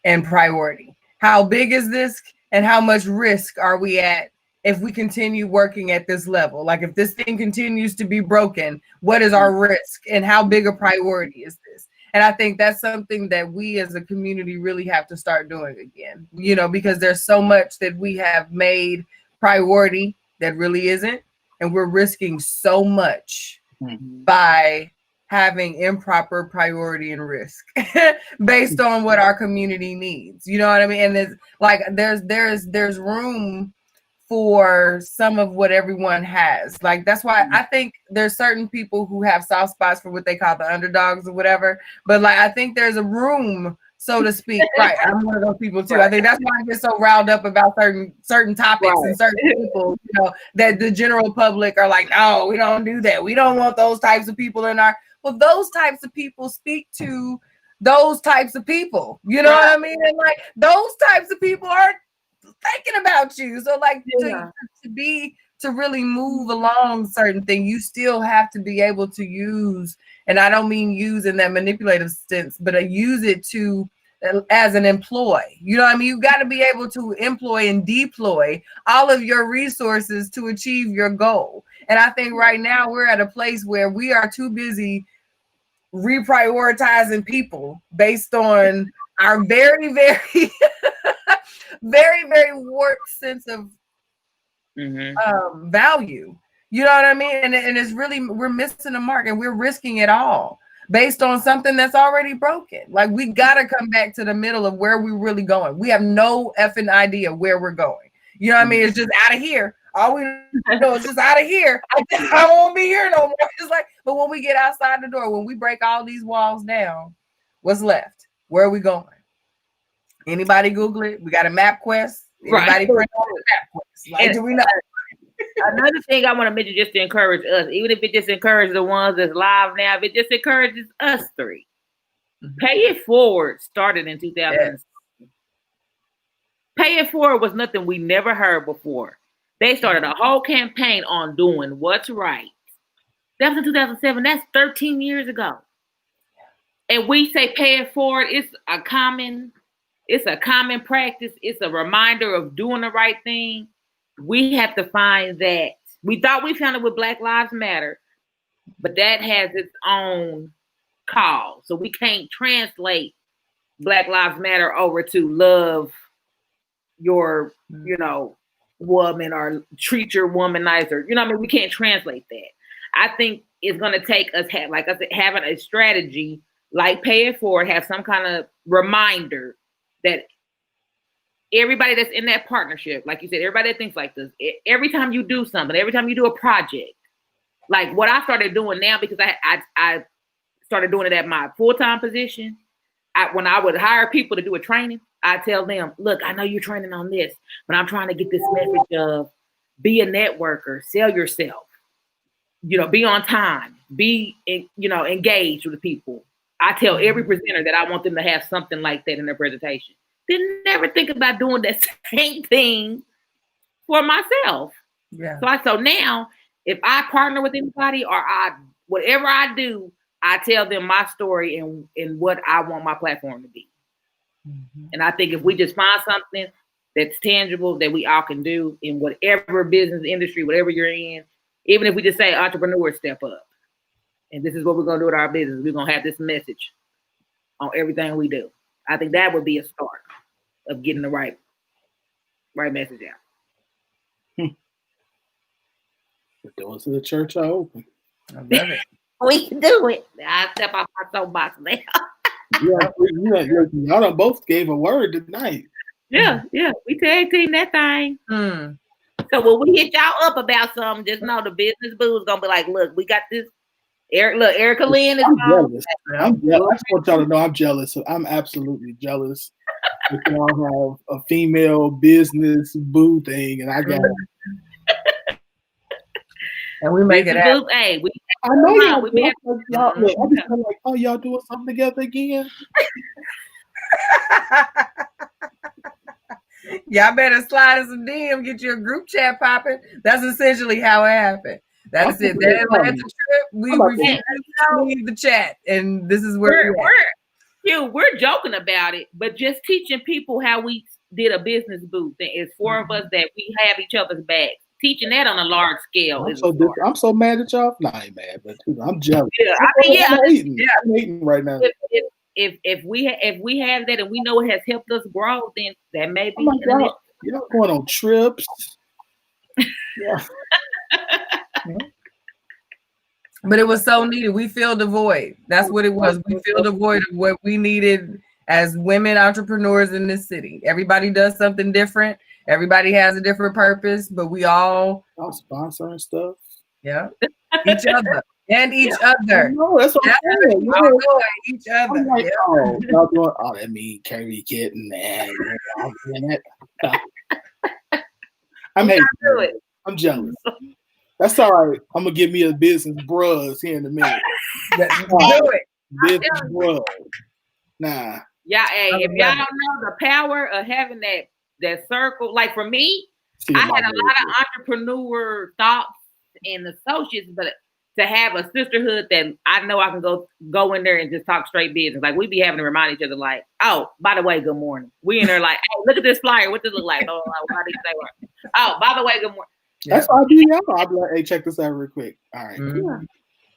and priority. How big is this, and how much risk are we at if we continue working at this level? Like, if this thing continues to be broken, what is our risk, and how big a priority is this? And I think that's something that we as a community really have to start doing again, because there's so much that we have made priority that really isn't. And we're risking so much by having improper priority and risk based on what our community needs. You know what I mean? And it's like, there's room for some of what everyone has. Like, that's why I think there's certain people who have soft spots for what they call the underdogs or whatever. But like, I think there's a room, so to speak. Right. I'm one of those people too. I think that's why I get so riled up about certain topics and certain people, that the general public are like, no, we don't do that. We don't want those types of people in our. Well, those types of people speak to those types of people. You know what I mean? And like, those types of people are thinking about you. So like, to really move along certain things, you still have to be able to use, and I don't mean use in that manipulative sense, but use it as an employ. You know what I mean? You got to be able to employ and deploy all of your resources to achieve your goal. And I think right now we're at a place where we are too busy reprioritizing people based on our very, very, very, very warped sense of value. You know what I mean? And it's really, we're missing the mark, and we're risking it all based on something that's already broken. Like, we got to come back to the middle of where we're really going. We have no effing idea where we're going. You know what I mean? It's just out of here. All we know is just out of here. I won't be here no more. It's like, but when we get outside the door, when we break all these walls down, what's left? Where are we going? Anybody Google it? We got a MapQuest. Anybody print on the MapQuest? Like, do we know? Another thing I want to mention, just to encourage us, even if it just encourages the ones that's live now, if it just encourages us three. Pay It Forward started in 2000. Yes. Pay It Forward was nothing we never heard before. They started a whole campaign on doing what's right. That was in 2007. That's 13 years ago. And we say pay it forward. It's a common practice. It's a reminder of doing the right thing. We have to find that. We thought we found it with Black Lives Matter, but that has its own call. So we can't translate Black Lives Matter over to love your, woman or treat your woman nicer. You know what I mean? We can't translate that. I think it's going to take us, having a strategy like Pay It Forward, have some kind of reminder that everybody that's in that partnership, like you said, everybody that thinks like this, every time you do something, every time you do a project, like what I started doing now, because I started doing it at my full-time position. When I would hire people to do a training, I tell them, look, I know you're training on this, but I'm trying to get this message of be a networker, sell yourself, be on time, be, engaged with the people. I tell every presenter that I want them to have something like that in their presentation. They never think about doing that same thing for myself. Yeah. So now, if I partner with anybody or whatever I do, I tell them my story and what I want my platform to be. And I think if we just find something that's tangible that we all can do in whatever business industry, whatever you're in, even if we just say entrepreneurs step up, and this is what we're going to do with our business, we're going to have this message on everything we do. I think that would be a start of getting the right message out. The doors of the church are open. I love it. We can do it. I step off my soapbox now. Y'all done both gave a word tonight. Yeah, we tag team that thing. Hmm. So when we hit y'all up about something, just know the business boo is gonna be like, look, we got this. Erica Lynn is I'm on. jealous. I'm jealous. I just want y'all to know I'm jealous. I'm absolutely jealous. That y'all have a female business boo thing, and I got. And we make it happen. Hey, I know y'all. we do. have- Y'all look, I just feel like, oh, y'all doing something together again? Y'all better slide us some DM, get you a group chat popping. That's essentially how it happened. That's it. That Atlanta trip, we refused to leave the chat, and this is where we're joking about it, but just teaching people how we did a business booth. It's four of us that we have each other's backs. Teaching that on a large scale. I'm so mad at y'all. No, I ain't mad, but I'm jealous. Yeah, I'm hating right now. If we have that and we know it has helped us grow, then that may be. Y'all going on trips. Yeah. But it was so needed. We filled the void. That's what it was. We filled the void of what we needed as women entrepreneurs in this city. Everybody does something different. Everybody has a different purpose, but we all sponsoring stuff. Yeah, each other and each other. No, that's what I'm saying. Each other. I'm like, oh, y'all doing? Oh, that mean Carrie Kitten, man. I'm doing that. I'm hating. I'm jealous. That's all right. I'm gonna give me a business bros here in a minute. Do it. Business bros. Nah. Yeah, hey, if y'all don't know the power of having that circle, like for me, I had a lot of entrepreneur thoughts and associates, but to have a sisterhood that I know I can go in there and just talk straight business. Like we be having to remind each other, like, oh, by the way, good morning. We in there like, hey, look at this flyer. What does it look like? Oh, by the way, good morning. That's why I do y'all. I'll be like, hey, check this out real quick. All right. Mm-hmm.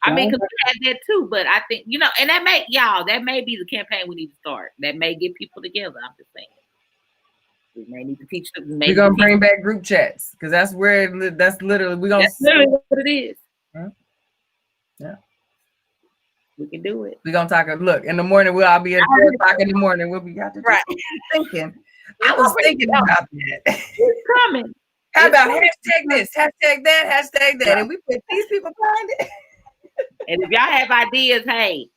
I mean, because we had that too, but I think, and that may be the campaign we need to start. That may get people together. I'm just saying. We may need to teach them. We're going to bring back group chats because that's literally, that's literally what it is. Yeah. We can do it. We're going to talk. Look, in the morning, we'll all be at 4 o'clock in the morning. We'll be out there thinking. I was thinking about that. It's coming. How about hashtag this, hashtag that, hashtag that, and we put these people behind it. And if y'all have ideas, hey,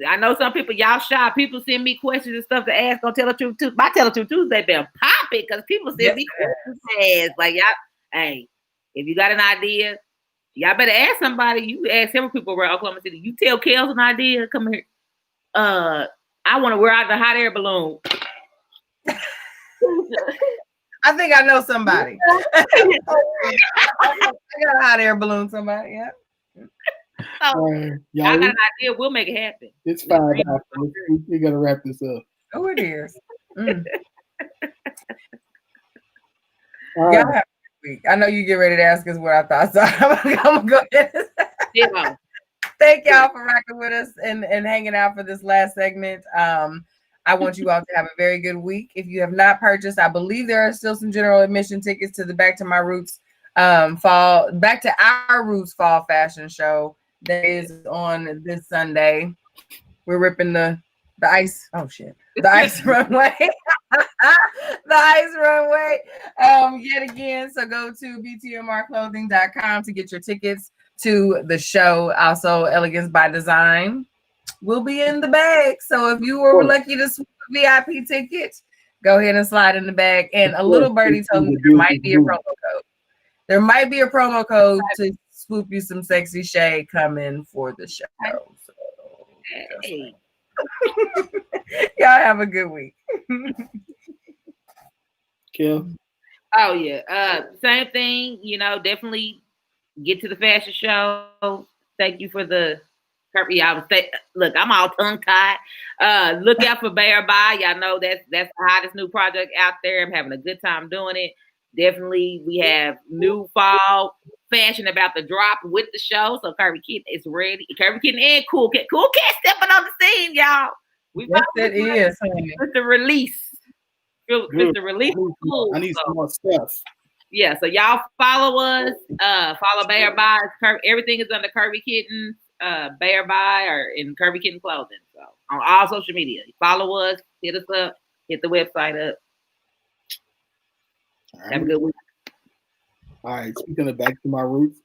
I know some people, y'all shy. People send me questions and stuff to ask on Tell the Truth Tuesday. My Tell the Truth Tuesday been popping because people send me questions to ask. Like, y'all, hey, if you got an idea, y'all better ask somebody. You ask several people around Oklahoma City. You tell Kels an idea, come here. I want to wear out the hot air balloon. I think I know somebody. I got a hot air balloon, somebody, yeah. Y'all got an idea, we'll make it happen. It's fine. We gotta wrap this up. Oh, it is. Right. Y'all have a good week. I know you get ready to ask us what I thought, so I'm gonna go ahead. Thank y'all for rocking with us and hanging out for this last segment. I want you all to have a very good week. If you have not purchased, I believe there are still some general admission tickets to the Back to My Roots Back to Our Roots Fall Fashion Show that is on this Sunday. We're ripping the ice. Oh shit. The ice runway. The ice runway. Yet again. So go to btmrclothing.com to get your tickets to the show. Also, Elegance by Design will be in the bag. So if you were lucky to swing a VIP ticket, go ahead and slide in the bag. And a little birdie told me there might be a promo code. There might be a promo code to swoop you some sexy shade coming for the show. So, hey. Y'all have a good week. Kill. Oh yeah. Same thing, definitely get to the fashion show. Thank you for the Kirby, I would say, look, I'm all tongue tied. Look out for Bear By. Y'all know that's the hottest new project out there. I'm having a good time doing it. Definitely, we have new fall fashion about to drop with the show. So Kirby Kitten is ready. Kirby Kitten and Cool Cat. Cool Cat stepping on the scene, y'all. Yes, it is, honey. With the release. With the release. I need some more stuff. Yeah, so y'all follow us. Follow Bear By. Everything is under Kirby Kitten, Bear By, or in Kirby Kitten Clothing. So on all social media. Follow us, hit us up, hit the website up. All right. Have a good week. All right, speaking of back to my roots,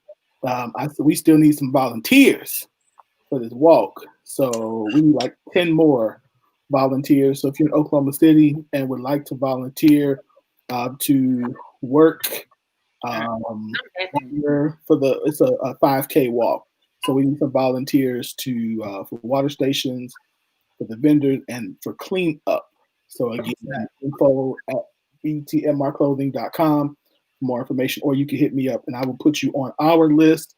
I said we still need some volunteers for this walk. So we need like 10 more volunteers. So if you're in Oklahoma City and would like to volunteer to work it's a 5K walk. So we need some volunteers to for water stations, for the vendors, and for clean up. So again, info at btmrclothing.com for more information, or you can hit me up and I will put you on our list,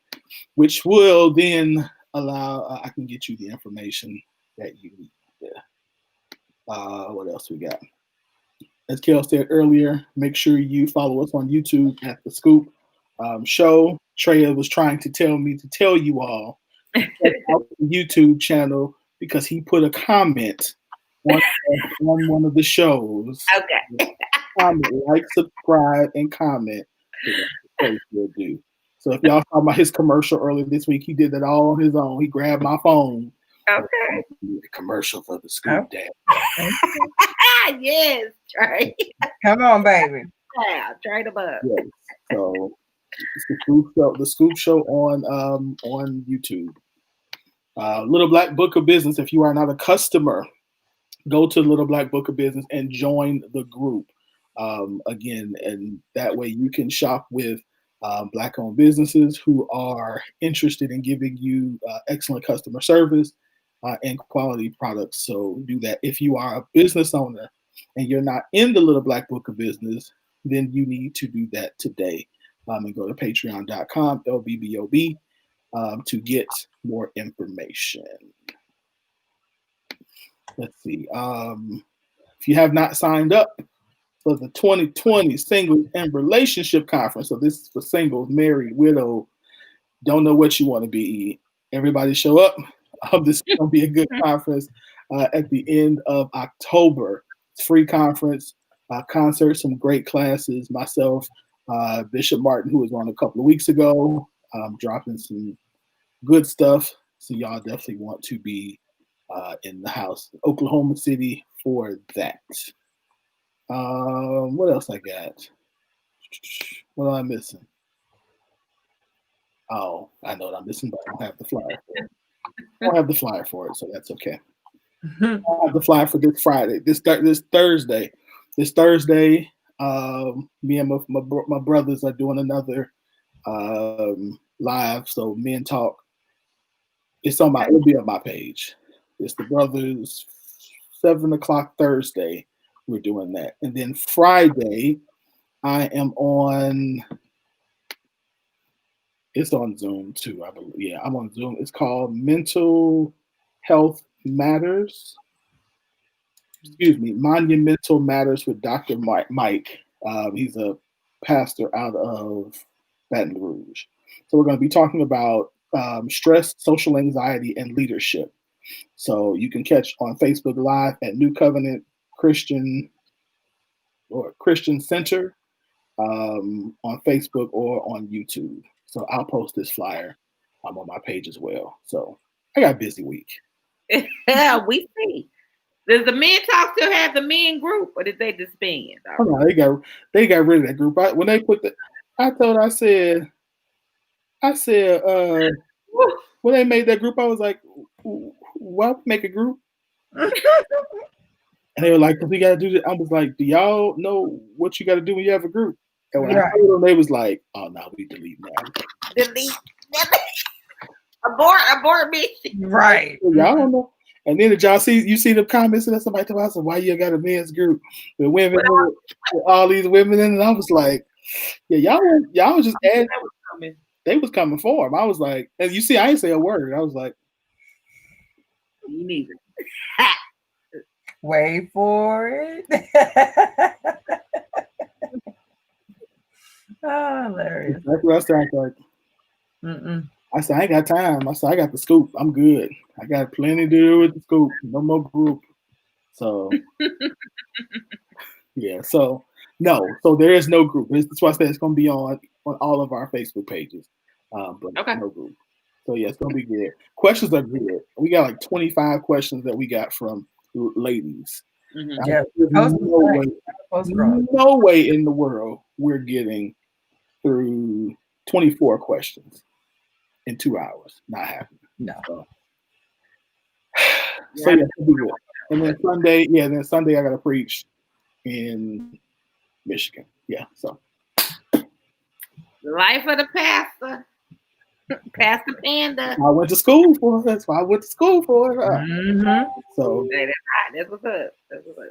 which will then allow I can get you the information that you need. What else we got? As Kel said earlier, make sure you follow us on YouTube at The Scoop Show. Treya was trying to tell me to tell you all check out the YouTube channel because he put a comment on one of the shows. Okay. Comment, like, subscribe, and comment. Will do. So if y'all saw about his commercial earlier this week, he did that all on his own. He grabbed my phone. Okay. The commercial for the Scoop Dad. Yes, Trey. Come on, baby. Yeah, Trey the bug. Yes. So it's the Scoop Show on YouTube. Little Black Book of Business. If you are not a customer, go to Little Black Book of Business and join the group. Again, and that way you can shop with Black-owned businesses who are interested in giving you excellent customer service and quality products. So do that. If you are a business owner and you're not in the Little Black Book of Business, then you need to do that today. And go to patreon.com, LBBOB, to get more information. Let's see. If you have not signed up for the 2020 Singles and Relationship Conference, so this is for singles, married, widow, don't know what you want to be. Everybody show up. This is going to be a good conference at the end of October. It's free conference, concert, some great classes. Myself, Bishop Martin, who was on a couple of weeks ago, dropping some good stuff. So y'all definitely want to be in the house, Oklahoma City, for that. What else I got? What am I missing? Oh, I know what I'm missing, but I don't have the flyer for it. I don't have the flyer for it, so that's okay. I have the flyer for this Friday, this Thursday. This Thursday, me and my brothers are doing another live. So Men Talk. It'll be on my page. It's the brothers, 7:00 Thursday. We're doing that, and then Friday, I am on. It's on Zoom too, I believe. Yeah, I'm on Zoom. It's called Mental Health Matters. Excuse me, Monumental Matters with Dr. Mike. He's a pastor out of Baton Rouge. So we're going to be talking about stress, social anxiety, and leadership. So you can catch on Facebook Live at New Covenant Christian or Christian Center on Facebook or on YouTube. So I'll post this flyer on my page as well. So I got a busy week. Yeah, we see. Does the Men Talk still have the men group, or did they disband? Oh, no, they got rid of that group. When they put I said when they made that group, I was like, why make a group? And they were like, we got to do this. I was like, do y'all know what you got to do when you have a group? And when I told them, they was like, oh, no, we delete now. Delete. Abort mission. Right. Y'all don't know. And then did y'all see the comments and somebody told me, I said, why you got a men's group with women, with all these women in it? And I was like, yeah, y'all was just adding. They was coming for him. I was like, and you see, I didn't say a word. I was like, Me neither. Wait for it. Oh, hilarious. That's what I sound like. Mm-mm. I said, I ain't got time. I said, I got the scoop. I'm good. I got plenty to do with the scoop. No more group. So, yeah. So, no. So there is no group. That's why I said it's going to be on all of our Facebook pages. But Okay. no group. So, yeah, it's going to be good. Questions are good. We got like 25 questions that we got from ladies. Mhm. Yeah. There's no way in the world we're getting through 24 questions in 2 hours. Not happening. No. So yeah, it'll be good. And then Sunday I gotta preach in Michigan. Yeah, so The life of the pastor. Pastor Panda. I went to school for it. That's why I went to school for it. Mm-hmm. So Hey, that's hot. That's what's up. That's what's up.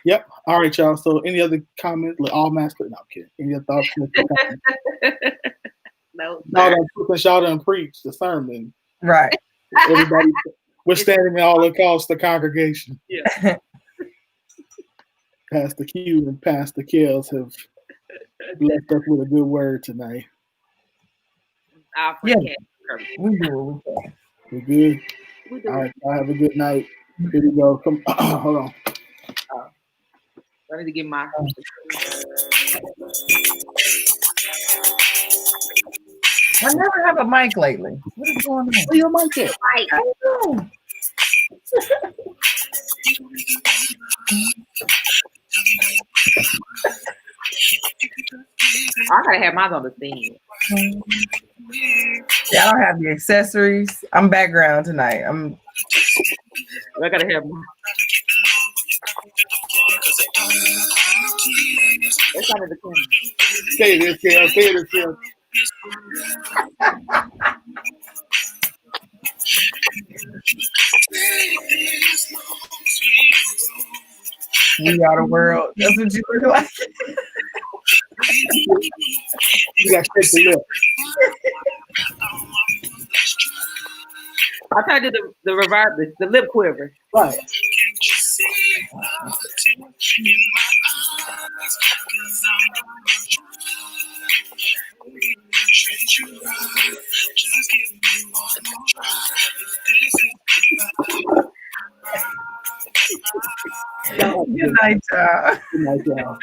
yep. All right, y'all. So any other comments? Like all master? No, I'm kidding. Any other thoughts? No, Y'all done preached the sermon. Right. Everybody, we're standing all across the congregation. Yeah. Pastor Q and Pastor Kells have blessed us with a good word tonight. Yeah. We do. We're good. We do. All right, y'all have a good night. Here we go. Come, hold on. I need to get my. I never have a mic lately. What is going on? Where your mic at? I don't know. I gotta have mine on the theme. Yeah, I don't have the accessories. I'm background tonight. I gotta have mine. That's not in the camera. Say this, Kel. Say this, Kel. We are the world. That's what you look like. You got to shake the lip. I tried to do the reverb, the lip quiver. Right. Good night, y'all. Good night, y'all.